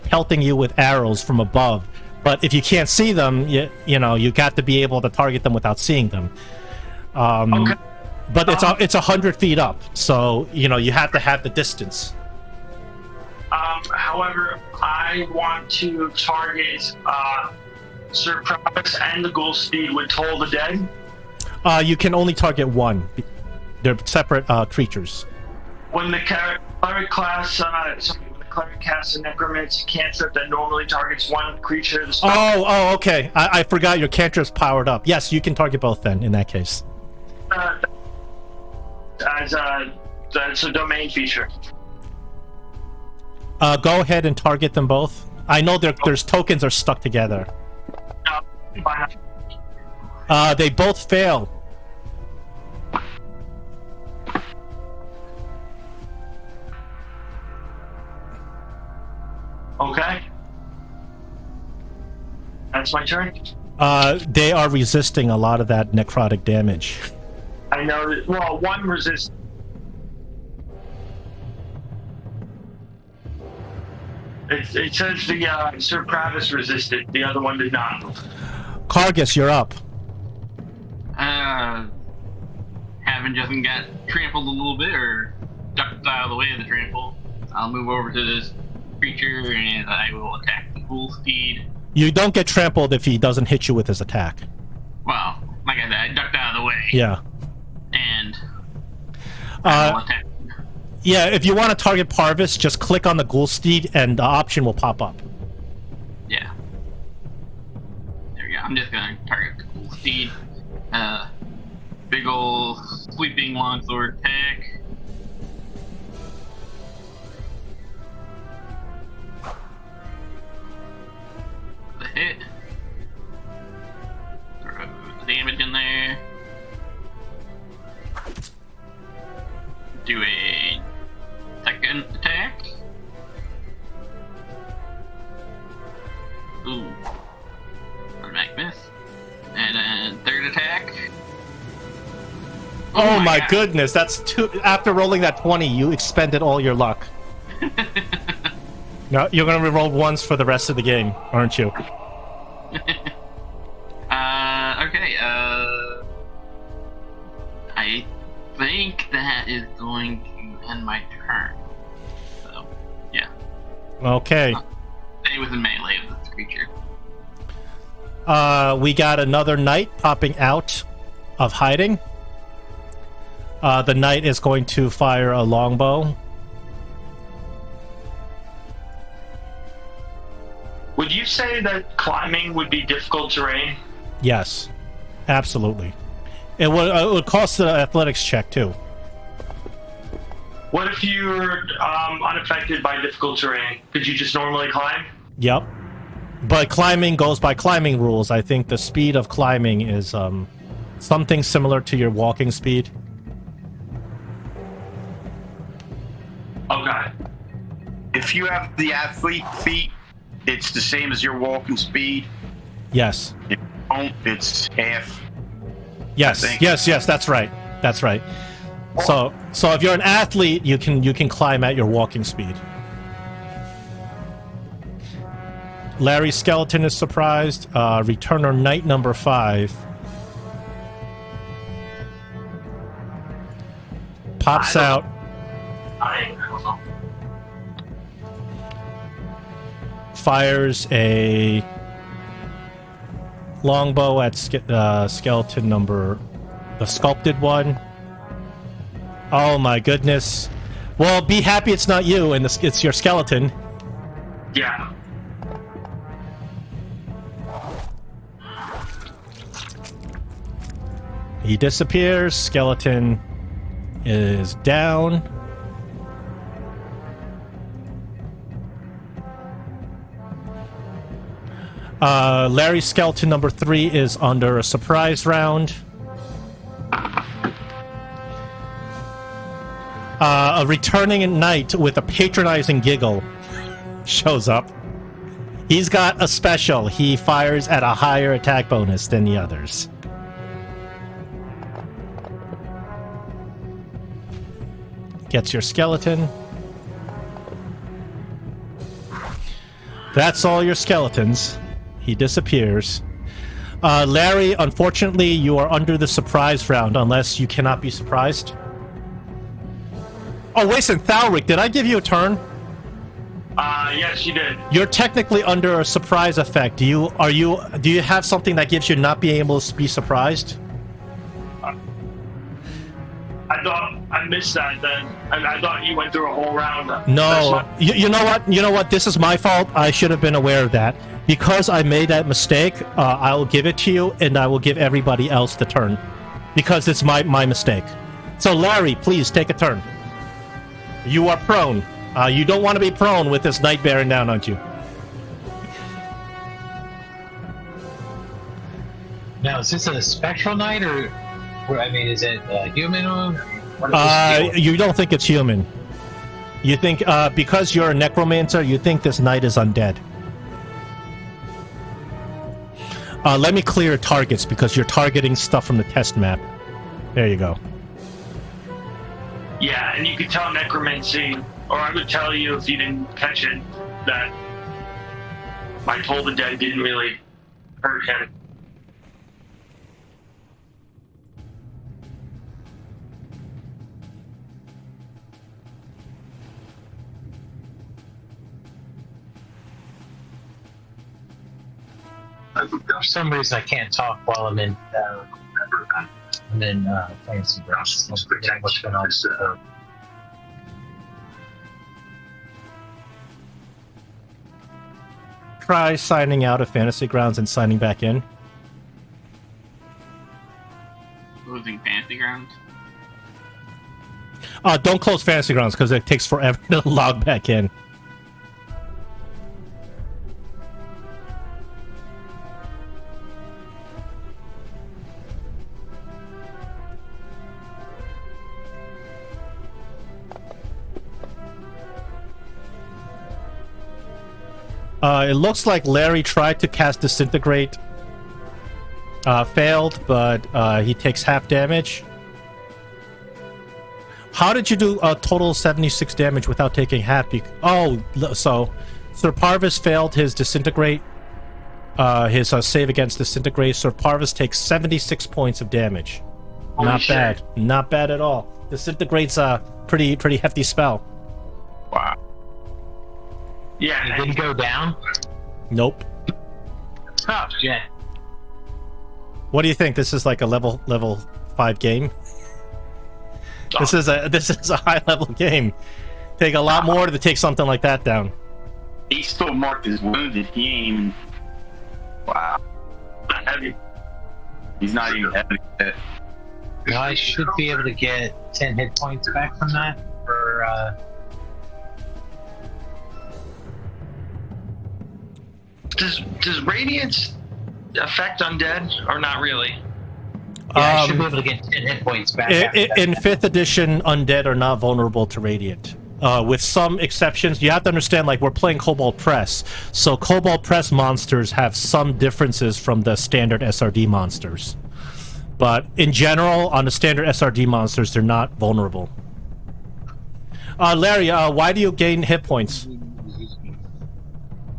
pelting you with arrows from above. But if you can't see them, you got to be able to target them without seeing them. Okay. But it's 100 feet up, so you have to have the distance. However, I want to target Sir Provis and the Ghoul Steed with Toll the Dead. You can only target one. They're separate creatures. When the cleric class, when the cleric casts a necromancy cantrip that normally targets one creature. Oh, okay. I forgot your cantrip's powered up. Yes, you can target both then. In that case. That's a domain feature. Go ahead and target them both. I know there's tokens are stuck together. Why not? They both fail. That's my turn. They are resisting a lot of that necrotic damage. I know that. Well, one resist. It says the Sir Pravis resisted. The other one did not. Kargus, you're up. Having just got trampled a little bit, or ducked out of the way of the trample, I'll move over to this creature and I will attack the full speed. You don't get trampled if he doesn't hit you with his attack. Well, like I said, I ducked out of the way. Yeah. And I will attack. Yeah, if you want to target Parvis, just click on the ghoul steed and the option will pop up. Yeah. There we go. I'm just gonna target the ghoul steed. Big ol' sweeping longsword attack. The hit. Throw the damage in there. Do a second attack. Ooh. Automatic miss. And then third attack. Oh my God. goodness, that's two. After rolling that 20, you expended all your luck. No, you're gonna reroll once for the rest of the game, aren't you? Okay, I think that is going to end my turn. So, yeah. Okay. Stay within melee of this creature. We got another knight popping out of hiding. The knight is going to fire a longbow. Would you say that climbing would be difficult terrain? Yes, absolutely. It would cost an athletics check too. What if you're unaffected by difficult terrain? Could you just normally climb? Yep. But climbing goes by climbing rules. I think the speed of climbing is something similar to your walking speed. Okay. If you have the athlete feat, it's the same as your walking speed. Yes. If you don't, it's half. Yes. I think. Yes. That's right. That's right. So if you're an athlete, you can climb at your walking speed. Larry Skeleton is surprised. Returner Knight number 5 pops out. I don't know. Fires a longbow at skeleton number, the sculpted one. Oh my goodness. Well, be happy it's not you and it's your skeleton. Yeah. He disappears. Skeleton is down. Larry Skeleton number 3 is under a surprise round. A returning knight with a patronizing giggle shows up. He's got a special. He fires at a higher attack bonus than the others. Gets your skeleton. That's all your skeletons. He disappears. Larry, unfortunately, you are under the surprise round unless you cannot be surprised. Oh, wait a second, Thalric, did I give you a turn? Yes, you did. You're technically under a surprise effect. Do you have something that gives you not being able to be surprised? I thought I missed that then. I thought you went through a whole round. No. You know what? You know what? This is my fault. I should have been aware of that. Because I made that mistake, I will give it to you, and I will give everybody else the turn. Because it's my mistake. So, Larry, please take a turn. You are prone. You don't want to be prone with this knight bearing down on you. Now, is this a spectral knight, or I mean, is it human? Or what is this You don't think it's human. You think, because you're a necromancer, you think this knight is undead. Let me clear targets because you're targeting stuff from the test map. There you go. Yeah, and you could tell necromancy, or I would tell you if you didn't catch it, that my Toll the Dead didn't really hurt him. For some reason, I can't talk while I'm in fancy grounds. I'm forgetting what's going on. Try signing out of Fantasy Grounds and signing back in. Closing Fantasy Grounds. Don't close Fantasy Grounds because it takes forever to log back in. It looks like Larry tried to cast Disintegrate. Failed, but he takes half damage. How did you do a total 76 damage without taking half? So Sir Parvis failed his Disintegrate. His save against Disintegrate. Sir Parvis takes 76 points of damage. Not bad. Not bad at all. Disintegrate's a pretty hefty spell. Wow. Yeah, It didn't go down? Nope. Oh, shit. What do you think? This is like a level 5 game? This is a high level game. Take a lot more to take something like that down. He still marked as wounded. He ain't even. Wow. not heavy. He's not even heavy yet. No, I should be able to get 10 hit points back from that for, Does Radiance affect undead, or not really? yeah, I should be able to get 10 hit points back. In 5th edition, undead are not vulnerable to Radiant. With some exceptions, you have to understand, like, we're playing Cobalt Press, so Cobalt Press monsters have some differences from the standard SRD monsters. But in general, on the standard SRD monsters, they're not vulnerable. Larry, why do you gain hit points?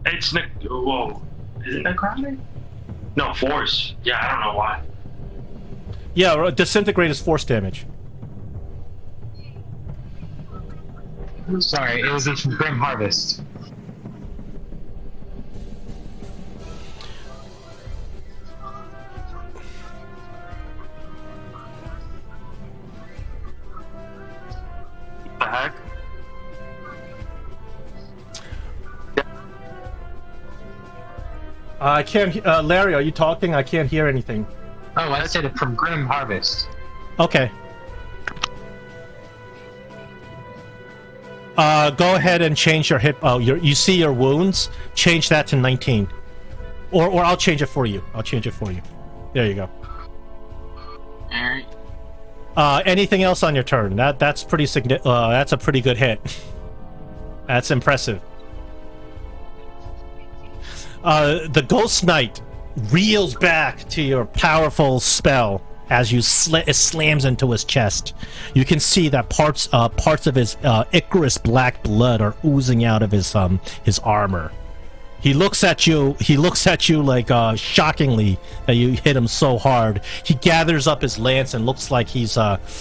It's whoa. Is it necrotic? No, force. Yeah, I don't know why. Yeah, disintegrate is force damage. Sorry, it was from Grim Harvest. What the heck? I can't. Larry, are you talking? I can't hear anything. Oh, I said it from Grim Harvest. Okay. Go ahead and change your hit. Oh, you see your wounds. Change that to 19, or I'll change it for you. I'll change it for you. There you go. All right. Anything else on your turn? That's pretty that's a pretty good hit. That's impressive. The Ghost Knight reels back to your powerful spell as you it slams into his chest. You can see that parts of his Icarus black blood are oozing out of his armor. He looks at you. He looks at you like shockingly that you hit him so hard. He gathers up his lance and looks like he's gonna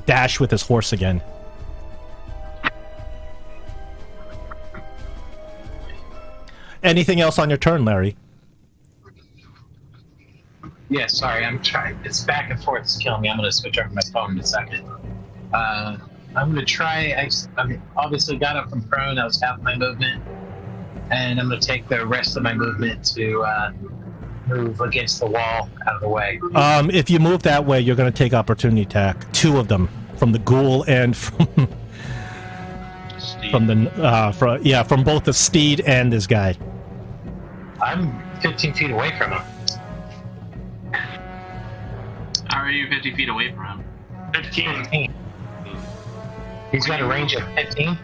dash with his horse again. Anything else on your turn, Larry? Yeah, sorry, I'm trying. It's back and forth. It's killing me. I'm going to switch over my phone in a second. I'm going to try. I obviously got up from prone. That was half my movement. And I'm going to take the rest of my movement to move against the wall out of the way. If you move that way, you're going to take opportunity attack. 2 of them. From the ghoul and from... from both the steed and this guy. I'm 15 feet away from him. How are you 50 feet away from him? 15. He's got a range of 15?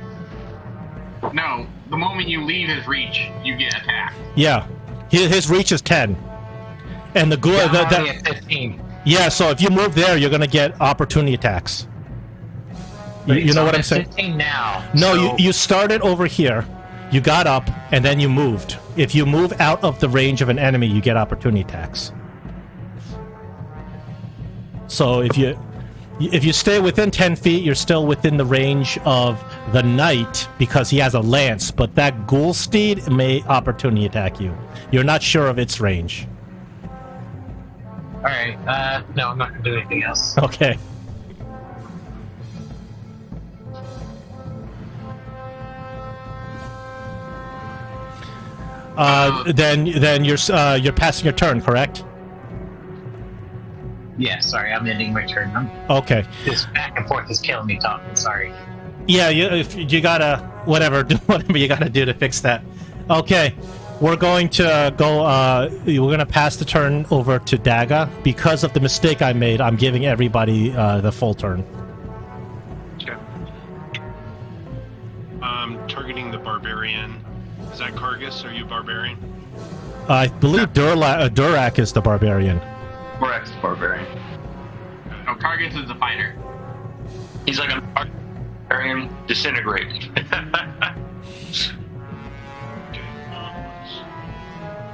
No, the moment you leave his reach, you get attacked. Yeah. His reach is 10. And the ghoul... Yeah, I'm already at 15. Yeah, so if you move there, you're going to get opportunity attacks. You know what I'm saying? 15 now. No, so... you started over here, you got up, and then you moved. If you move out of the range of an enemy, you get opportunity attacks. So if you stay within 10 feet, you're still within the range of the knight because he has a lance, but that ghoul steed may opportunity attack you. You're not sure of its range. Alright, no, I'm not gonna do anything else. Okay. Then you're passing your turn, correct? Yeah, sorry, I'm ending my turn. Okay. This back and forth is killing me talking, sorry. Yeah, you gotta do whatever you gotta do to fix that. Okay, we're going to go. We're gonna pass the turn over to Daga because of the mistake I made. I'm giving everybody the full turn. Okay. Targeting the barbarian. Is that Kargas? Are you barbarian? I believe Durak is the barbarian. Correct, barbarian. No, Kargas is the fighter. He's like a barbarian disintegrate.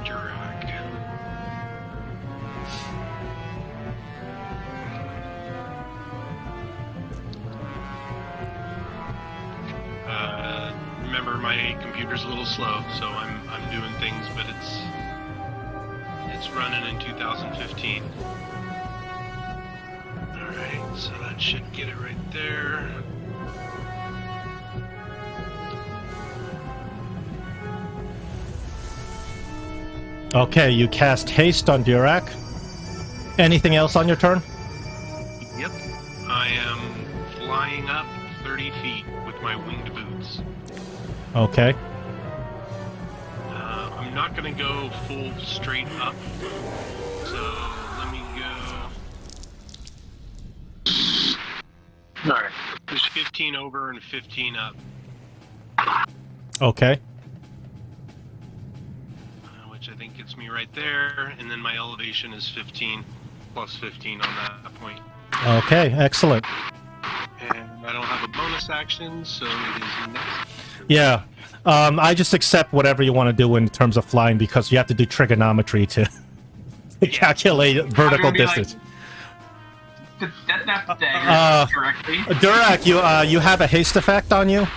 Durak. Remember, my computer's a little slow, so I'm doing things, but it's running in 2015. Alright, so that should get it right there. Okay, you cast haste on Durak. Anything else on your turn? Yep. I am flying up 30 feet with my winged boots. Okay. I'm not going to go full straight up. So let me go. Alright. There's 15 over and 15 up. Okay. Which I think gets me right there. And then my elevation is 15 plus 15 on that point. Okay, excellent. And I don't have a bonus action, so it is next. Yeah. I just accept whatever you want to do in terms of flying because you have to do trigonometry to calculate vertical distance. That's dagger correctly. Durak, you have a haste effect on you?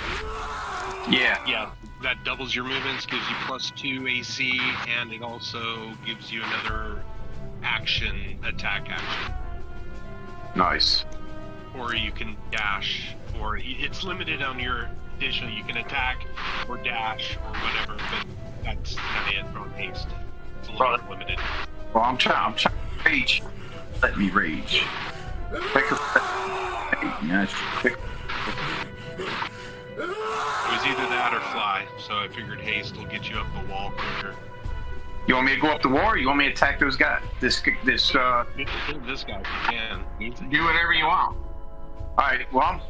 Yeah. That doubles your movements, gives you +2 AC, and it also gives you another attack action. Nice. Or you can dash, or it's limited on your additional. You can attack or dash or whatever, but that's kind of it on haste. It's a little bit limited. Well, I'm trying to rage. Let me rage. Quicker. Quick. It was either that or fly, so I figured haste will get you up the wall quicker. You want me to go up the wall, or you want me to attack those guys? This Kill this guy if you can. Do whatever you want. Alright, well,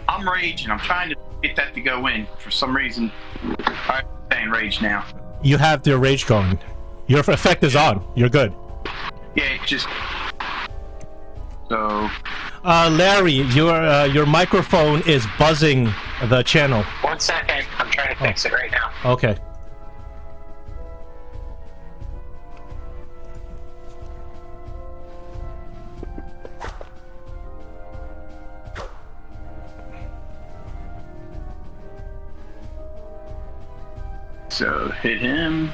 I'm raging. I'm trying to get that to go in for some reason. Alright, I'm saying rage now. You have your rage going. Your effect is on. You're good. Yeah, it just... So... Larry, your microphone is buzzing the channel. 1 second, I'm trying to fix it right now. Okay. So, hit him.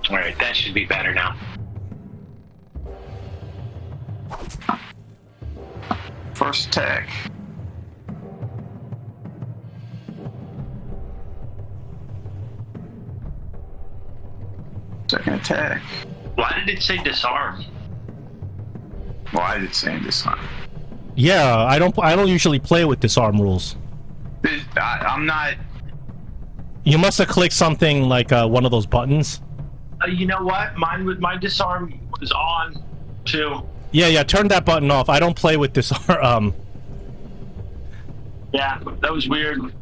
Alright, that should be better now. First attack. Second attack. Why did it say disarm? Well, I did say this time. Yeah, I don't usually play with disarm rules. I'm not... You must have clicked something like one of those buttons. You know what? My disarm was on too. Yeah, turn that button off. I don't play with disarm. Yeah, that was weird.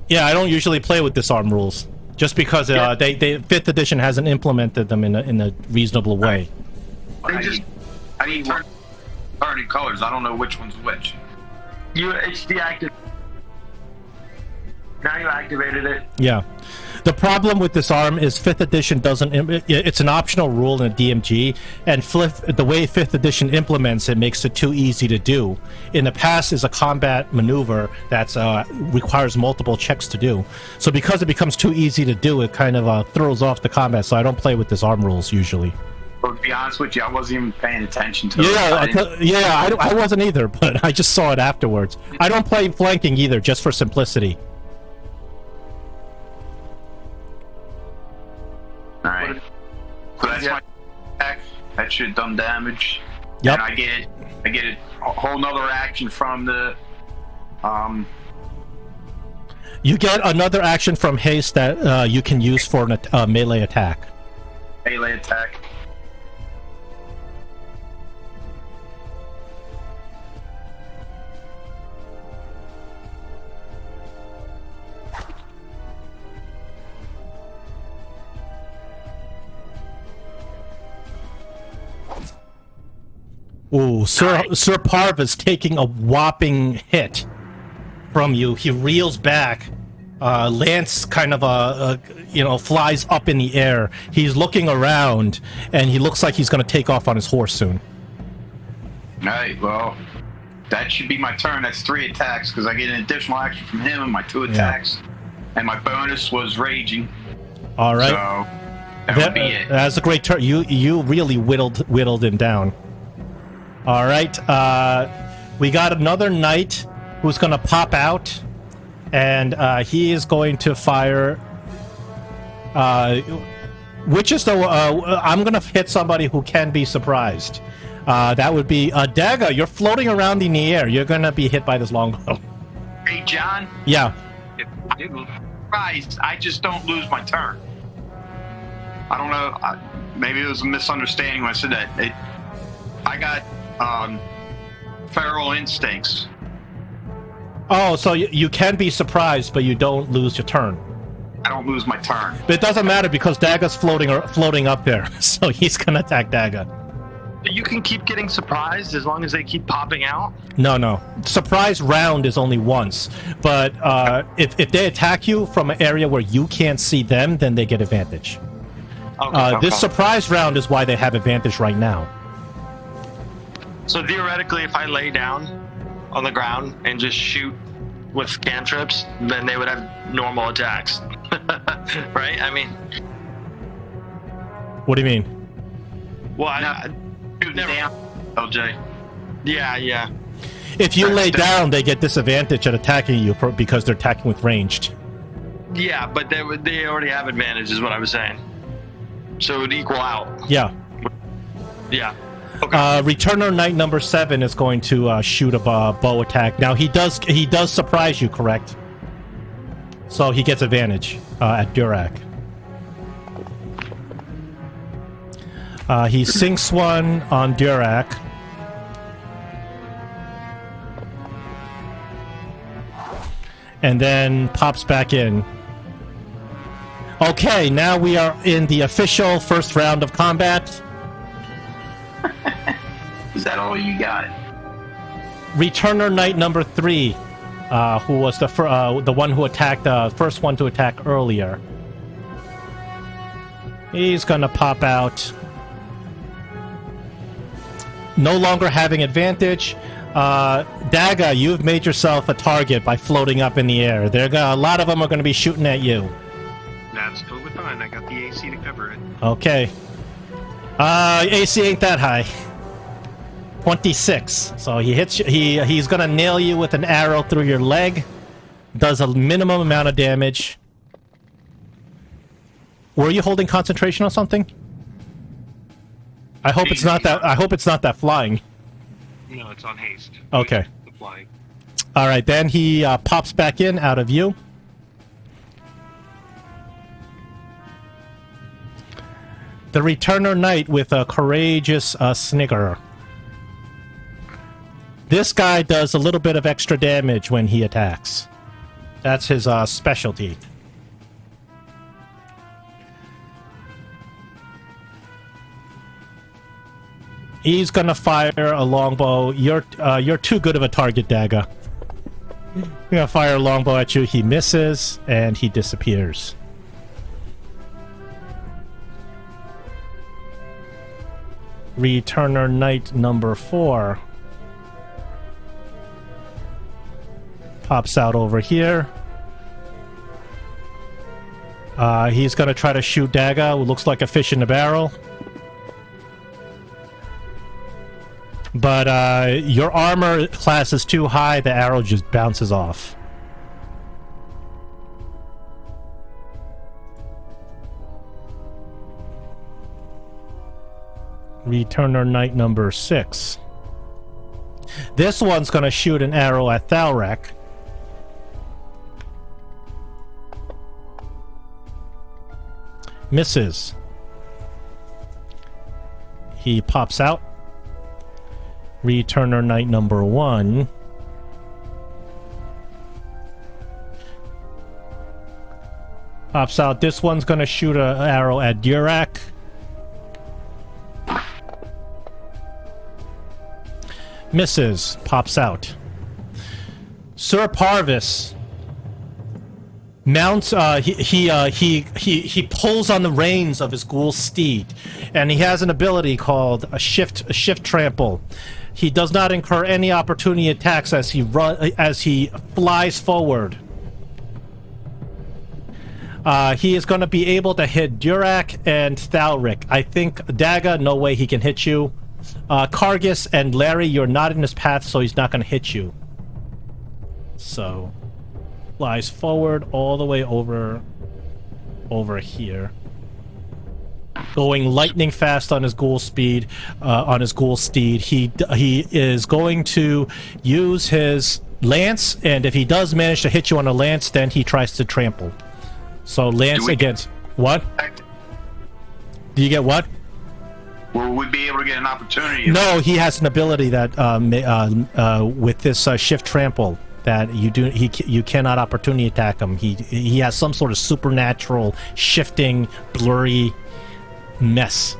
Yeah, I don't usually play with disarm rules. just because they 5th edition hasn't implemented them in a reasonable way. How do you turn colors? I don't know which one's which. It's deactivated. Now you activated it. Yeah. The problem with this arm is 5th edition doesn't. It's an optional rule in a DMG, and the way 5th edition implements it makes it too easy to do. In the past, is a combat maneuver that requires multiple checks to do. So because it becomes too easy to do, it kind of throws off the combat. So I don't play with this arm rules usually. But to be honest with you, I wasn't even paying attention to it. I wasn't either, but I just saw it afterwards. I don't play flanking either, just for simplicity. Alright. So that's my attack. That should have done damage. Yep. And I get a whole nother action from the You get another action from haste that you can use for a melee attack. melee attack. Ooh, Sir Parv is taking a whopping hit from you. He reels back. Lance kind of flies up in the air. He's looking around, and he looks like he's going to take off on his horse soon. Alright, well, that should be my turn. That's 3 attacks, because I get an additional action from him and my 2 attacks. And my bonus was raging. All right. So, that would be it. That's a great turn. You really whittled him down. All right, we got another knight who's going to pop out, and he is going to fire. Which is I'm going to hit somebody who can be surprised. That would be Dagger. You're floating around in the air. You're going to be hit by this longbow. Hey, John. Yeah. I just don't lose my turn. I don't know. Maybe it was a misunderstanding when I said that. I got feral instincts. Oh, so you can be surprised, but you don't lose your turn. I don't lose my turn. But it doesn't matter because Dagger's floating up there, so he's gonna attack Dagger. You can keep getting surprised as long as they keep popping out? No. Surprise round is only once, but if they attack you from an area where you can't see them, then they get advantage. Okay. This surprise round is why they have advantage right now. So theoretically, if I lay down on the ground and just shoot with cantrips, then they would have normal attacks. Right? I mean... What do you mean? Well, I never... Damn, LJ. Yeah. If you lay down, they get disadvantage at attacking you because they're attacking with ranged. Yeah, but they already have advantage, is what I was saying. So it would equal out. Yeah. Yeah. Okay. Returner Knight number 7 is going to shoot a bow attack. Now he does surprise you, correct? So he gets advantage at Durak. He sinks one on Durak. And then pops back in. Okay, now we are in the official first round of combat. Is that all you got? Returner Knight number 3, who was the one who attacked, first one to attack earlier. He's gonna pop out. No longer having advantage. Daga, you've made yourself a target by floating up in the air. A lot of them are going to be shooting at you. That's totally fine. I got the AC to cover it. Okay. AC ain't that high. 26. So he hits you. He's going to nail you with an arrow through your leg. Does a minimum amount of damage. Were you holding concentration on something? I hope it's not that. I hope it's not that flying. No, it's on haste. Okay. The flying. All right, then he pops back in out of you. The Returner Knight with a courageous snigger. This guy does a little bit of extra damage when he attacks. That's his specialty. He's gonna fire a longbow. You're too good of a target, Dagger. He's gonna fire a longbow at you. He misses, and he disappears. Returner Knight number 4 pops out over here. He's gonna try to shoot Dagger, who looks like a fish in a barrel. But your armor class is too high, the arrow just bounces off. Returner Knight number 6. This one's gonna shoot an arrow at Thalrek. Misses. He pops out. Returner Knight number 1. Pops out. This one's gonna shoot an arrow at Durak. Misses. Pops out. Sir Parvis mounts. He pulls on the reins of his ghoul steed, and he has an ability called a shift trample. He does not incur any opportunity attacks as he flies forward. He is going to be able to hit Durak and Thalrek. I think Dagger, no way he can hit you. Kargis and Larry, you're not in his path, so he's not going to hit you. So, flies forward all the way over here, going lightning fast on his ghoul speed, on his ghoul steed. He is going to use his lance, and if he does manage to hit you on a lance, then he tries to trample. So lance against what? Do you get what? Will we be able to get an opportunity? No, he has an ability that with this shift trample that you cannot opportunity attack him. He has some sort of supernatural shifting blurry mess.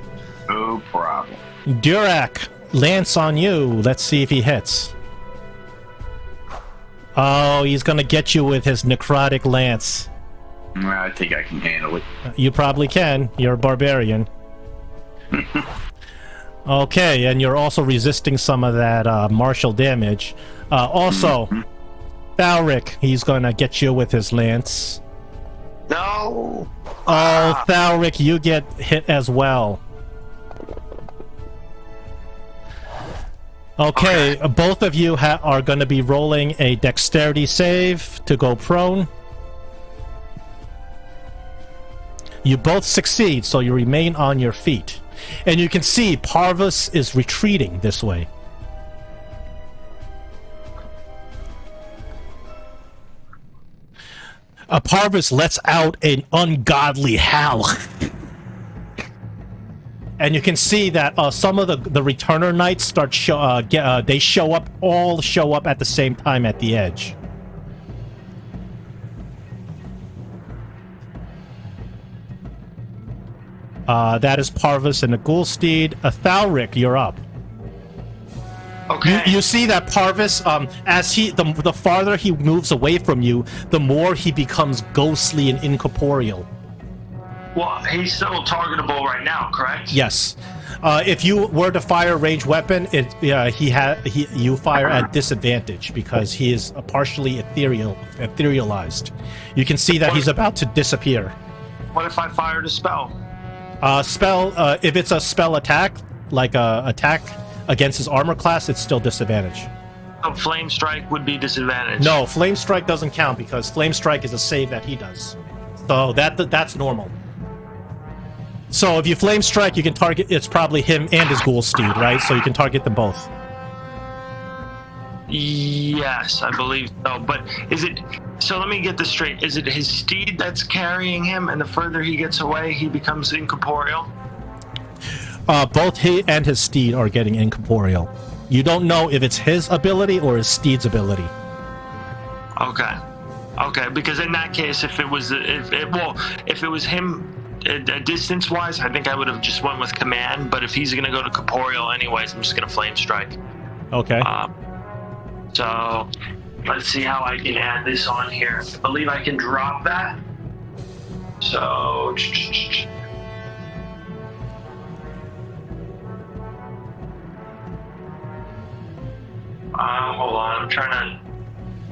No problem. Durak, lance on you. Let's see if he hits. Oh, he's gonna get you with his necrotic lance. I think I can handle it. You probably can. You're a barbarian. Okay, and you're also resisting some of that martial damage. Also, Thalrek, he's gonna get you with his lance. No! Oh, Thalrek, you get hit as well. Okay, both of you are going to be rolling a dexterity save to go prone. You both succeed, so you remain on your feet. And you can see Parvis is retreating this way. Parvis lets out an ungodly howl. And you can see that some of the returner knights start show up at the same time at the edge. That is Parvis and the ghoul steed. Thalrek, you're up. Okay. You see that Parvis, as the farther he moves away from you, the more he becomes ghostly and incorporeal. Well, he's still targetable right now, correct? Yes. If you were to fire a ranged weapon, you fire at disadvantage because he is partially etherealized. You can see that he's about to disappear. What if I fired a spell? If it's a spell attack, like a attack against his armor class, it's still disadvantage. So Flame Strike would be disadvantage. No, Flame Strike doesn't count because Flame Strike is a save that he does. So that's normal. So if you Flame Strike, you can target, it's probably him and his ghoul steed, right? So you can target them both. Yes, I believe so. But is it... So let me get this straight. Is it his steed that's carrying him, and the further he gets away, he becomes incorporeal? Both he and his steed are getting incorporeal. You don't know if it's his ability or his steed's ability. Okay. Okay, because in that case, if it was him distance-wise, I think I would have just went with command. But if he's gonna go to corporeal anyways, I'm just gonna flame strike. Okay. So let's see how I can add this on here. I believe I can drop that. So. Hold on, I'm trying to.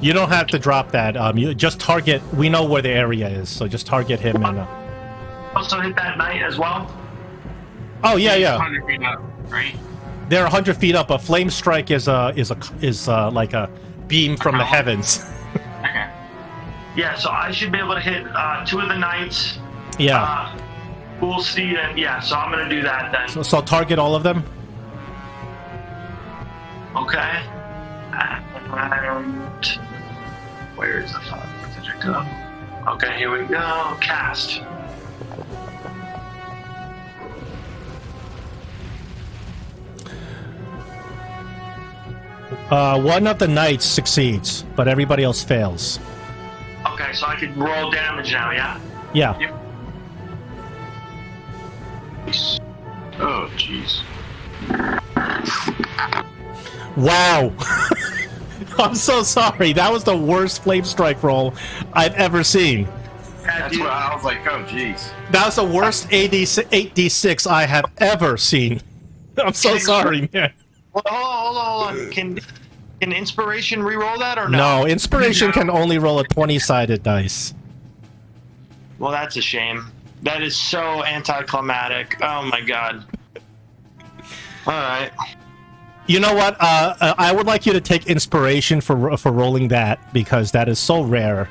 You don't have to drop that. You just target. We know where the area is, so just target him and. Also hit that knight as well. Oh yeah, yeah. 100 feet up, right? They're 100 feet up. A flame strike is like a beam from the heavens. Okay. Yeah, so I should be able to hit 2 of the knights. Yeah. We'll see. And yeah, so I'm gonna do that then. So target all of them. Okay. And where is the fuck? Where did it go? Okay, here we go. Cast. One of the knights succeeds, but everybody else fails. Okay, so I could roll damage now, yeah? Yeah. Yep. Oh, jeez. Wow. I'm so sorry. That was the worst flame strike roll I've ever seen. That's what I was like, oh, jeez. That was the worst 8d6 I have ever seen. I'm so sorry, man. Well, hold on. Can inspiration re-roll that or no? No, inspiration can only roll a 20-sided dice. Well, that's a shame. That is so anticlimactic. Oh my god. All right. You know what? I would like you to take inspiration for rolling that, because that is so rare.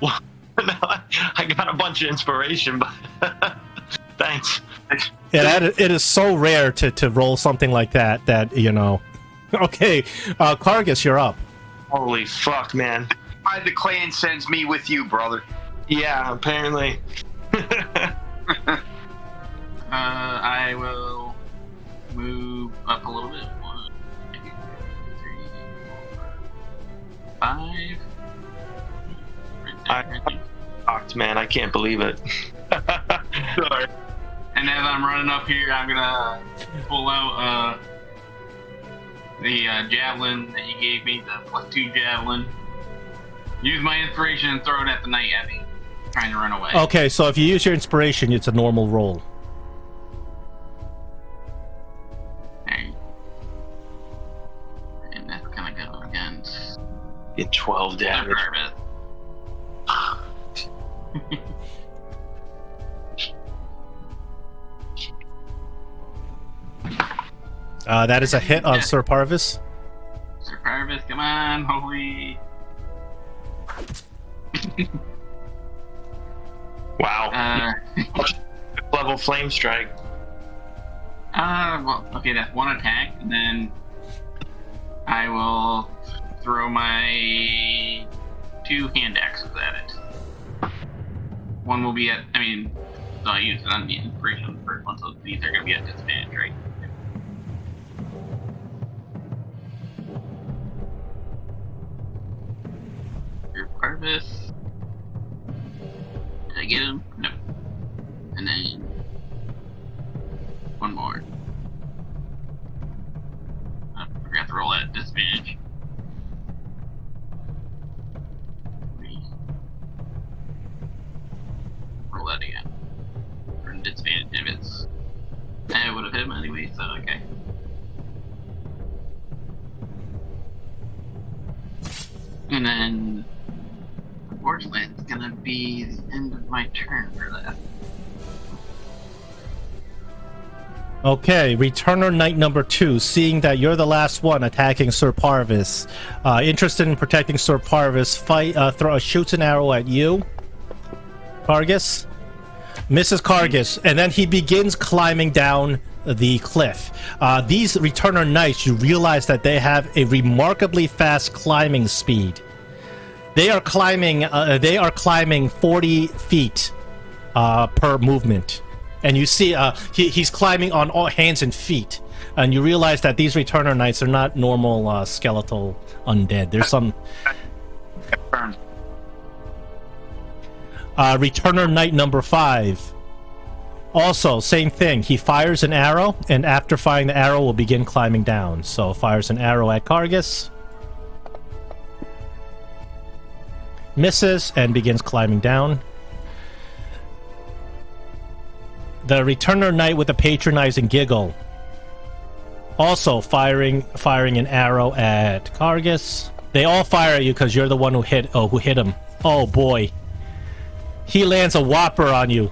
Well, no, I got a bunch of inspiration, but thanks. It is so rare to roll something like that, you know. Okay, Kargas, you're up. Holy fuck, man. Why the clan sends me with you, brother? Yeah, apparently. I will move up a little bit. 1, 2, 3, 4, 5. Right there, I think. Fucked, man. I can't believe it. Sorry. And as I'm running up here, I'm gonna pull out the javelin that you gave me, the +2 javelin. Use my inspiration and throw it at the knight at me, trying to run away. Okay, so if you use your inspiration, it's a normal roll. Okay. And that's gonna go against Get 12 damage. That is a hit on Sir Parvis. Sir Parvis, come on, holy. Wow. Level flame strike. Well, okay, that's 1 attack, and then I will throw my 2 hand axes at it. One will be at, I used it on the inspiration on the first one, so these are going to be at disadvantage, right? Your Parvis. Did I get him? No. And then one more. I forgot to roll at disadvantage. Roll that again. For disadvantage if it's. I would have hit him anyway, so okay. And then, unfortunately, it's gonna be the end of my turn for that. Okay, Returner Knight number 2, seeing that you're the last one attacking Sir Parvis, interested in protecting Sir Parvis, shoots an arrow at you, Kargas. Mrs. Kargas, and then he begins climbing down the cliff. These Returner Knights, you realize that they have a remarkably fast climbing speed. They are climbing 40 feet per movement. And you see he's climbing on all hands and feet. And you realize that these Returner Knights are not normal skeletal undead. There's some... Returner Knight number 5. Also, same thing. He fires an arrow, and after firing the arrow, will begin climbing down. So, fires an arrow at Kargas. Misses, and begins climbing down. The Returner Knight with a patronizing giggle. Also, firing an arrow at Kargas. They all fire at you because you're the one who hit him. Oh, boy. He lands a whopper on you.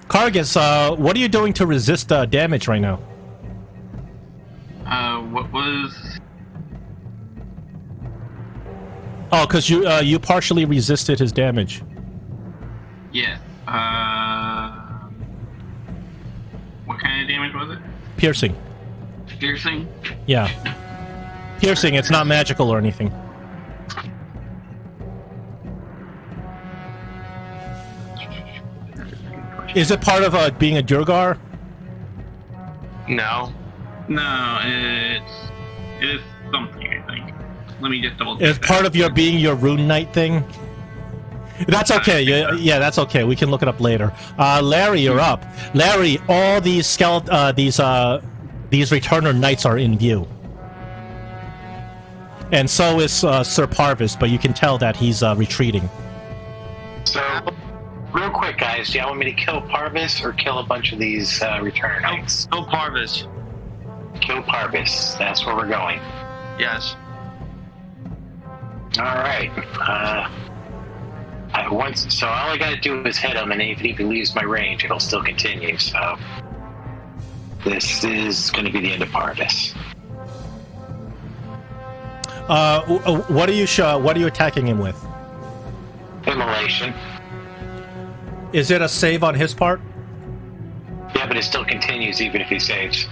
Kargas, what are you doing to resist damage right now? What was? Oh, because you partially resisted his damage. Yeah. What kind of damage was it? Piercing. Piercing? Yeah. Piercing, it's not magical or anything. Is it part of being a Durgar? No. No, it is something, I think. Let me just double check. Is part of your being your Rune Knight thing? That's okay. Yeah, that's okay. We can look it up later. Larry, you're up. Larry, all these these Returner Knights are in view. And so is Sir Parvis, but you can tell that he's retreating. So, real quick, guys, do y'all want me to kill Parvis or kill a bunch of these Returner Knights? No Parvis. Kill Parvis. That's where we're going. Yes. Alright. So all I gotta do is hit him, and if he leaves my range, it'll still continue, so... This is gonna be the end of Parvis. What are you attacking him with? Immolation. Is it a save on his part? Yeah, but it still continues even if he saves.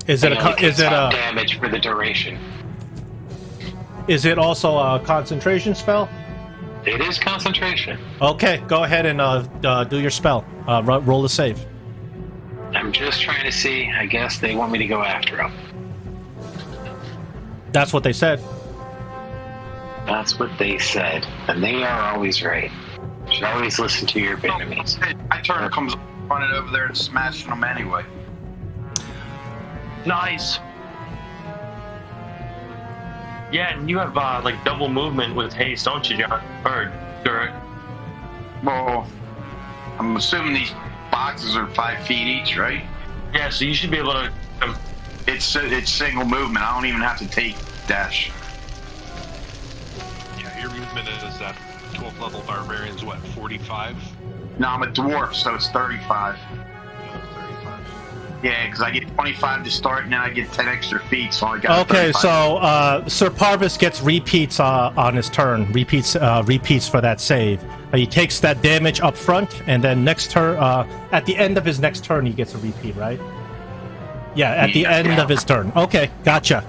Is it damage for the duration? Is it also a concentration spell? It is concentration. Okay, go ahead and do your spell. Roll a save. I'm just trying to see. I guess they want me to go after him. That's what they said. That's what they said, and they are always right. You should always listen to your enemies. My turn comes running over there and smashing them anyway. Nice. Yeah, and you have like double movement with haste, don't you, John? Or Durek? Well, I'm assuming these boxes are 5 feet each, right? Yeah, so you should be able to. It's single movement. I don't even have to take dash. Yeah, your movement is at 12th level barbarians. What, 45? No, I'm a dwarf, so it's 35. Yeah, because I get 25 to start, and then I get 10 extra feet, so I got. Okay, 35. so Sir Parvis gets repeats on his turn. Repeats for that save. He takes that damage up front, and then next turn, at the end of his next turn, he gets a repeat, right? Yeah, at the end of his turn. Okay, gotcha.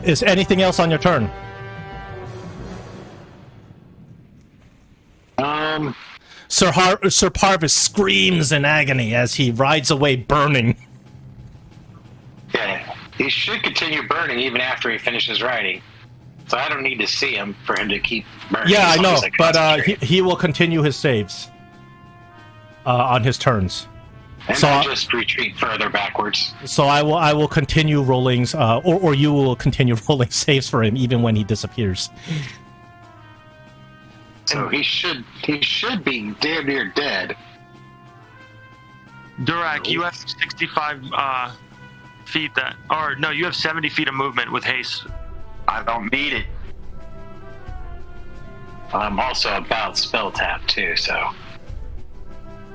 Is anything else on your turn? Sir Parvis screams in agony as he rides away burning. Yeah, he should continue burning even after he finishes riding. So I don't need to see him for him to keep burning. Yeah, I know, but he will continue his saves on his turns. And so I'll just retreat further backwards. So I will continue rollings, or you will continue rolling saves for him even when he disappears. So he should be damn near dead. Durak, you have 65 feet you have 70 feet of movement with haste. I don't need it. I'm also about spell tap too, so.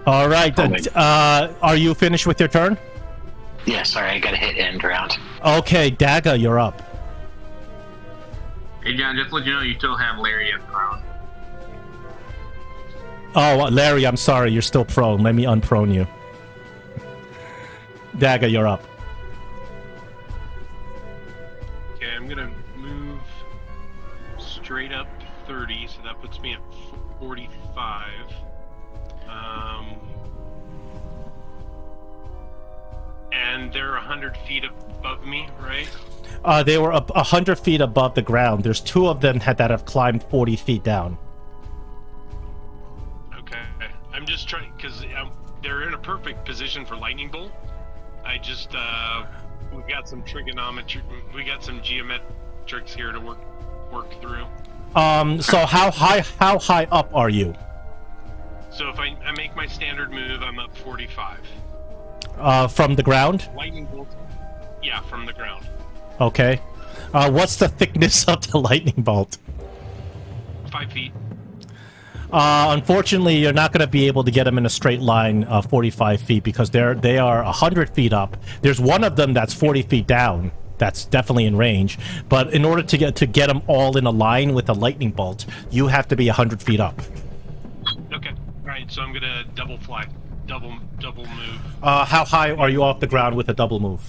All right. Are you finished with your turn? Yeah, sorry, I got to hit end round. Okay, Daga, you're up. Hey, John, just to let you know, you still have Larry at the round. Oh, Larry, I'm sorry. You're still prone. Let me unprone you. Daga, you're up. Okay, I'm gonna move straight up 30, so that puts me at 45. And they're 100 feet above me, right? They were 100 feet above the ground. There's 2 of them that have climbed 40 feet down. Okay. I'm just trying, because they're in a perfect position for lightning bolt. I just, we've got some trigonometry, we got some geometrics here to work through. So how high up are you? So if I make my standard move, I'm up 45. From the ground? Lightning bolt. Yeah, from the ground. Okay. What's the thickness of the lightning bolt? 5 feet. Unfortunately, you're not going to be able to get them in a straight line 45 feet because they are 100 feet up. There's one of them that's 40 feet down. That's definitely in range. But in order to get them all in a line with a lightning bolt, you have to be 100 feet up. Okay. All right. So I'm gonna double fly, double move. How high are you off the ground with a double move?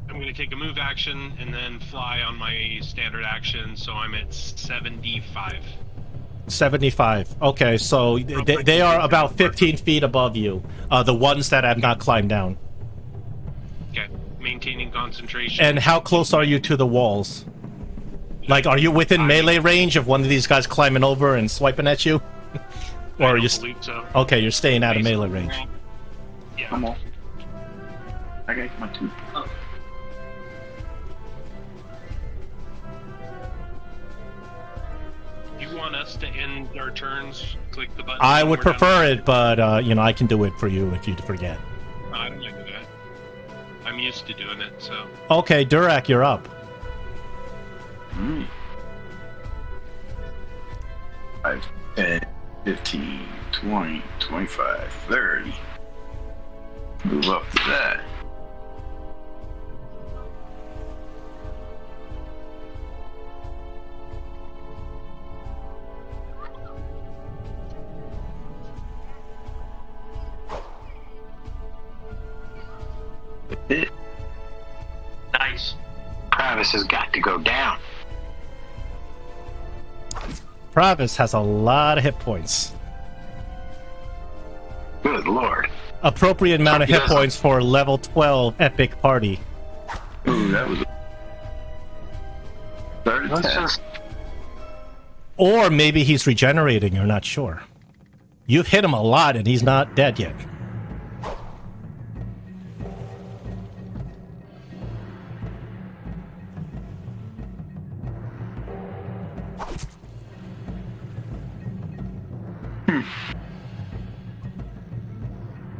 I'm gonna take a move action and then fly on my standard action. So I'm at 75. 75. Okay, so they are about 15 feet above you. The ones that have not climbed down. Okay. Maintaining concentration. And how close are you to the walls? Like, are you within melee range of one of these guys climbing over and swiping at you? Or are you? So. Okay, you're staying out of melee range. Yeah. I'm off. I got my 2. You want us to end our turns? Click the button. I when would we're done? prefer it, but I can do it for you if you forget. I don't like that. I'm used to doing it, so. Okay, Durak, you're up. 5, 10, 15, 20, 25, 30. Move up to that. It. Nice. Travis has got to go down. Travis has a lot of hit points. Good lord. Appropriate amount of hit points for level 12 epic party. Ooh, that was a third attack. Or maybe he's regenerating, you're not sure. You've hit him a lot and he's not dead yet.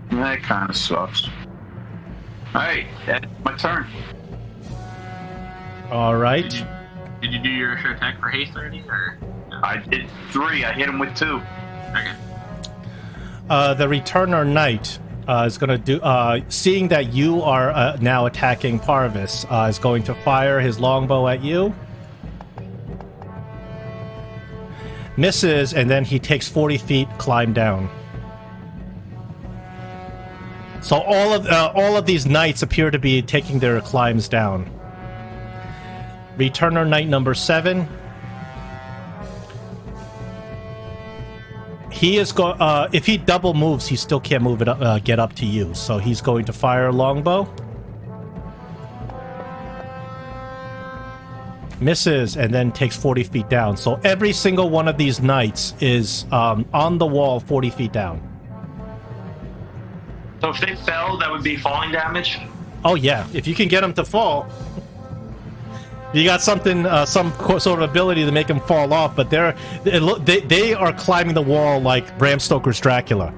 That kind of sucks. Alright, that's my turn. Alright. Did you do your extra attack for haste already, or? No? I did 3. I hit him with 2. Okay. The Returner Knight is going to do... seeing that you are now attacking Parvis, is going to fire his longbow at you. Misses, and then he takes 40 feet, climb down. So all of these knights appear to be taking their climbs down. Returner Knight number 7. He is if he double moves, he still can't move it up, get up to you. So he's going to fire a longbow. Misses and then takes 40 feet down. So every single one of these knights is on the wall 40 feet down. So if they fell, that would be falling damage? Oh yeah, if you can get them to fall. You got something, some sort of ability to make them fall off, but they are climbing the wall like Bram Stoker's Dracula.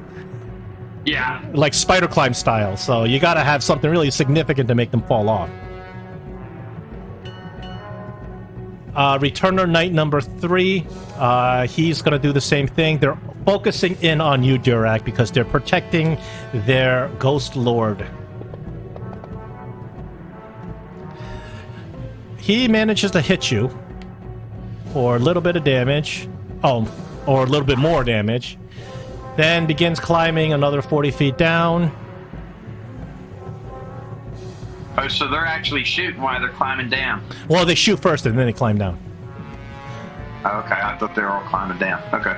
Yeah. Like spider climb style, so you gotta have something really significant to make them fall off. Returner Knight number 3, he's gonna do the same thing. They're focusing in on you, Durak, because they're protecting their Ghost Lord. He manages to hit you for a little bit of damage. Oh, or a little bit more damage. Then begins climbing another 40 feet down. Oh, so they're actually shooting while they're climbing down. Well, they shoot first and then they climb down. Okay, I thought they were all climbing down. Okay.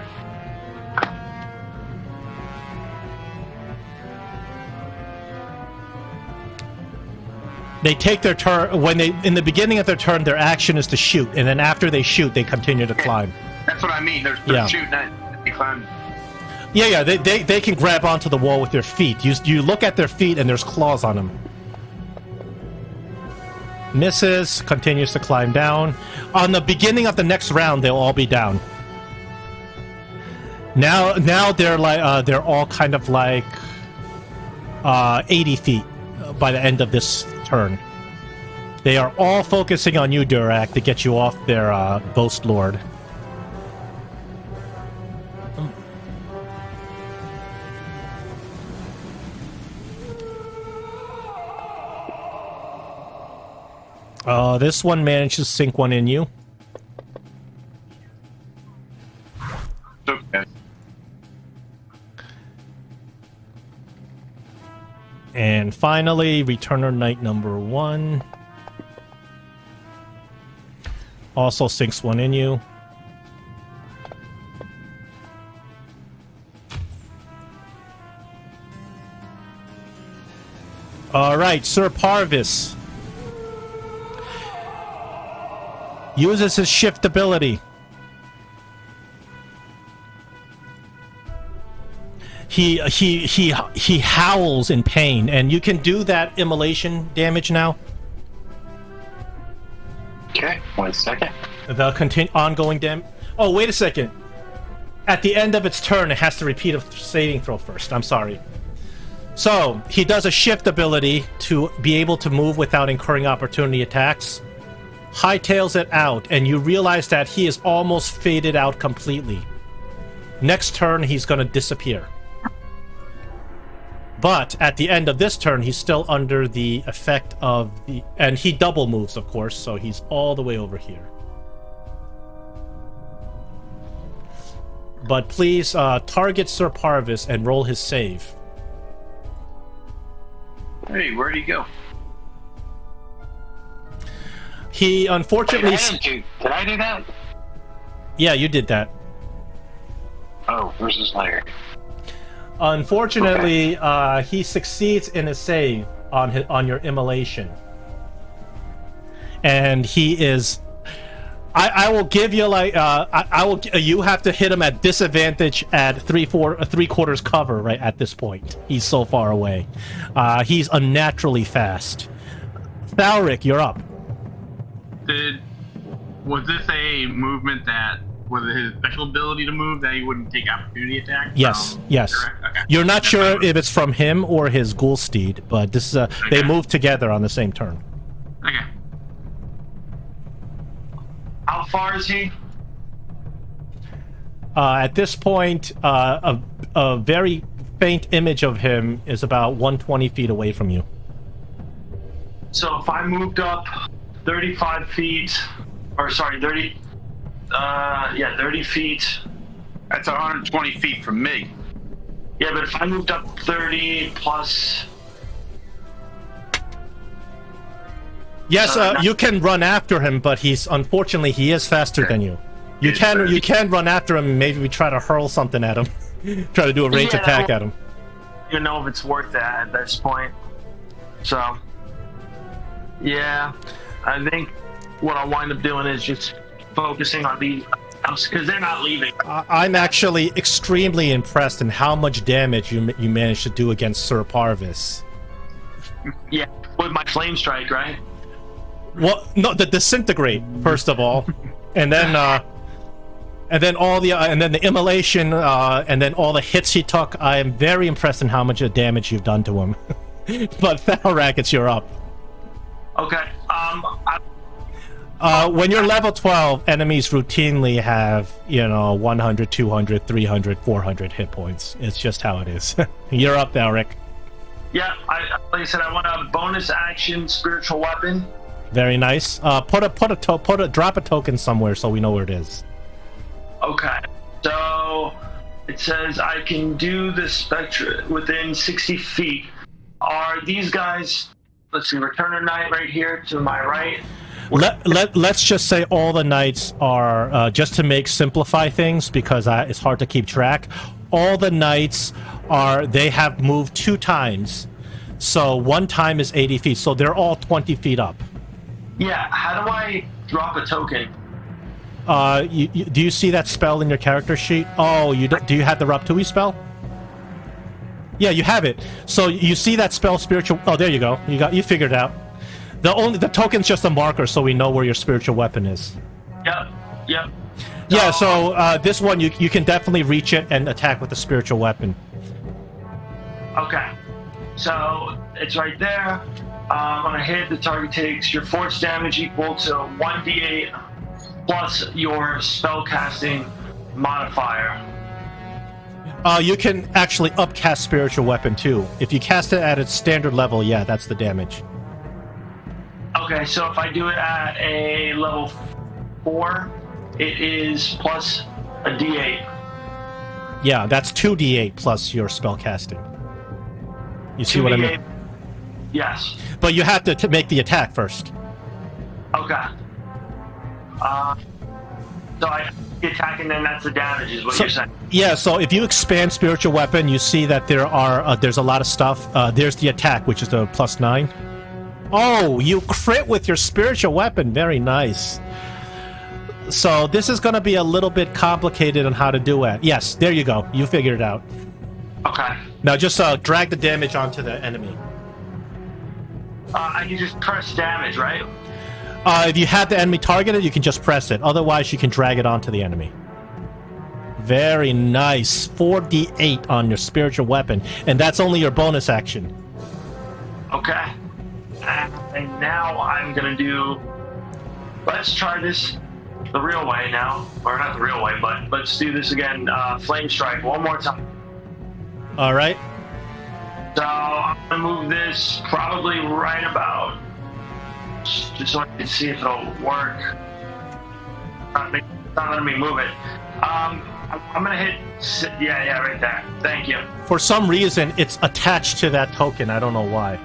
They take their turn when they in the beginning of their turn. Their action is to shoot, and then after they shoot, they continue to climb. That's what I mean. They're shooting at they climb. Yeah. They can grab onto the wall with their feet. You look at their feet, and there's claws on them. Misses. Continues to climb down. On the beginning of the next round, they'll all be down. Now they're like they're all kind of like 80 feet by the end of this turn. They are all focusing on you, Durak, to get you off their Ghost Lord. This one managed to sink one in you. Okay. And finally, Returner Knight number 1. Also sinks one in you. Alright, Sir Parvis uses his shift ability. He howls in pain, and you can do that immolation damage now. Okay, 1 second. The ongoing damage. Oh, wait a second. At the end of its turn, it has to repeat a saving throw first. I'm sorry. So he does a shift ability to be able to move without incurring opportunity attacks. Hightails it out, and you realize that he is almost faded out completely. Next turn, he's going to disappear. But at the end of this turn, he's still under the effect of the... And he double moves, of course, so he's all the way over here. But please target Sir Parvis and roll his save. Hey, where'd he go? He unfortunately... Did I do that? Yeah, you did that. Oh, where's his lair? Unfortunately, he succeeds in a save on your immolation, and he is. I will give you like I will. You have to hit him at disadvantage at 3/4 cover right at this point. He's so far away. He's unnaturally fast. Thalric, you're up. Was this a movement that was it his special ability to move that he wouldn't take opportunity attack? Yes, yes. Okay. You're not sure if it's from him or his ghoul steed, but this is they move together on the same turn. Okay. How far is he? At this point, a very faint image of him is about 120 feet away from you. So if I moved up 35 feet, or sorry, 30 feet. That's 120 feet from me. Yeah, but if I moved up 30 plus... Yes, you can run after him, but unfortunately he is faster than you. You can run after him. Maybe we try to hurl something at him, try to do a range attack at him. You know if it's worth that at this point. So, yeah, I think what I'll wind up doing is just focusing on the because they're not leaving. I'm actually extremely impressed in how much damage you managed to do against Sir Parvis. Yeah, with my flame strike, right? Well, no, the disintegrate first of all, and then the immolation, and then all the hits he took. I am very impressed in how much damage you've done to him. But Thalrak, it's your up. Okay. When you're level 12, enemies routinely have 100, 200, 300, 400 hit points. It's just how it is. You're up, Thalrak. Yeah, like I said, I want a bonus action spiritual weapon. Very nice. Drop a token somewhere so we know where it is. Okay. So it says I can do the spectra within 60 feet. Are these guys? Let's see, Returner Knight right here to my right. Let's just say all the knights are just to simplify things because it's hard to keep track. All the knights they have moved 2 times. So 1 time is 80 feet. So they're all 20 feet up. Yeah, how do I drop a token? Do you see that spell in your character sheet? Oh, do you have the Raptui spell? Yeah, you have it. So you see that spell, spiritual. Oh, there you go. You figured it out. The token's just a marker, so we know where your spiritual weapon is. Yep. Yeah. So this one you can definitely reach it and attack with the spiritual weapon. Okay. So it's right there. On a hit, the target takes your force damage equal to 1d8 plus your spellcasting modifier. You can actually upcast spiritual weapon too. If you cast it at its standard level, yeah, that's the damage. Okay, so if I do it at a level 4, it is plus a d8. Yeah, that's 2d8 plus your spellcasting. You see what I mean? Yes. But you have to make the attack first. Okay. So I attack and then that's the damage is what you're saying. Yeah, so if you expand spiritual weapon, you see that there's a lot of stuff. There's the attack, which is the +9. Oh, you crit with your spiritual weapon. Very nice. So this is going to be a little bit complicated on how to do it. Yes, there you go. You figured it out. Okay. Now just drag the damage onto the enemy. I can just press damage, right? If you have the enemy targeted, you can just press it. Otherwise, you can drag it onto the enemy. Very nice. 4d8 on your spiritual weapon. And that's only your bonus action. Okay. And now I'm going to do... Let's try this the real way now. Or not the real way, but let's do this again. Flame Strike one more time. All right. So I'm going to move this probably right about... Just so I can see if it'll work. Not letting me move it. I'm gonna hit. Yeah, right there. Thank you. For some reason, it's attached to that token. I don't know why.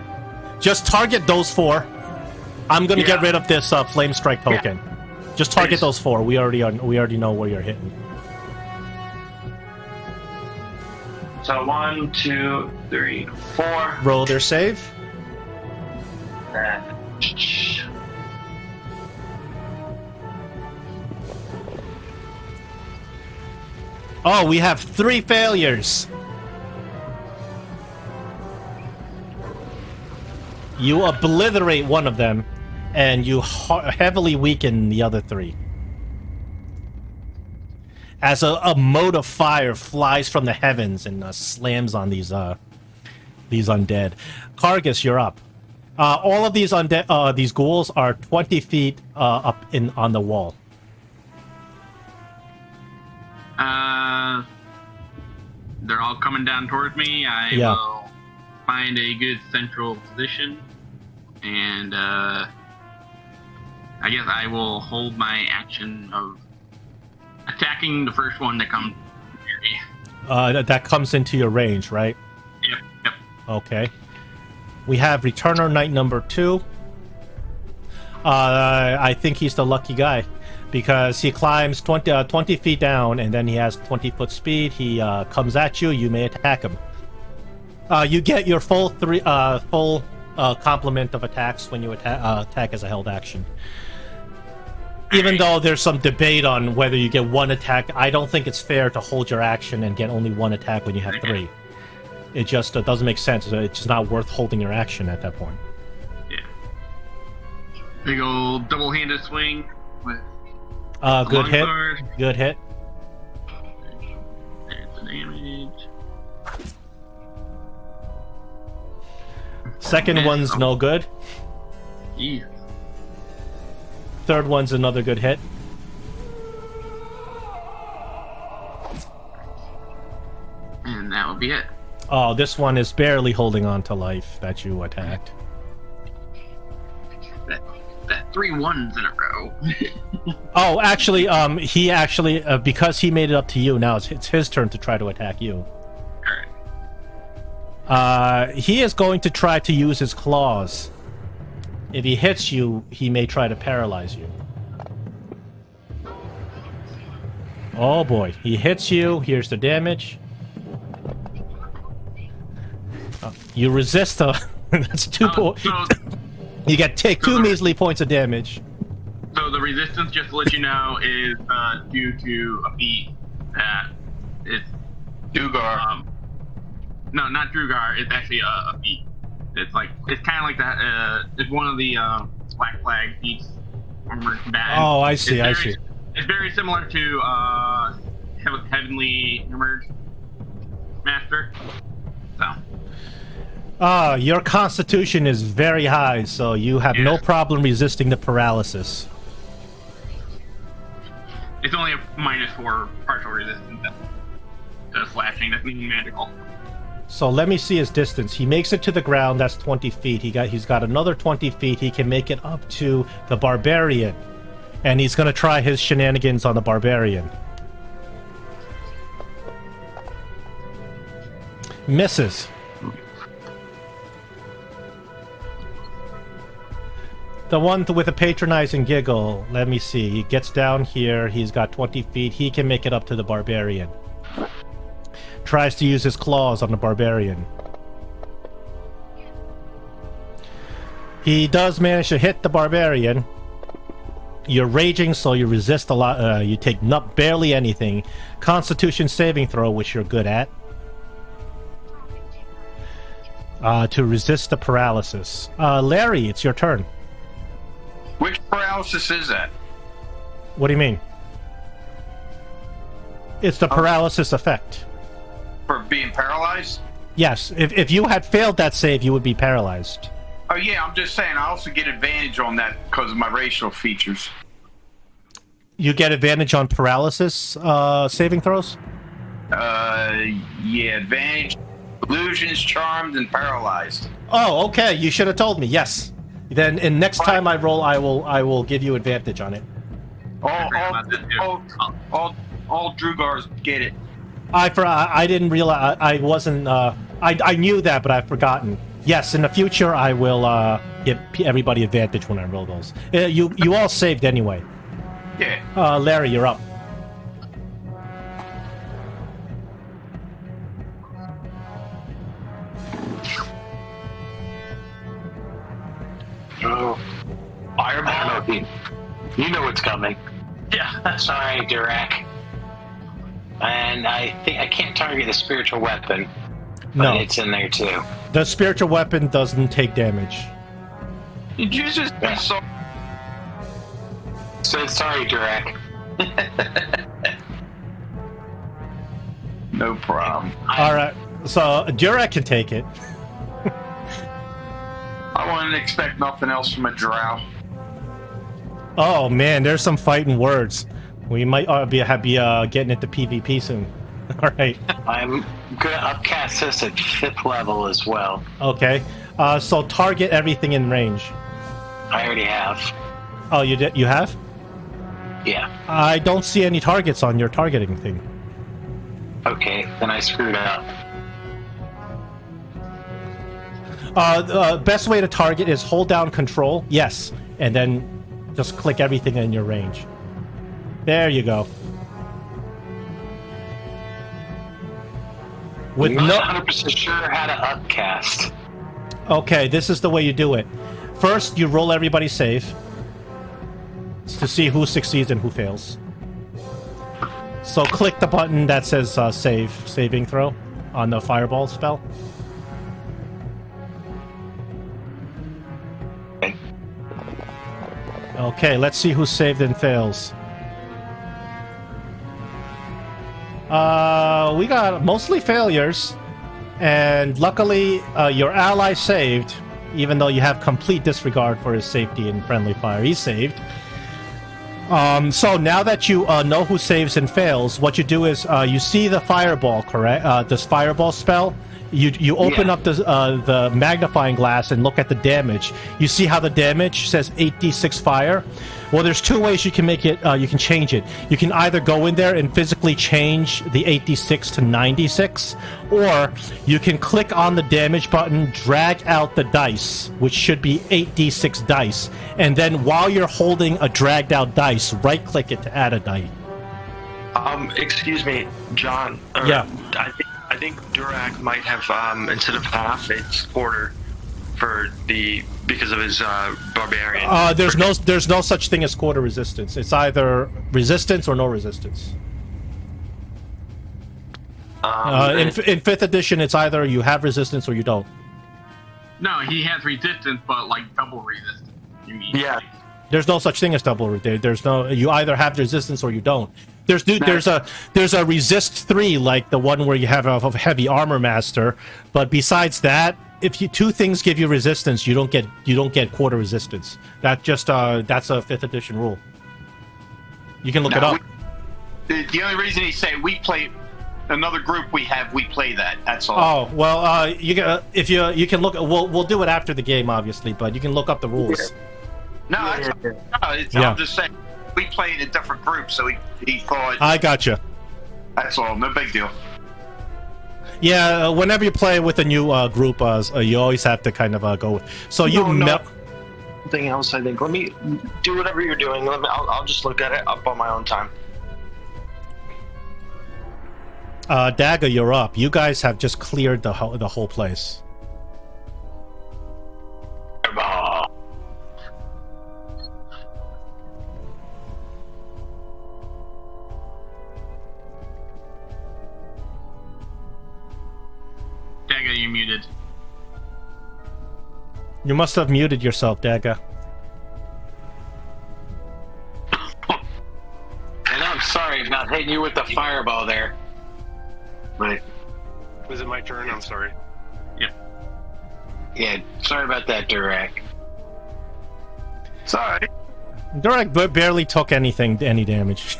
Just target those 4. I'm gonna get rid of this flame strike token. Yeah. Just target those 4. We already know where you're hitting. So 1, 2, 3, 4. Roll their save. Oh, we have 3 failures. You obliterate one of them, and you heavily weaken the other 3. As a mote of fire flies from the heavens and slams on these undead. Kargus, you're up. All of these undead, these ghouls are 20 feet up on the wall. They're all coming down towards me. I will find a good central position, and I guess I will hold my action of attacking the first one that comes near me. That comes into your range, right? Yep. Okay. We have Returner Knight number 2. I think he's the lucky guy because he climbs 20 feet down and then he has 20-foot speed. He comes at you. You may attack him. You get your full complement of attacks when you attack as a held action. Even though there's some debate on whether you get 1 attack, I don't think it's fair to hold your action and get only 1 attack when you have 3. It just doesn't make sense. It's just not worth holding your action at that point. Yeah. Big old double-handed swing with good hit. Sword. Good hit. There's the damage. Second one's no good. Yeah. Third one's another good hit. And that will be it. Oh, this one is barely holding on to life that you attacked. That 3 1s in a row. Oh, actually, he actually, because he made it up to you, now it's his turn to try to attack you. Alright. He is going to try to use his claws. If he hits you, he may try to paralyze you. Oh boy, he hits you. Here's the damage. You resist That's 2 points. So, You take 2 measly points of damage. so the resistance, just to let you know, is due to a feat that it's Dugar. no, not Drugar. It's actually a feat. It's kind of like that. It's one of the Black Flag feats. Armored combatant. Oh, I see. It's very similar to Heavenly Emerge Master. So. Your constitution is very high, so you have no problem resisting the paralysis. It's only a -4 partial resistance to slashing. That's meaning magical. So let me see his distance. He makes it to the ground. That's 20 feet. He's got another 20 feet. He can make it up to the barbarian, and he's going to try his shenanigans on the barbarian. Misses. The one with a patronizing giggle. Let me see. He gets down here. He's got 20 feet. He can make it up to the barbarian. Tries to use his claws on the barbarian. He does manage to hit the barbarian. You're raging, so you resist a lot. You take barely anything. Constitution saving throw, which you're good at. To resist the paralysis. Larry, it's your turn. Which paralysis is that? What do you mean? It's the paralysis effect. For being paralyzed? Yes, if you had failed that save, you would be paralyzed. Oh yeah, I'm just saying I also get advantage on that because of my racial features. You get advantage on paralysis saving throws? Yeah, advantage, illusions, charmed, and paralyzed. Oh, okay, you should have told me, yes. Then next time I roll, I will give you advantage on it. All Drugars get it. I didn't realize, I wasn't, I knew that, but I've forgotten. Yes, in the future, I will give everybody advantage when I roll those. You all saved anyway. Yeah. Larry, you're up. Oh, fireball! You know what's coming. Yeah. Sorry, Durak. And I think I can't target the spiritual weapon. But it's in there too. The spiritual weapon doesn't take damage. Did you just be so? So sorry, Durak. No problem. All right, so Durak can take it. I wouldn't expect nothing else from a drow. Oh man, there's some fighting words. We might be getting into PvP soon. All right. I'm gonna upcast this at 5th level as well. Okay. So target everything in range. I already have. Oh, you did? You have? Yeah. I don't see any targets on your targeting thing. Okay, then I screwed up. Best way to target is hold down control. Yes, and then just click everything in your range. There you go. With I'm no not 100% sure how to upcast. Okay, this is the way you do it. First, you roll everybody's save to see who succeeds and who fails. So click the button that says saving throw on the fireball spell. Okay, let's see who saved and fails. We got mostly failures, and luckily your ally saved, even though you have complete disregard for his safety and friendly fire. He's saved. So now that you know who saves and fails, what you do is you see the fireball, correct? This fireball spell. You open up the magnifying glass and look at the damage. You see how the damage says 8d6 fire? Well, there's two ways you can make it. You can change it. You can either go in there and physically change the 8d6 to 9d6, or you can click on the damage button, drag out the dice, which should be 8d6 dice, and then while you're holding a dragged out dice, right-click it to add a die. Excuse me, John. Yeah. I think Durak might have, instead of half, it's quarter. because of his barbarian. There's no such thing as quarter resistance. It's either resistance or no resistance. In 5th edition, it's either you have resistance or you don't. No, he has resistance, but like double resistance. You mean? Yeah. There's no such thing as double. There's no. You either have resistance or you don't. There's a resist 3, like the one where you have a heavy armor master. But besides that, if two things give you resistance, you don't get quarter resistance. That's a 5th edition rule. You can look it up. The only reason he say we play another group we play that. That's all. Oh well, you can look. We'll do it after the game, obviously, but you can look up the rules. No, I'm just saying we play in a different group, so he thought. I gotcha. That's all. No big deal. Yeah, whenever you play with a new group, you always have to kind of go. So Something else, I think. Let me do whatever you're doing. I'll just look at it up on my own time. Dagger, you're up. You guys have just cleared the whole place. Dagger, you muted. You must have muted yourself, Dagger. And I'm sorry about hitting you with the fireball there. Right. Was it my turn? I'm sorry. Yeah, sorry about that, Durak. Sorry. Durak barely took any damage.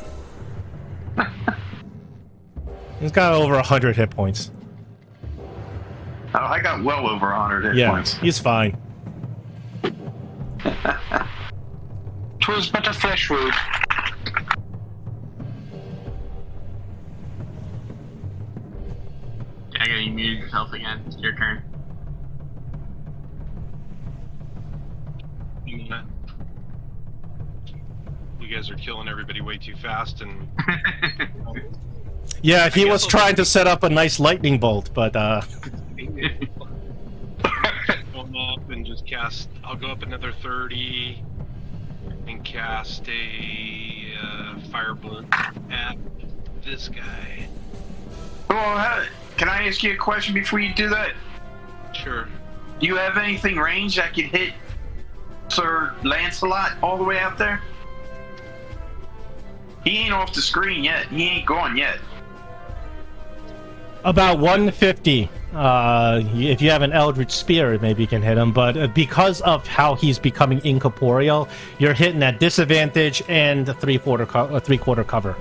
He's got over 100 hit points. Oh, I got well over 100 hit points. He's fine. Twas but a flesh wound. Dagger, you muted yourself again. It's your turn. You guys are killing everybody way too fast, and Yeah, he was trying to set up a nice lightning bolt, but Go up and just cast. I'll go up another 30 and cast a firebolt at this guy. Well, can I ask you a question before you do that? Sure. Do you have anything ranged that could hit Sir Lancelot all the way out there? He ain't off the screen yet. He ain't gone yet. about 150. If you have an Eldritch Spear, maybe you can hit him. But because of how he's becoming incorporeal, you're hitting at disadvantage and three-quarter cover.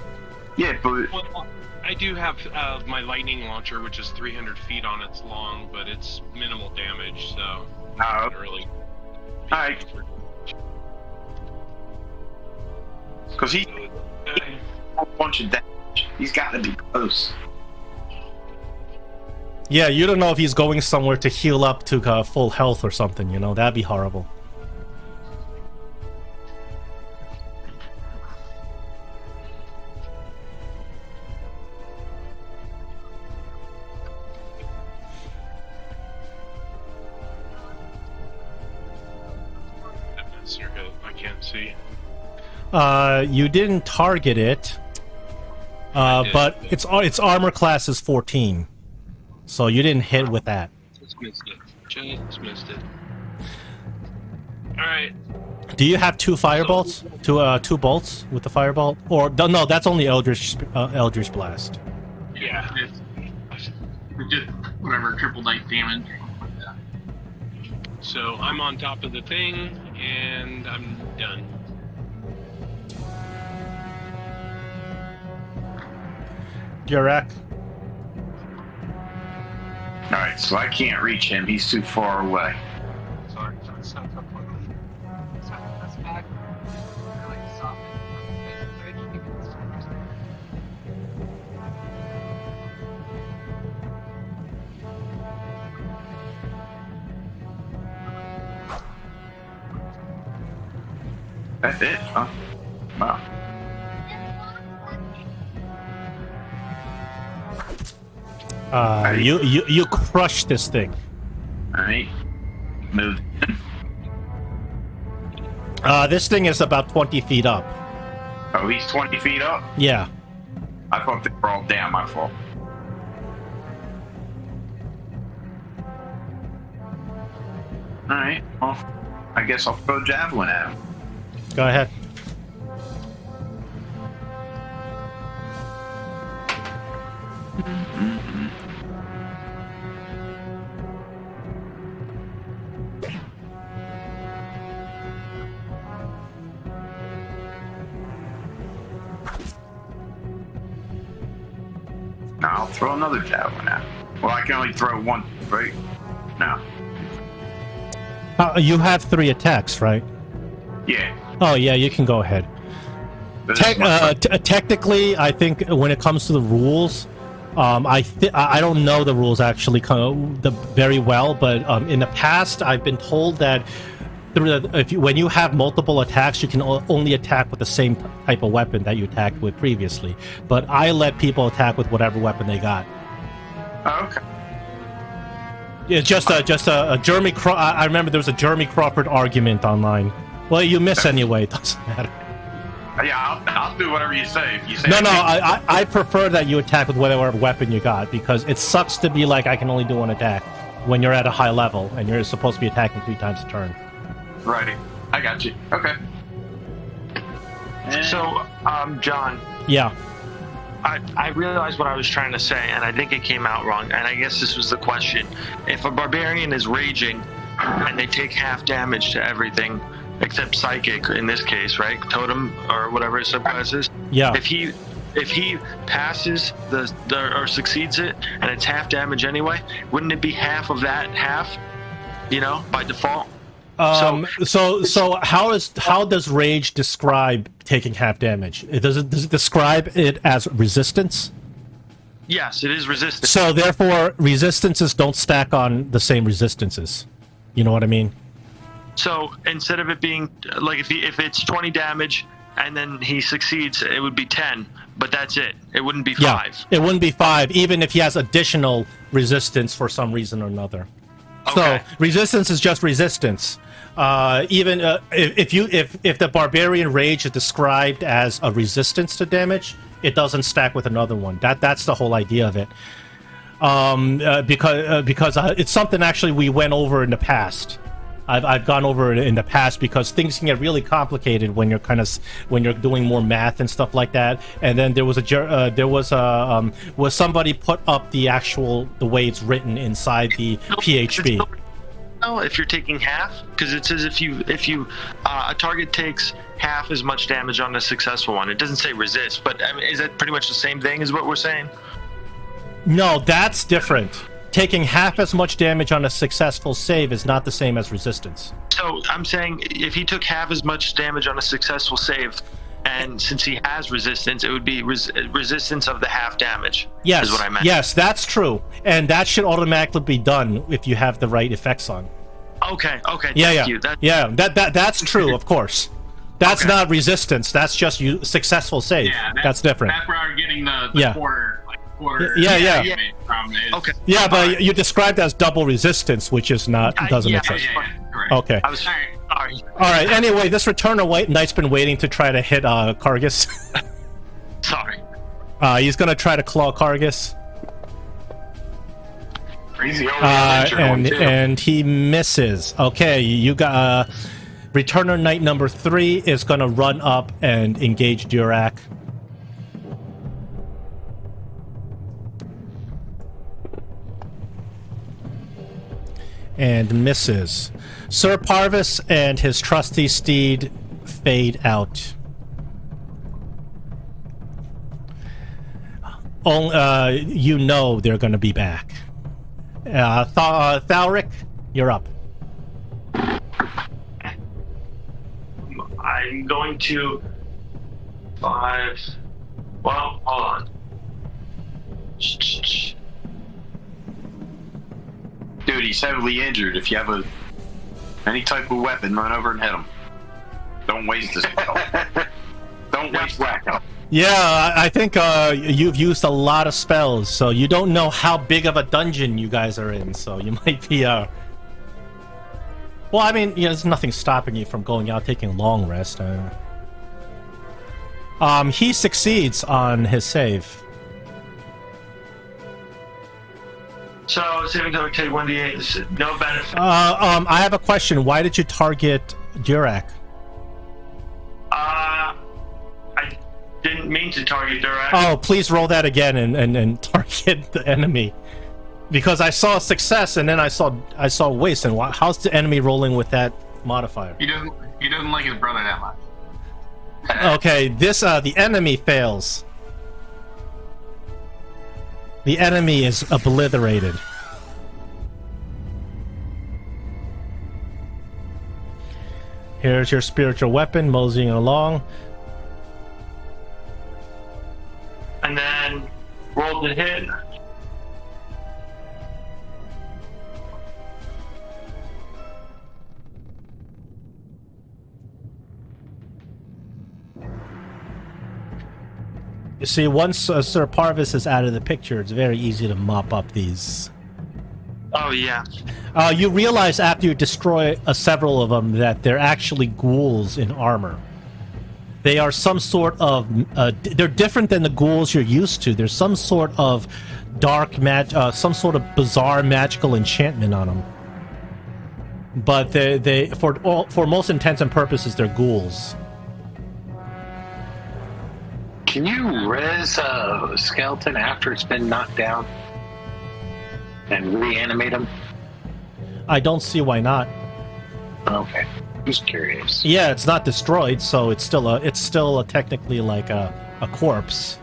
Yeah, but Well, I do have my lightning launcher, which is 300 feet on its long, but it's minimal damage, so not really. All right. Because he a bunch of damage. He's got to be close. Yeah, you don't know if he's going somewhere to heal up to full health or something, you know? That'd be horrible. I can't see. You didn't target it, but its armor class is 14, so you didn't hit with that. Just missed it. Just missed it. All right. Do you have two firebolts? Two bolts with the firebolt? Or no, that's only Eldritch Blast. Yeah. It's just whatever, triple dice damage. So I'm on top of the thing, and I'm done. Jarek. Alright, so I can't reach him. He's too far away. Sorry. That's it, huh? Wow. You crush this thing. Alright. moved? This thing is about 20 feet up. Oh, he's 20 feet up? Yeah. I thought they were all down. My fault. Alright, well, I guess I'll throw a javelin at him. Go ahead. Now I'll throw another javelin at him. Well, I can only throw one, right? No. You have 3 attacks, right? Yeah. Oh, yeah, you can go ahead. This is my- Technically, I think when it comes to the rules, I don't know the rules actually very well, but in the past, I've been told that when you have multiple attacks, you can only attack with the same type of weapon that you attacked with previously. But I let people attack with whatever weapon they got. Oh, okay. It's just a Jeremy. I remember there was a Jeremy Crawford argument online. Well, you miss anyway. It doesn't matter. Yeah, I'll do whatever you say. If you say No, I prefer that you attack with whatever weapon you got, because it sucks to be like I can only do one attack when you're at a high level and you're supposed to be attacking 3 times a turn. Right. I got you. Okay. So, John, Yeah. I realized what I was trying to say, and I think it came out wrong, and I guess this was the question. If a barbarian is raging and they take half damage to everything except psychic in this case, right? Totem or whatever his subclass is. Yeah. If he passes or succeeds it and it's half damage anyway, wouldn't it be half of that half? By default. So how does rage describe taking half damage? Does it describe it as resistance? Yes, it is resistance. So therefore, resistances don't stack on the same resistances. You know what I mean? So instead of it being like if it's 20 damage and then he succeeds, it would be 10, but that's it. It wouldn't be 5. Yeah, it wouldn't be 5, even if he has additional resistance for some reason or another. Okay. So resistance is just resistance. Even if the barbarian rage is described as a resistance to damage, it doesn't stack with another one. That's the whole idea of it. Because it's something actually we went over in the past. I've gone over it in the past because things can get really complicated when you're doing more math and stuff like that. And then was somebody put up the way it's written inside the PHB. If you're taking half, because it says if you a target takes half as much damage on a successful one. It doesn't say resist, but I mean, is that pretty much the same thing as what we're saying? No, that's different. Taking half as much damage on a successful save is not the same as resistance. So I'm saying if he took half as much damage on a successful save, and since he has resistance, it would be resistance of the half damage. Yes, is what I meant. Yes, that's true, and that should automatically be done if you have the right effects on. Okay. Yeah. Thank you. That's true, of course. That's Okay. not resistance. That's just successful save. Yeah, that's different. That's where I'm getting the Yeah. quarter. Yeah. damage from is- Okay. Yeah, but you described as double resistance, which is not doesn't yeah, make sense. Yeah, correct. Okay. I was All right. sorry. All right. Anyway, this Returner Knight's been waiting to try to hit Kargas. Sorry. He's gonna try to claw Kargas. Crazy old adventure one, too. And he misses. Okay, you got Returner Knight number 3 is gonna run up and engage Durak. And misses. Sir Parvis and his trusty steed fade out. You know they're going to be back. Thalric, you're up. I'm going to 5. Well, hold on. Dude, he's heavily injured. If you have any type of weapon, run over and hit him. Don't waste this. Don't waste whack. Yeah, I think you've used a lot of spells, so you don't know how big of a dungeon you guys are in, so you might be Well, I mean, there's nothing stopping you from going out taking a long rest. He succeeds on his save. So saving throw take 1d8. No benefit. I have a question. Why did you target Durak? I didn't mean to target Durak. Oh, please roll that again and target the enemy. Because I saw success and then I saw waste. And how's the enemy rolling with that modifier? He doesn't like his brother that much. Okay, the enemy fails. The enemy is obliterated. Here's your spiritual weapon, moseying along. And then roll the hit. You see, once Sir Parvis is out of the picture, it's very easy to mop up these. Oh, yeah. You realize after you destroy several of them that they're actually ghouls in armor. They are some sort of... they're different than the ghouls you're used to. There's some sort of dark some sort of bizarre magical enchantment on them. But for most intents and purposes, they're ghouls. Can you res a skeleton after it's been knocked down and reanimate him? I don't see why not. Okay, just curious. Yeah, it's not destroyed, so it's still technically like a corpse.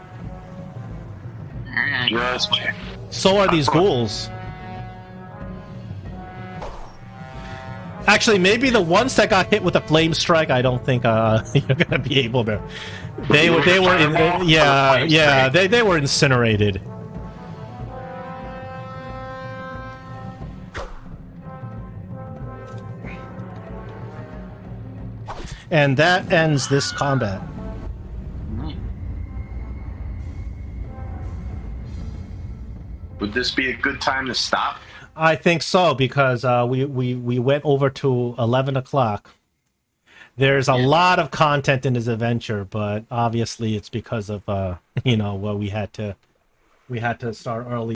Just check. So are these ghouls. Actually, maybe the ones that got hit with a flame strike, I don't think you're gonna be able to. They were incinerated. And that ends this combat. Would this be a good time to stop? I think so, because we went over to 11 o'clock. There's a lot of content in this adventure, but obviously it's because of we had to start early.